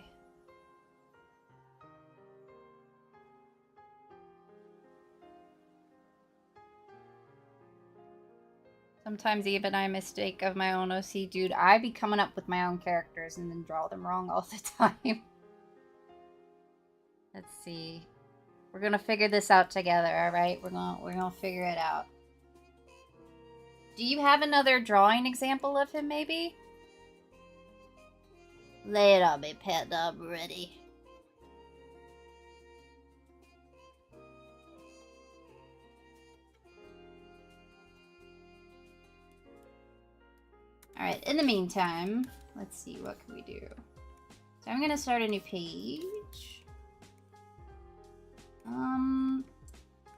Sometimes even I mistake of my own OC. Dude, I be coming up with my own characters and then draw them wrong all the time. Let's see. We're gonna figure this out together, alright? We're gonna figure it out. Do you have another drawing example of him, maybe? Lay it on me, Panda. I'm ready. Alright, in the meantime, let's see, what can we do? So I'm gonna start a new page.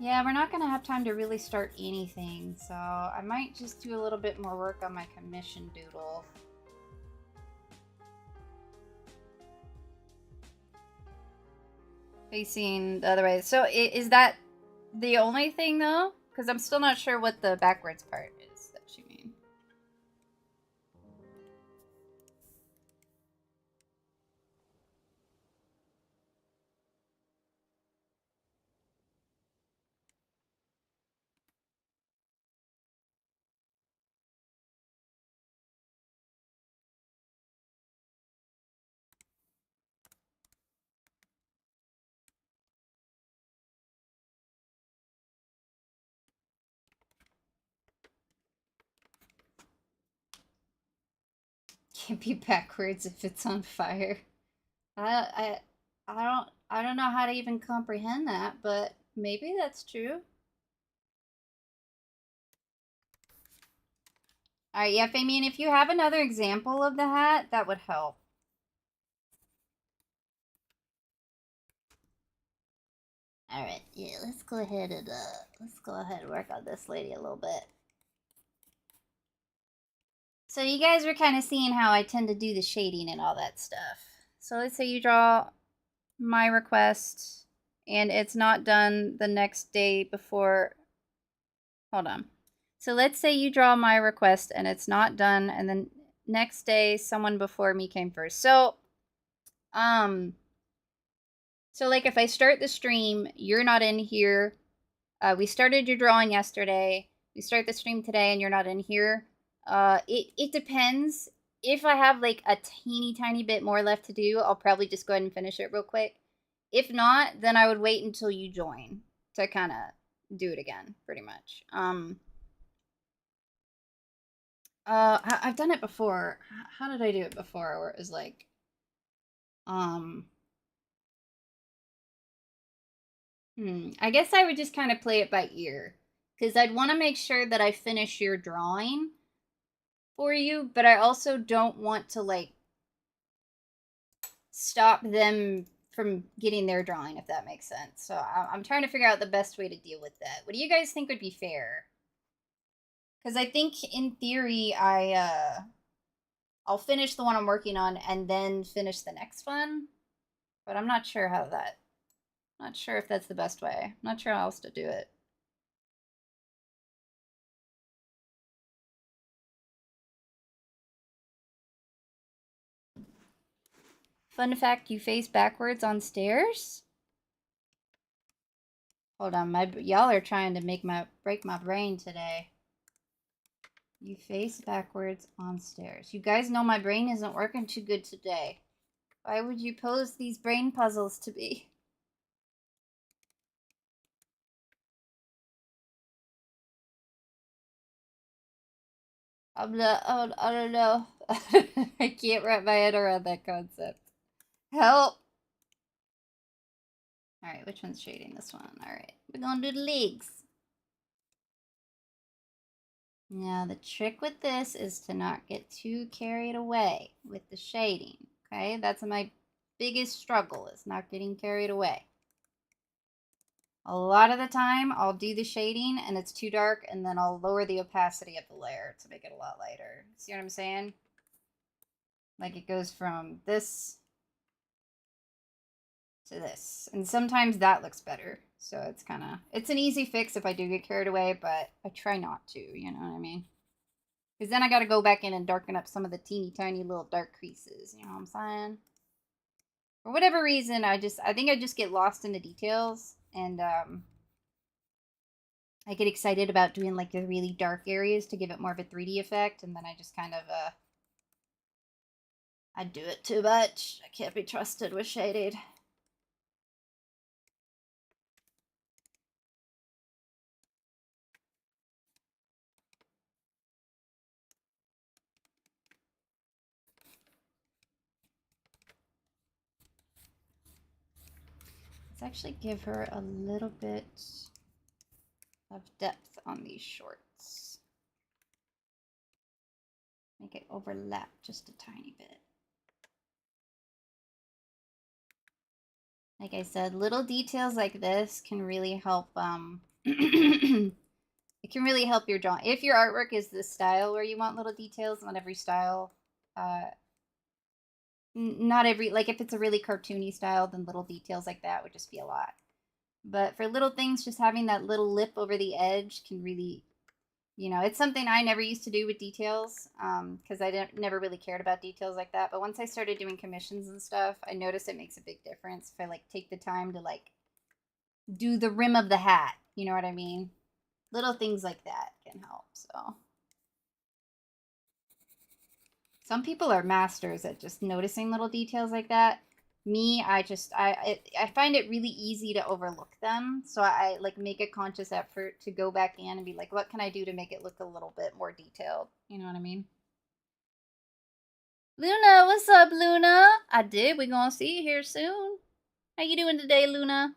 Yeah, we're not gonna have time to really start anything, so I might just do a little bit more work on my commission doodle. Facing the other way. So is that the only thing, though? Because I'm still not sure what the backwards part is that you mean. Can't be backwards if it's on fire. I don't know how to even comprehend that, but maybe that's true. Alright, yeah, Fabian, if you have another example of the hat, that would help. Alright, yeah, let's go ahead and work on this lady a little bit. So you guys were kind of seeing how I tend to do the shading and all that stuff. So let's say you draw my request and it's not done the next day before. Hold on. So let's say you draw my request and it's not done, and then next day someone before me came first. So like if I start the stream, you're not in here. We started your drawing yesterday. We start the stream today and you're not in here. It depends. If I have like a teeny tiny bit more left to do, I'll probably just go ahead and finish it real quick. If not, then I would wait until you join to kind of do it again, pretty much. I've done it before. How did I do it before? Where it was like, I guess I would just kind of play it by ear, because I'd want to make sure that I finish your drawing for you, but I also don't want to like stop them from getting their drawing, if that makes sense. So I'm trying to figure out the best way to deal with that. What do you guys think would be fair? Because I think in theory I'll finish the one I'm working on and then finish the next one, but I'm not sure how that. Not sure if that's the best way. I'm not sure how else to do it. Fun fact, you face backwards on stairs? Hold on, y'all are trying to break my brain today. You face backwards on stairs. You guys know my brain isn't working too good today. Why would you pose these brain puzzles to me? I don't know. I can't wrap my head around that concept. Help! Alright, which one's shading this one? Alright, we're gonna do the legs. Now, the trick with this is to not get too carried away with the shading. Okay, that's my biggest struggle, is not getting carried away. A lot of the time, I'll do the shading and it's too dark, and then I'll lower the opacity of the layer to make it a lot lighter. See what I'm saying? Like it goes from this to this. And sometimes that looks better. So it's an easy fix if I do get carried away, but I try not to, you know what I mean? Because then I got to go back in and darken up some of the teeny tiny little dark creases. You know what I'm saying? For whatever reason, I think I just get lost in the details. And I get excited about doing like the really dark areas to give it more of a 3D effect. And then I just kind of, I do it too much. I can't be trusted with shaded. Let's actually give her a little bit of depth on these shorts. Make it overlap just a tiny bit. Like I said, little details like this can really help, it can really help your drawing. If your artwork is this style where you want little details, not every style, not every, like if it's a really cartoony style, then little details like that would just be a lot. But for little things, just having that little lip over the edge can really, you know, it's something I never used to do with details, because I never really cared about details like that. But once I started doing commissions and stuff, I noticed it makes a big difference if I like take the time to like do the rim of the hat. You know what I mean? Little things like that can help. So some people are masters at just noticing little details like that. Me, I find it really easy to overlook them. So I like make a conscious effort to go back in and be like, what can I do to make it look a little bit more detailed? You know what I mean? Luna, what's up, Luna? I did. We're gonna see you here soon. How you doing today, Luna?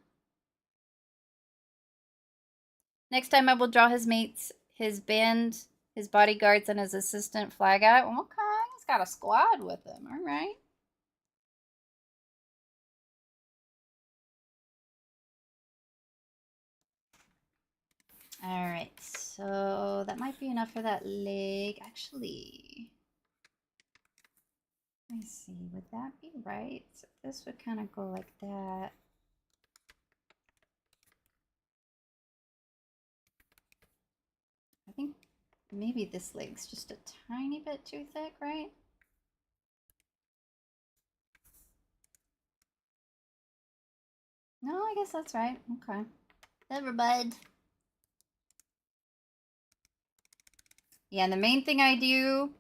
Next time I will draw his mates, his band, his bodyguards, and his assistant flag out. Okay, he's got a squad with him. All right. All right, so that might be enough for that leg. Actually, let me see. Would that be right? So this would kind of go like that. I think maybe this leg's just a tiny bit too thick, right? No, I guess that's right. Okay. Never mind. Yeah, and the main thing I do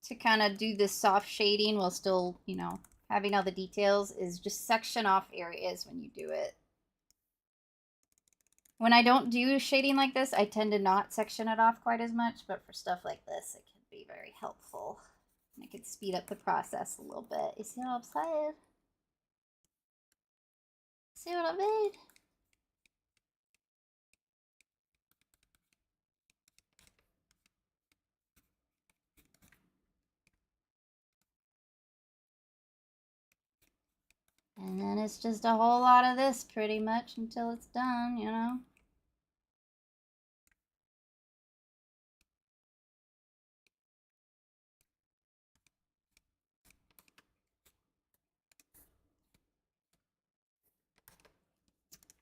to kind of do this soft shading while still, you know, having all the details is just section off areas when you do it. When I don't do shading like this, I tend to not section it off quite as much, but for stuff like this, it can be very helpful. And it can speed up the process a little bit. You see what I'm saying? See what I mean? And then it's just a whole lot of this pretty much until it's done, you know?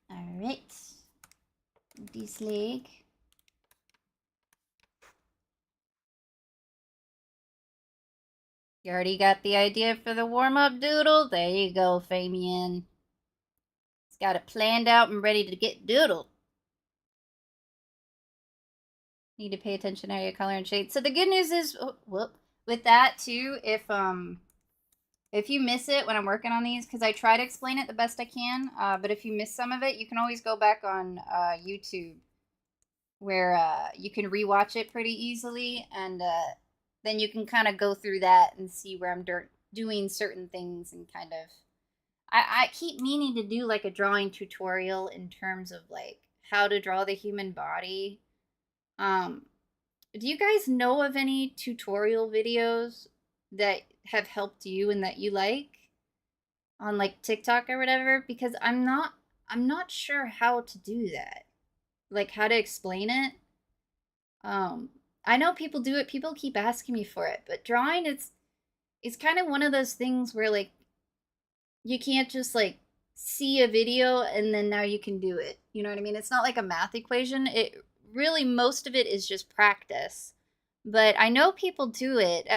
Alright. This leg. You already got the idea for the warm-up doodle? There you go, Fabian. It's got it planned out and ready to get doodled. Need to pay attention to your color and shade. So the good news is, with that too, if you miss it when I'm working on these, because I try to explain it the best I can, but if you miss some of it, you can always go back on YouTube where you can rewatch it pretty easily, and then you can kind of go through that and see where I'm doing certain things and kind of... I keep meaning to do like a drawing tutorial in terms of like how to draw the human body. Do you guys know of any tutorial videos that have helped you and that you like on like TikTok or whatever? Because I'm not sure how to do that. Like how to explain it. I know people do it. People keep asking me for it, but drawing it's kind of one of those things where like you can't just like see a video and then now you can do it. You know what I mean? It's not like a math equation. It really, most of it is just practice. But I know people do it.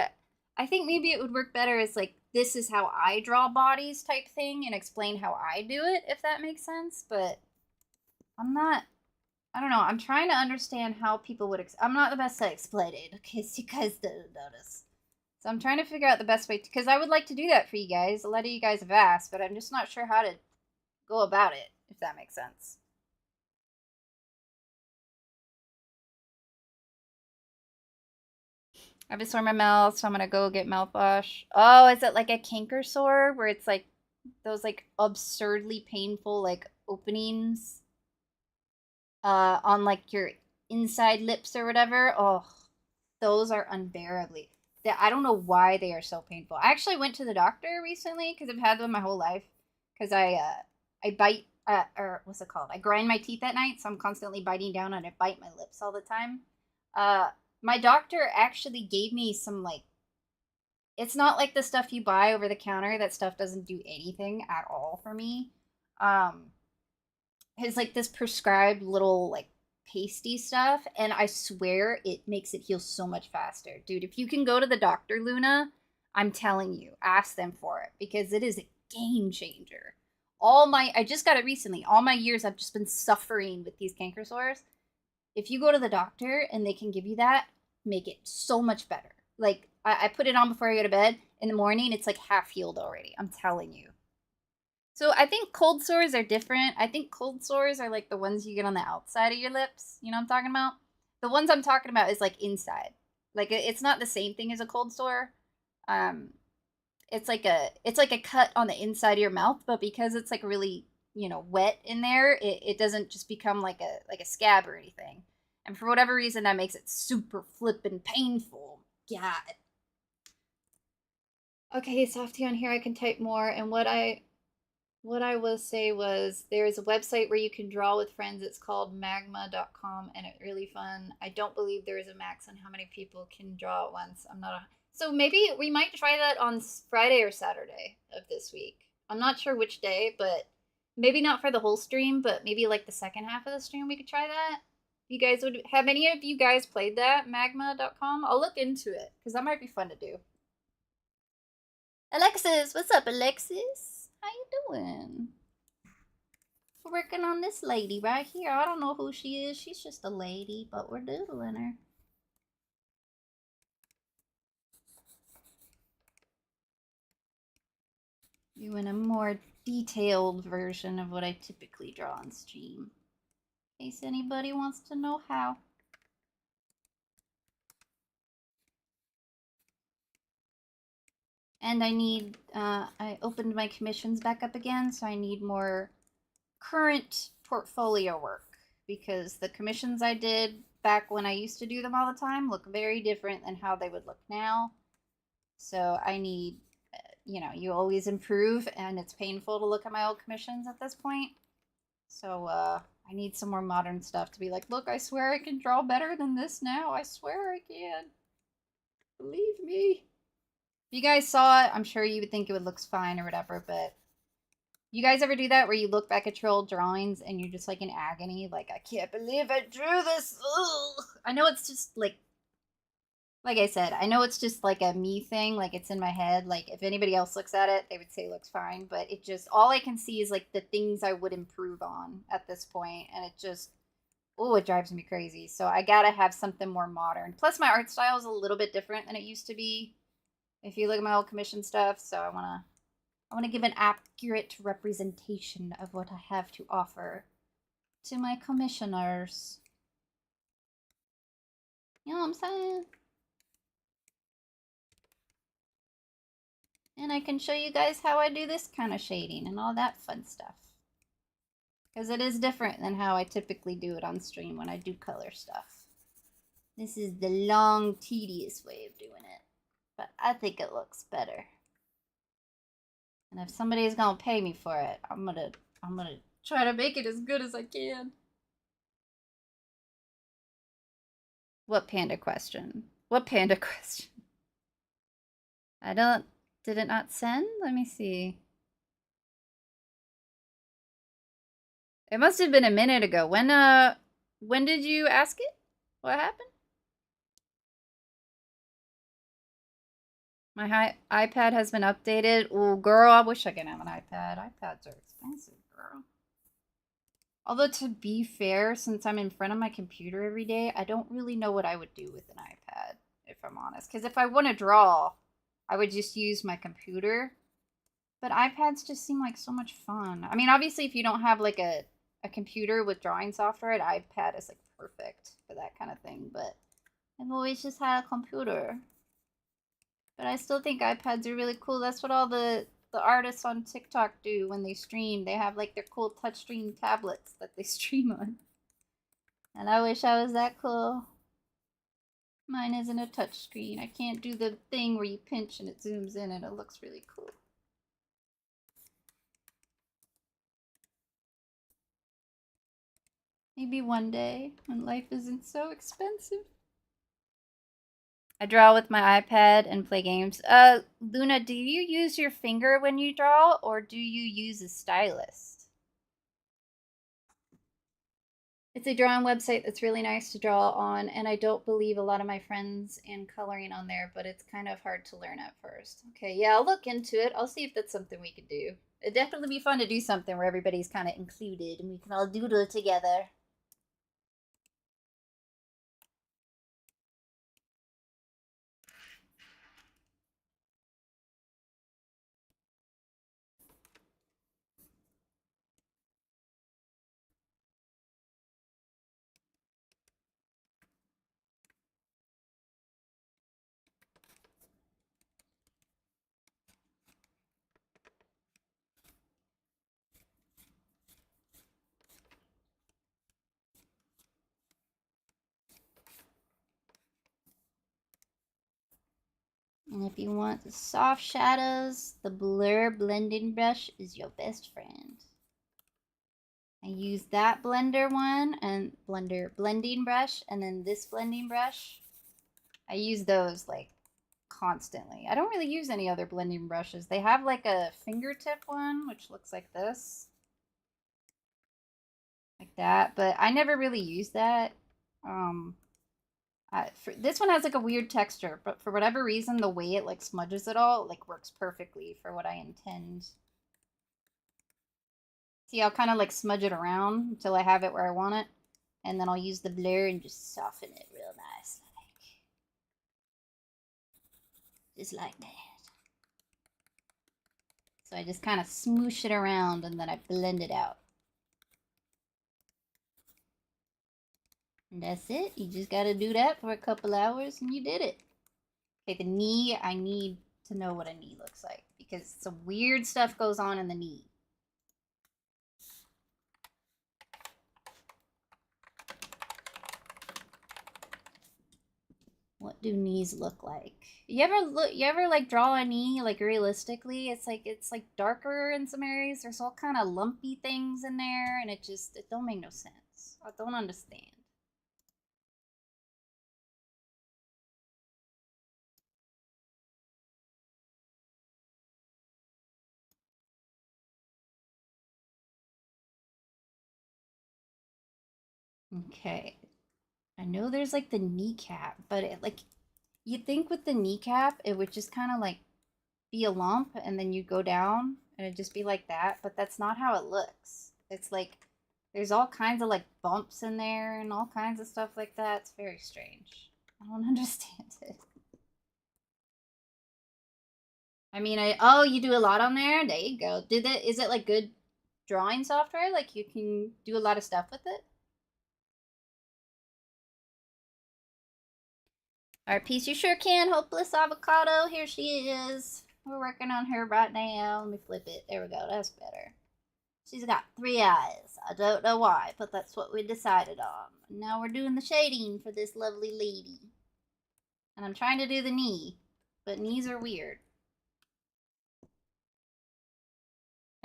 I think maybe it would work better as like this is how I draw bodies type thing and explain how I do it, if that makes sense. But I'm not. I don't know. I'm trying to understand how people would. I'm not the best at explaining, in case you guys didn't notice. So I'm trying to figure out the best way because I would like to do that for you guys. A lot of you guys have asked, but I'm just not sure how to go about it, if that makes sense. I have a sore in my mouth, so I'm gonna go get mouthwash. Oh, is it like a canker sore where it's like those like absurdly painful like openings on like your inside lips or whatever? Oh, those are unbearably. I don't know why they are so painful. I actually went to the doctor recently because I've had them my whole life. Because I bite or what's it called? I grind my teeth at night, so I'm constantly biting down and I bite my lips all the time. Uh, my doctor actually gave me some like it's not like the stuff you buy over the counter. That stuff doesn't do anything at all for me. Um, his like this prescribed little like pasty stuff, and I swear it makes it heal so much faster. Dude, if you can go to the doctor, Luna, I'm telling you, ask them for it because it is a game changer. I just got it recently. All my years I've just been suffering with these canker sores. If you go to the doctor and they can give you that, make it so much better. Like I put it on before I go to bed. In the morning, it's like half healed already. I'm telling you. So I think cold sores are different. I think cold sores are like the ones you get on the outside of your lips. You know what I'm talking about? The ones I'm talking about is like inside. Like it's not the same thing as a cold sore. Um, it's like a cut on the inside of your mouth, but because it's like really wet in there, it doesn't just become like a scab or anything. And for whatever reason, that makes it super flippin' painful. God. Okay, Softy on here. I can type more. And what I will say was there's a website where you can draw with friends. It's called magma.com and it's really fun. I don't believe there is a max on how many people can draw at once. I'm not a So maybe we might try that on Friday or Saturday of this week. I'm not sure which day, but maybe not for the whole stream, but maybe like the second half of the stream we could try that. You guys would have any of you guys played that magma.com? I'll look into it because that might be fun to do. Alexis, what's up, Alexis? How you doing? We're working on this lady right here. I don't know who she is. She's just a lady, but we're doodling her. Doing a more detailed version of what I typically draw on stream. In case anybody wants to know how. And I opened my commissions back up again, so I need more current portfolio work because the commissions I did back when I used to do them all the time look very different than how they would look now. So I need, you always improve, and it's painful to look at my old commissions at this point. So I need some more modern stuff to be like, look, I swear I can draw better than this now. I swear I can. Believe me. If you guys saw it, I'm sure you would think it would look fine or whatever, but you guys ever do that where you look back at your old drawings and you're just like in agony, like I can't believe I drew this. Ugh. I know it's just like I said, I know it's just like a me thing, like it's in my head. Like if anybody else looks at it, they would say it looks fine, but it just all I can see is like the things I would improve on at this point, and it just it drives me crazy. So I gotta have something more modern. Plus my art style is a little bit different than it used to be. If you look at my old commission stuff, so I want to give an accurate representation of what I have to offer to my commissioners. You know what I'm saying? And I can show you guys how I do this kind of shading and all that fun stuff. Because it is different than how I typically do it on stream when I do color stuff. This is the long, tedious way of doing it. But I think it looks better. And if somebody's gonna pay me for it, I'm gonna try to make it as good as I can. What panda question? What panda question? Did it not send? Let me see. It must have been a minute ago. When did you ask it? What happened? My iPad has been updated. Oh, girl, I wish I could have an iPad. iPads are expensive, girl. Although, to be fair, since I'm in front of my computer every day, I don't really know what I would do with an iPad, if I'm honest. Because if I want to draw, I would just use my computer. But iPads just seem like so much fun. I mean, obviously, if you don't have like a computer with drawing software, an iPad is like perfect for that kind of thing. But I've always just had a computer. But I still think iPads are really cool. That's what all the artists on TikTok do when they stream. They have like their cool touchscreen tablets that they stream on. And I wish I was that cool. Mine isn't a touchscreen. I can't do the thing where you pinch and it zooms in and it looks really cool. Maybe one day when life isn't so expensive. I draw with my iPad and play games. Luna, do you use your finger when you draw or do you use a stylus? It's a drawing website that's really nice to draw on, and I don't believe a lot of my friends in coloring on there, but it's kind of hard to learn at first. Okay, yeah, I'll look into it. I'll see if that's something we could do. It'd definitely be fun to do something where everybody's kind of included and we can all doodle together. And if you want the soft shadows, the blur blending brush is your best friend. I use that blender one and blending brush, and then this blending brush. I use those like constantly. I don't really use any other blending brushes. They have like a fingertip one, which looks like this. Like that, but I never really use that. Um, this one has like a weird texture, but for whatever reason, the way it like smudges it all like works perfectly for what I intend. See, I'll kind of like smudge it around until I have it where I want it, and then I'll use the blur and just soften it real nice, like just like that. So I just kind of smoosh it around and then I blend it out. And that's it. You just gotta do that for a couple hours and you did it. Okay, the knee, I need to know what a knee looks like because some weird stuff goes on in the knee. What do knees look like? You ever like draw a knee like realistically? It's like darker in some areas. There's all kind of lumpy things in there and it don't make no sense. I don't understand. Okay. I know there's like the kneecap, but you'd think with the kneecap it would just kind of like be a lump and then you go down and it'd just be like that, but that's not how it looks. It's like there's all kinds of like bumps in there and all kinds of stuff like that. It's very strange. I don't understand it. I mean, oh, you do a lot on there? There you go. Is it like good drawing software? Like you can do a lot of stuff with it? All right, Peace, you sure can. Hopeless Avocado, here she is. We're working on her right now. Let me flip it. There we go. That's better. She's got 3 eyes. I don't know why, but that's what we decided on. Now we're doing the shading for this lovely lady. And I'm trying to do the knee, but knees are weird.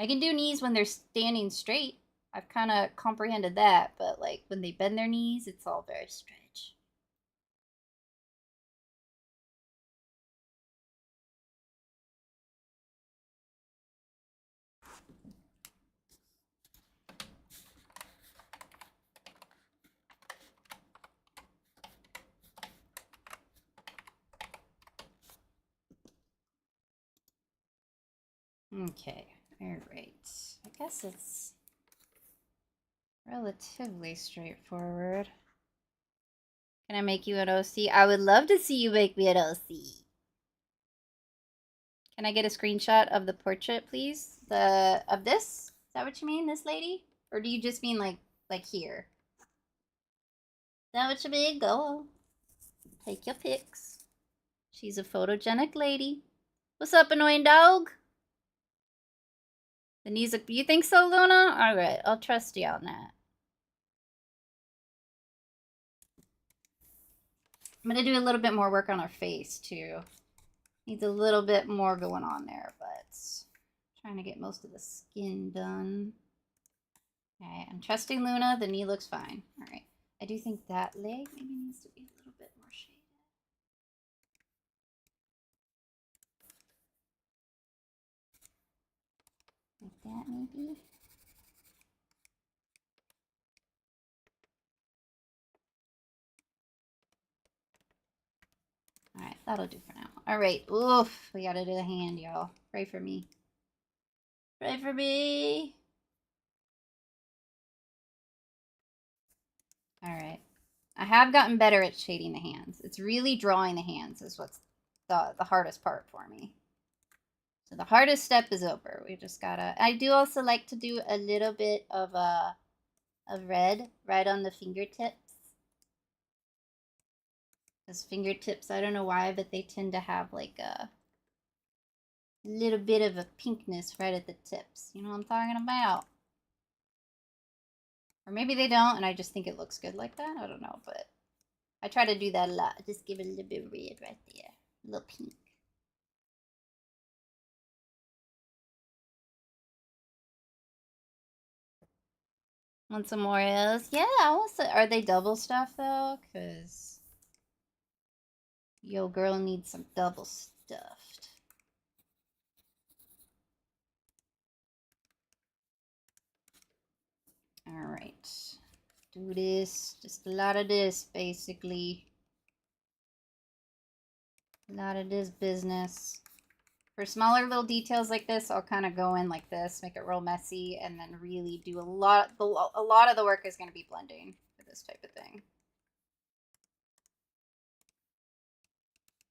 I can do knees when they're standing straight. I've kind of comprehended that, but like when they bend their knees, it's all very strange. Okay, alright. I guess it's relatively straightforward. Can I make you an OC? I would love to see you make me an OC. Can I get a screenshot of the portrait, please? Of this? Is that what you mean, this lady? Or do you just mean like here? Is that what you mean? Go. Take your pics. She's a photogenic lady. What's up, annoying dog? The knees look. You think so, Luna? All right, I'll trust you on that. I'm gonna do a little bit more work on her face too. Needs a little bit more going on there, but trying to get most of the skin done. Okay, I'm trusting Luna. The knee looks fine. All right. I do think that leg maybe needs to be a little bit more shaded. Like that, maybe. All right, that'll do for now. All right. Oof, we gotta do the hand, y'all. Pray for me. Pray for me. All right. I have gotten better at shading the hands. It's really drawing the hands is what's the hardest part for me. So the hardest step is over. We just gotta. I do also like to do a little bit of red right on the fingertips. Because fingertips, I don't know why, but they tend to have like a little bit of a pinkness right at the tips. You know what I'm talking about? Or maybe they don't, and I just think it looks good like that. I don't know, but I try to do that a lot. Just give it a little bit of red right there. A little pink. Want some Oreos? Yeah, I want some. Are they double stuff though? Because yo girl needs some double stuffed. Alright. Do this. Just a lot of this, basically. A lot of this business. For smaller little details like this, I'll kind of go in like this, make it real messy, and then really do a lot of the work is going to be blending for this type of thing.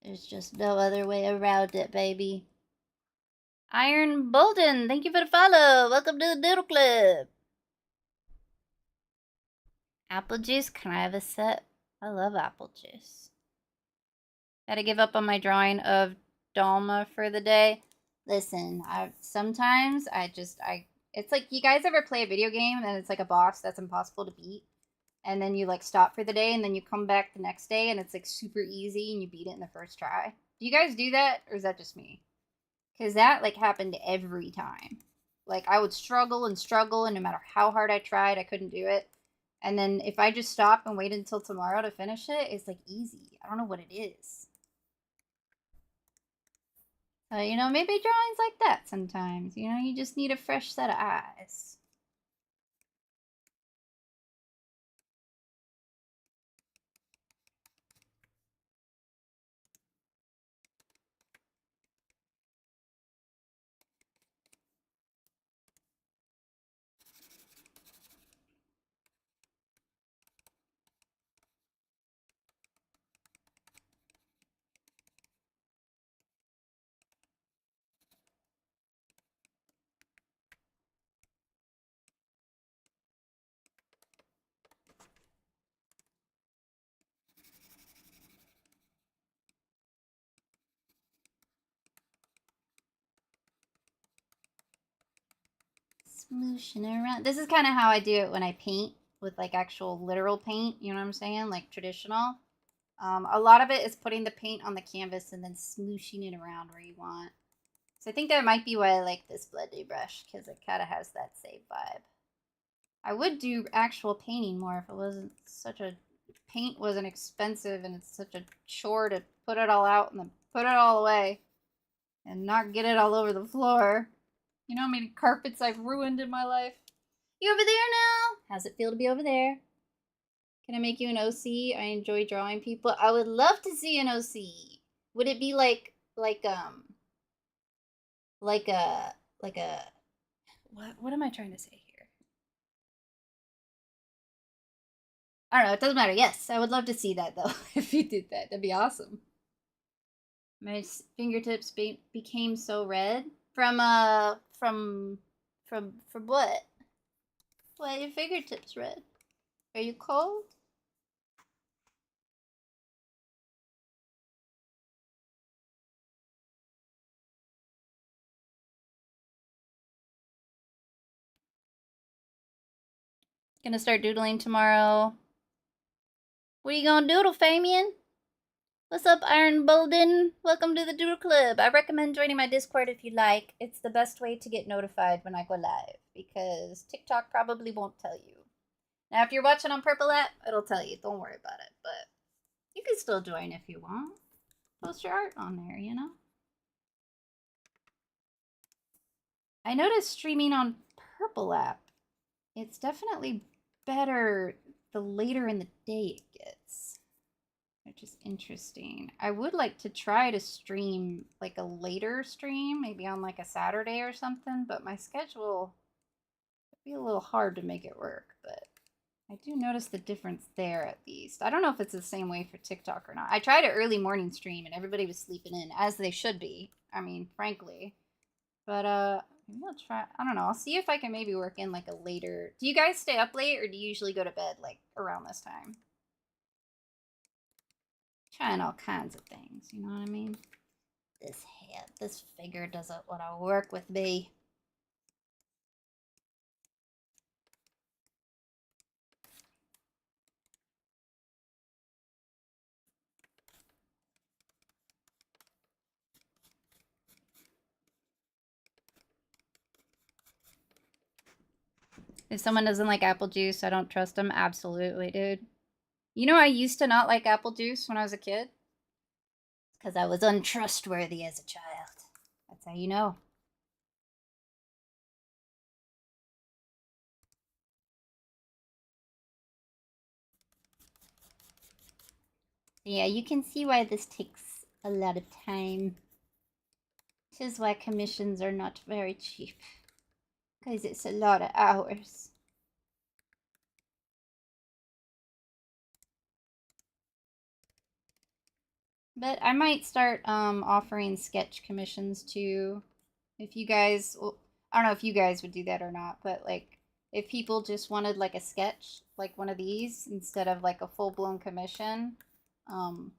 There's just no other way around it, baby. Iron Bolden, thank you for the follow. Welcome to the Doodle Club. Apple juice, can I have a sip? I love apple juice. Gotta give up on my drawing of Dalma for the day. Listen, sometimes it's like, you guys ever play a video game and it's like a boss that's impossible to beat? And then you like stop for the day and then you come back the next day and it's like super easy and you beat it in the first try. Do you guys do that, or is that just me? Because that like happened every time. Like I would struggle and struggle, and no matter how hard I tried, I couldn't do it. And then if I just stop and wait until tomorrow to finish it, it's like easy. I don't know what it is. You know, maybe drawing's like that sometimes. You know, you just need a fresh set of eyes. Smooshing around. This is kind of how I do it when I paint with like actual literal paint. You know what I'm saying? Like traditional. A lot of it is putting the paint on the canvas and then smooshing it around where you want. So I think that might be why I like this blending brush, because it kind of has that same vibe. I would do actual painting more if it wasn't such a... Paint wasn't expensive and it's such a chore to put it all out and then put it all away and not get it all over the floor. You know how many carpets I've ruined in my life? You over there now? How's it feel to be over there? Can I make you an OC? I enjoy drawing people. I would love to see an OC. Would it be like a like a, what am I trying to say here? I don't know. It doesn't matter. Yes, I would love to see that though. If you did that, that'd be awesome. My fingertips became so red from what? Why are your fingertips red? Are you cold? Gonna start doodling tomorrow. What are you gonna doodle, Famian? What's up, Iron Bolden? Welcome to the Doodle Club. I recommend joining my Discord if you like. It's the best way to get notified when I go live because TikTok probably won't tell you. Now, if you're watching on Purple app, it'll tell you. Don't worry about it. But you can still join if you want. Post your art on there, you know? I noticed streaming on Purple app, it's definitely better the later in the day it gets, which is interesting. I would like to try to stream like a later stream, maybe on like a Saturday or something, but my schedule would be a little hard to make it work. But I do notice the difference there at least. I don't know if it's the same way for TikTok or not. I tried an early morning stream and everybody was sleeping in, as they should be. I mean, frankly. But maybe I'll try. I don't know. I'll see if I can maybe work in like a later. Do you guys stay up late or do you usually go to bed like around this time? Trying all kinds of things, you know what I mean? This head, this figure doesn't want to work with me. If someone doesn't like apple juice, I don't trust them. Absolutely, dude. You know, I used to not like apple juice when I was a kid because I was untrustworthy as a child. That's how you know. Yeah, you can see why this takes a lot of time. This is why commissions are not very cheap. Because it's a lot of hours. But I might start offering sketch commissions too. If you guys, well, I don't know if you guys would do that or not, but like if people just wanted like a sketch, like one of these, instead of like a full blown commission, um,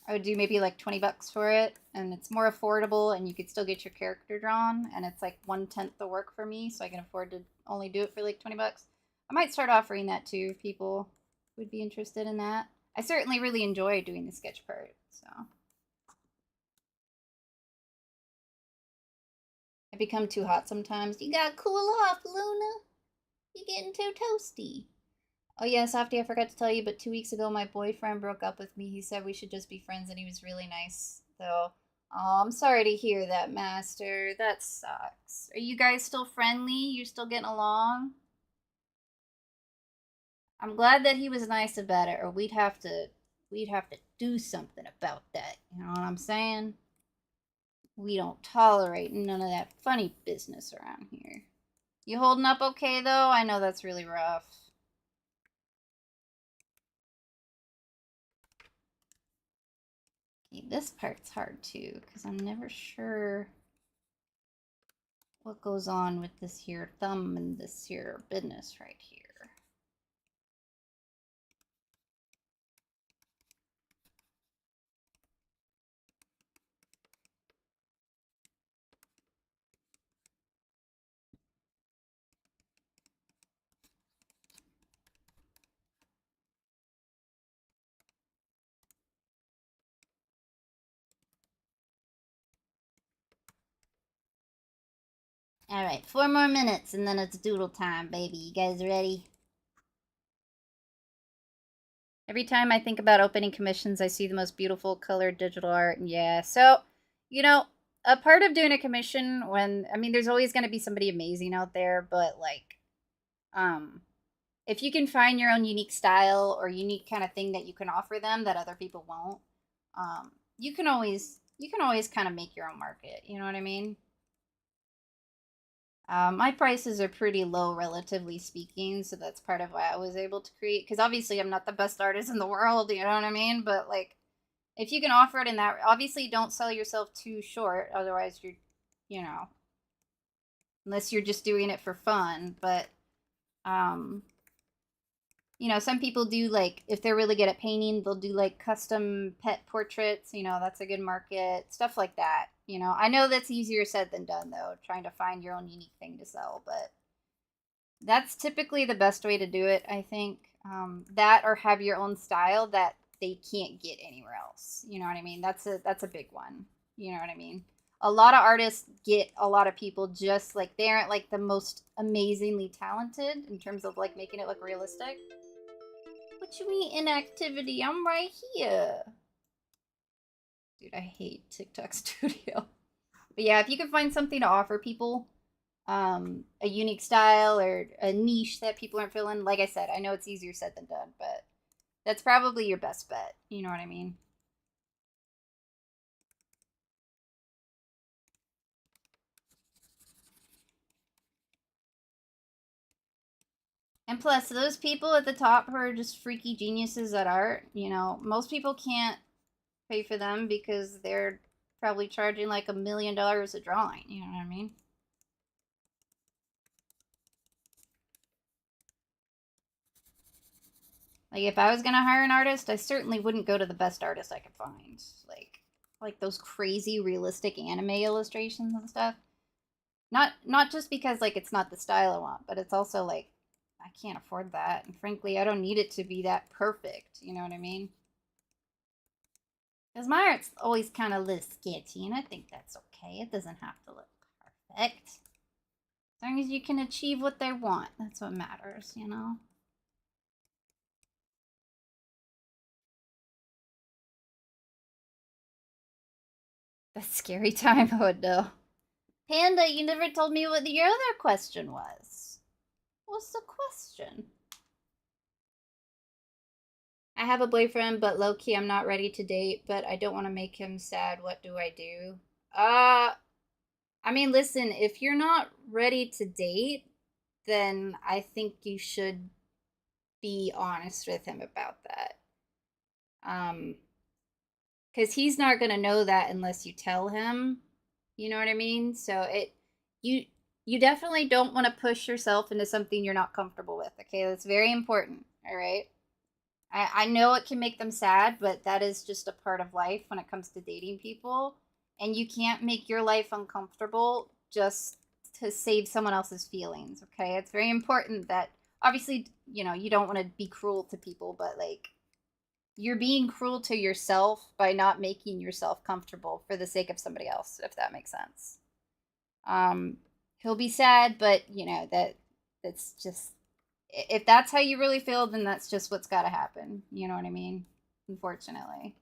I would do maybe like 20 bucks for it, and it's more affordable, and you could still get your character drawn, and it's like 1/10 the work for me, so I can afford to only do it for like 20 bucks. I might start offering that too if people would be interested in that. I certainly really enjoy doing the sketch part, so. I become too hot sometimes. You gotta cool off, Luna. You're getting too toasty. Oh yeah, Softy, I forgot to tell you, but 2 weeks ago my boyfriend broke up with me. He said we should just be friends and he was really nice. So, oh, I'm sorry to hear that, Master. That sucks. Are you guys still friendly? You still getting along? I'm glad that he was nice about it, or we'd have to do something about that. You know what I'm saying? We don't tolerate none of that funny business around here. You holding up okay though? I know that's really rough. Okay, this part's hard too, because I'm never sure what goes on with this here thumb and this here business right here. Alright, 4 more minutes and then it's doodle time, baby. You guys ready? Every time I think about opening commissions, I see the most beautiful colored digital art. And yeah, so, you know, a part of doing a commission when, I mean, there's always going to be somebody amazing out there, but like, um, if you can find your own unique style or unique kind of thing that you can offer them that other people won't, you can always kind of make your own market. You know what I mean? My prices are pretty low, relatively speaking, so that's part of why I was able to create. Because obviously, I'm not the best artist in the world, you know what I mean? But like, if you can offer it in that, obviously, don't sell yourself too short, otherwise, you know, unless you're just doing it for fun. But um, some people do like if they're really good at painting, they'll do like custom pet portraits. That's a good market, stuff like that. I know that's easier said than done though, trying to find your own unique thing to sell, but that's typically the best way to do it, I think. That or have your own style that they can't get anywhere else. You know what I mean? That's a big one. You know what I mean? A lot of artists get a lot of people just like they aren't like the most amazingly talented in terms of like making it look realistic. What you mean inactivity? I'm right here. Dude, I hate TikTok Studio. But yeah, if you can find something to offer people, a unique style or a niche that people aren't feeling, like I said, I know it's easier said than done, but that's probably your best bet. You know what I mean? And plus, those people at the top who are just freaky geniuses at art, most people can't pay for them because they're probably charging like $1 million a drawing. You know what I mean? Like if I was gonna hire an artist, I certainly wouldn't go to the best artist I could find. Like those crazy realistic anime illustrations and stuff. Not just because like it's not the style I want, but it's also like I can't afford that. And frankly, I don't need it to be that perfect. You know what I mean? Because my art's always kind of a little sketchy, and I think that's okay. It doesn't have to look perfect. As long as you can achieve what they want, that's what matters. That's scary time, oh no. Panda, you never told me what your other question was. What's the question? I have a boyfriend, but low key, I'm not ready to date, but I don't want to make him sad. What do I do? Uh, I mean, listen, if you're not ready to date, then I think you should be honest with him about that. Um, because he's not gonna know that unless you tell him. You know what I mean? So you you definitely don't want to push yourself into something you're not comfortable with. Okay, that's very important. All right. I know it can make them sad, but that is just a part of life when it comes to dating people. And you can't make your life uncomfortable just to save someone else's feelings. Okay, it's very important that obviously you don't want to be cruel to people, but like you're being cruel to yourself by not making yourself comfortable for the sake of somebody else, if that makes sense. Um, he'll be sad, but that's just if that's how you really feel, then that's just what's got to happen. You know what I mean? Unfortunately.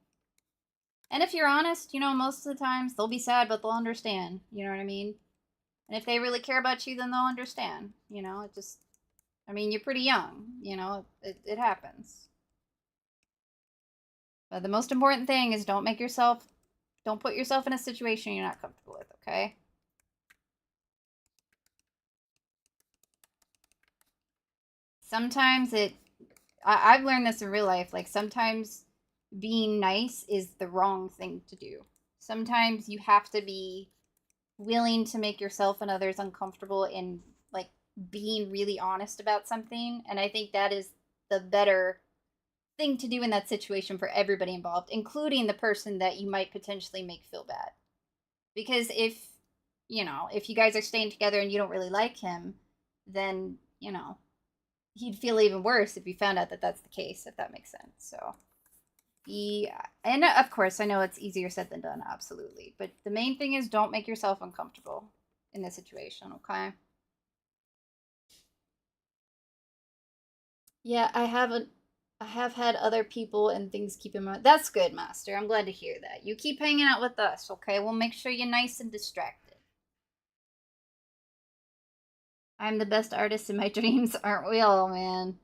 And if you're honest, most of the times they'll be sad, but they'll understand. You know what I mean? And if they really care about you, then they'll understand. It just, I mean, you're pretty young. It happens. But the most important thing is don't put yourself in a situation you're not comfortable with, okay? Sometimes I've learned this in real life. Like sometimes being nice is the wrong thing to do. Sometimes you have to be willing to make yourself and others uncomfortable in like being really honest about something. And I think that is the better thing to do in that situation for everybody involved, including the person that you might potentially make feel bad. Because if you guys are staying together and you don't really like him, then, he'd feel even worse if you found out that that's the case, if that makes sense. So, yeah. And of course, I know it's easier said than done, absolutely. But the main thing is don't make yourself uncomfortable in this situation, okay? Yeah, I have had other people and things keep in mind. That's good, Master. I'm glad to hear that. You keep hanging out with us, okay? We'll make sure you're nice and distracted. I'm the best artist in my dreams, aren't we all, man?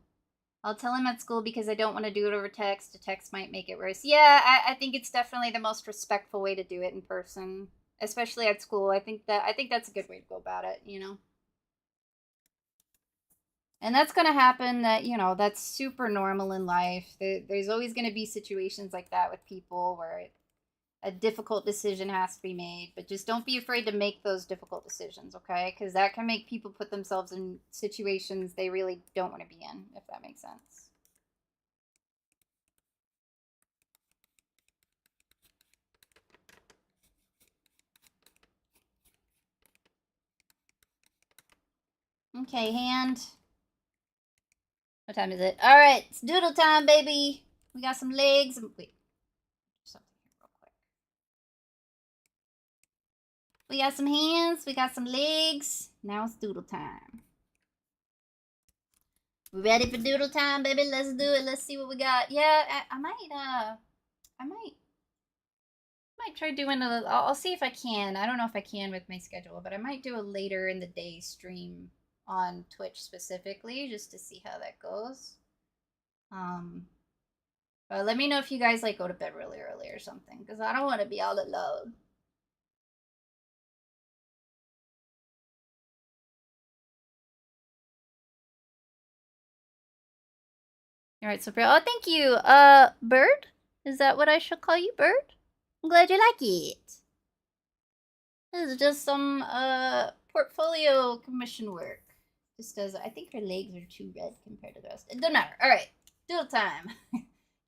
I'll tell him at school because I don't want to do it over text. A text might make it worse. Yeah, I think it's definitely the most respectful way to do it in person, especially at school. I think that's a good way to go about it. And that's going to happen. That, you know, that's super normal in life. There's always going to be situations like that with people where a difficult decision has to be made, but just don't be afraid to make those difficult decisions, okay? Because that can make people put themselves in situations they really don't want to be in, if that makes sense. Okay, hand. What time is it? All right, it's doodle time, baby. We got some legs. Wait, something here real quick. We got some hands. We got some legs. Now it's doodle time. We ready for doodle time, baby? Let's do it. Let's see what we got. Yeah, I might try doing a. I'll see if I can. I don't know if I can with my schedule, but I might do a later in the day stream on Twitch specifically, just to see how that goes. But let me know if you guys like go to bed really early or something, because I don't want to be all alone. All right, so oh, thank you, Bird. Is that what I should call you, Bird? I'm glad you like it. This is just some portfolio commission work. Just as I think her legs are too red compared to the rest. It don't matter. All right, doodle time.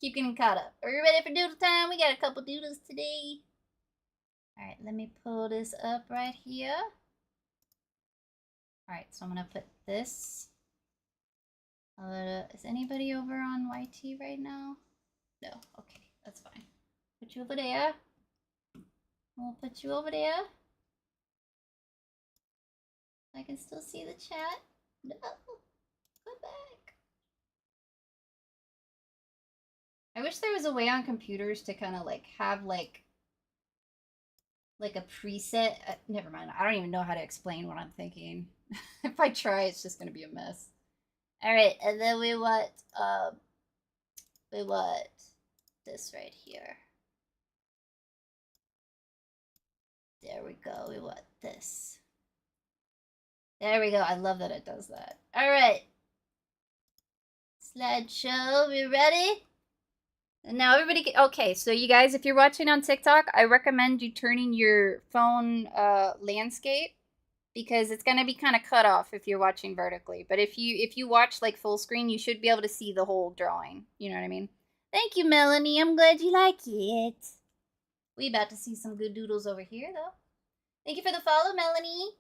Keep getting caught up. Are you ready for doodle time? We got a couple doodles today. All right, let me pull this up right here. All right, so I'm gonna put this. Is anybody over on YT right now? No. Okay, that's fine. Put you over there. We'll put you over there. I can still see the chat. No. Go back. I wish there was a way on computers to kind of like have like a preset. Never mind. I don't even know how to explain what I'm thinking. If I try, it's just gonna be a mess. All right, and then we want this right here. There we go. We want this. There we go. I love that it does that. All right. Slideshow. We ready? And now everybody can, okay, so you guys, if you're watching on TikTok, I recommend you turning your phone landscape, because it's going to be kind of cut off if you're watching vertically. But if you watch like full screen, you should be able to see the whole drawing. You know what I mean? Thank you, Melanie. I'm glad you like it. We about to see some good doodles over here, though. Thank you for the follow, Melanie.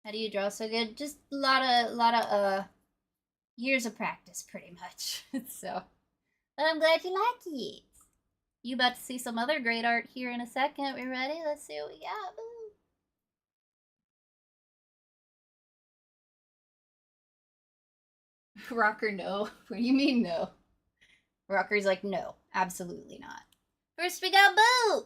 How do you draw so good? Just a lot of years of practice, pretty much. So, but I'm glad you like it. You about to see some other great art here in a second. We ready? Let's see what we got. Boo. Rocker, no. What do you mean, no? Rocker's like, no, absolutely not. First, we got Boop.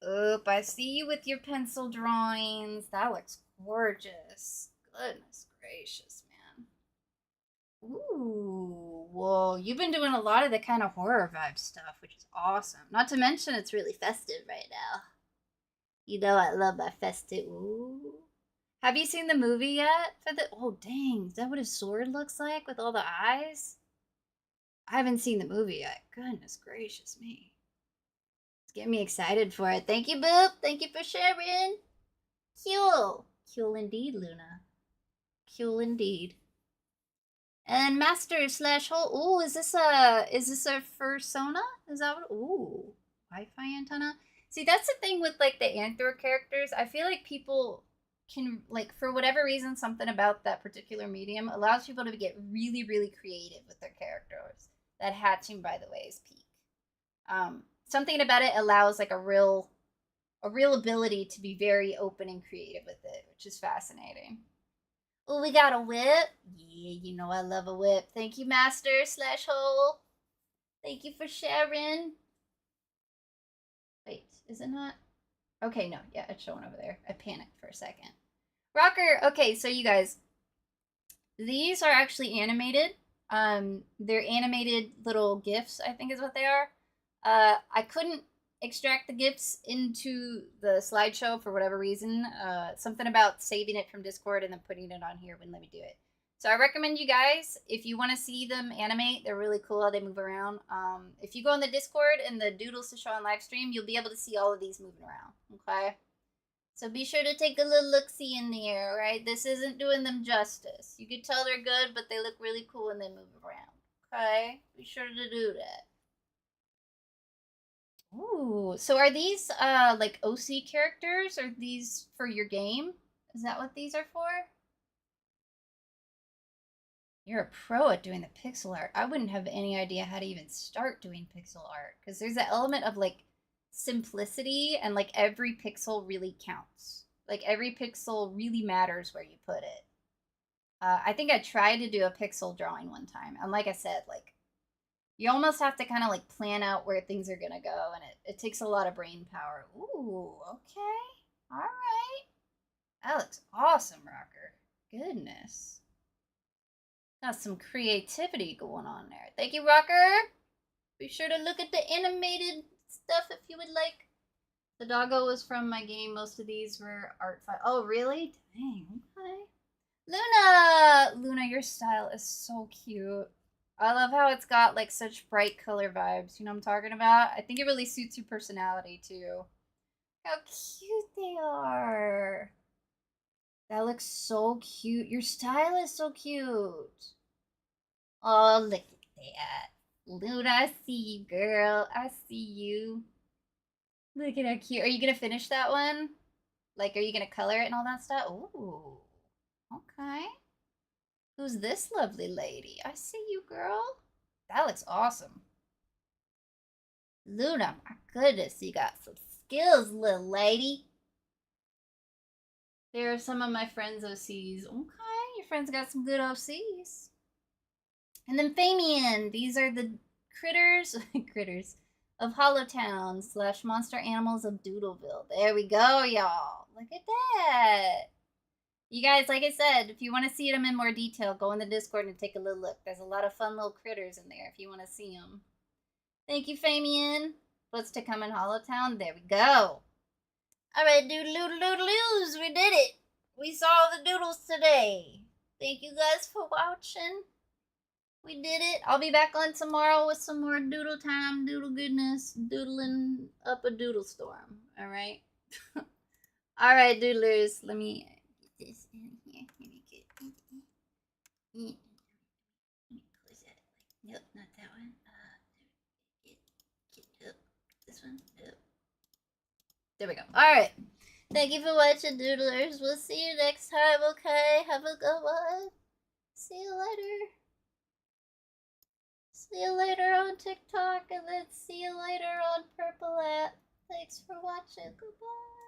Oop, I see you with your pencil drawings. That looks gorgeous. Goodness gracious, man. Ooh, whoa. You've been doing a lot of the kind of horror vibe stuff, which is awesome. Not to mention, it's really festive right now. You know I love my festive. Ooh. Have you seen the movie yet? For the oh dang, is that what his sword looks like with all the eyes? I haven't seen the movie yet. Goodness gracious me. It's getting me excited for it. Thank you, Boop. Thank you for sharing. Cool. Cool indeed, Luna. Cool indeed. And master slash hole. Ooh, is this a fursona? Is that what? Ooh, Wi-Fi antenna. See, that's the thing with like the Anthro characters. I feel like people can like, for whatever reason, something about that particular medium allows people to get really, really creative with their characters. That hatching, by the way, is peak. Something about it allows like a real ability to be very open and creative with it, which is fascinating. Oh, we got a whip. Yeah, you know I love a whip. Thank you, master slash hole. Thank you for sharing. Wait, is it not? Okay, no, yeah, it's showing over there. I panicked for a second. Rocker, okay, so you guys, these are actually animated. They're animated little GIFs, I think is what they are. I couldn't extract the GIFs into the slideshow for whatever reason. Something about saving it from Discord and then putting it on here wouldn't let me do it. So I recommend you guys, if you want to see them animate, they're really cool how they move around. If you go on the Discord and the Doodles to Show on live stream, you'll be able to see all of these moving around, okay? So be sure to take a little look-see in the air, right? This isn't doing them justice. You can tell they're good, but they look really cool when they move around, okay? Be sure to do that. Ooh, so are these like OC characters? Or these for your game? Is that what these are for? You're a pro at doing the pixel art. I wouldn't have any idea how to even start doing pixel art because there's an element of like simplicity and like every pixel really counts. Like every pixel really matters where you put it. I think I tried to do a pixel drawing one time, and like I said, like you almost have to kind of like plan out where things are gonna go, and it takes a lot of brain power. Ooh, okay, all right. That looks awesome, Rocker. Goodness. Got some creativity going on there. Thank you, Rocker. Be sure to look at the animated stuff if you would like. The doggo was from my game. Most of these were art file. Oh, really? Dang, okay. Luna, your style is so cute. I love how it's got like such bright color vibes. You know what I'm talking about? I think it really suits your personality too. How cute they are. That looks so cute. Your style is so cute. Oh, look at that. Luna, I see you, girl. I see you. Look at how cute. Are you going to finish that one? Like, are you going to color it and all that stuff? Ooh. Okay. Who's this lovely lady? I see you, girl. That looks awesome. Luna, my goodness, you got some skills, little lady. There are some of my friends' OCs. Okay, your friends got some good OCs. And then Famian. These are the critters of Hollowtown / monster animals of Doodleville. There we go, y'all. Look at that. You guys, like I said, if you want to see them in more detail, go in the Discord and take a little look. There's a lot of fun little critters in there if you want to see them. Thank you, Famian. What's to come in Hollowtown? There we go. Alright, doodle-doodle-doodle-doos, we did it. We saw the doodles today. Thank you guys for watching. We did it. I'll be back on tomorrow with some more doodle time, doodle goodness, doodling up a doodle storm. Alright? Alright, doodlers. Let me get this in here. Let me close that. Nope, not that one. Get this one. Nope. There we go. Alright. Thank you for watching, doodlers. We'll see you next time, okay? Have a good one. See you later. See you later on TikTok, and then see you later on Purple App. Thanks for watching. Goodbye.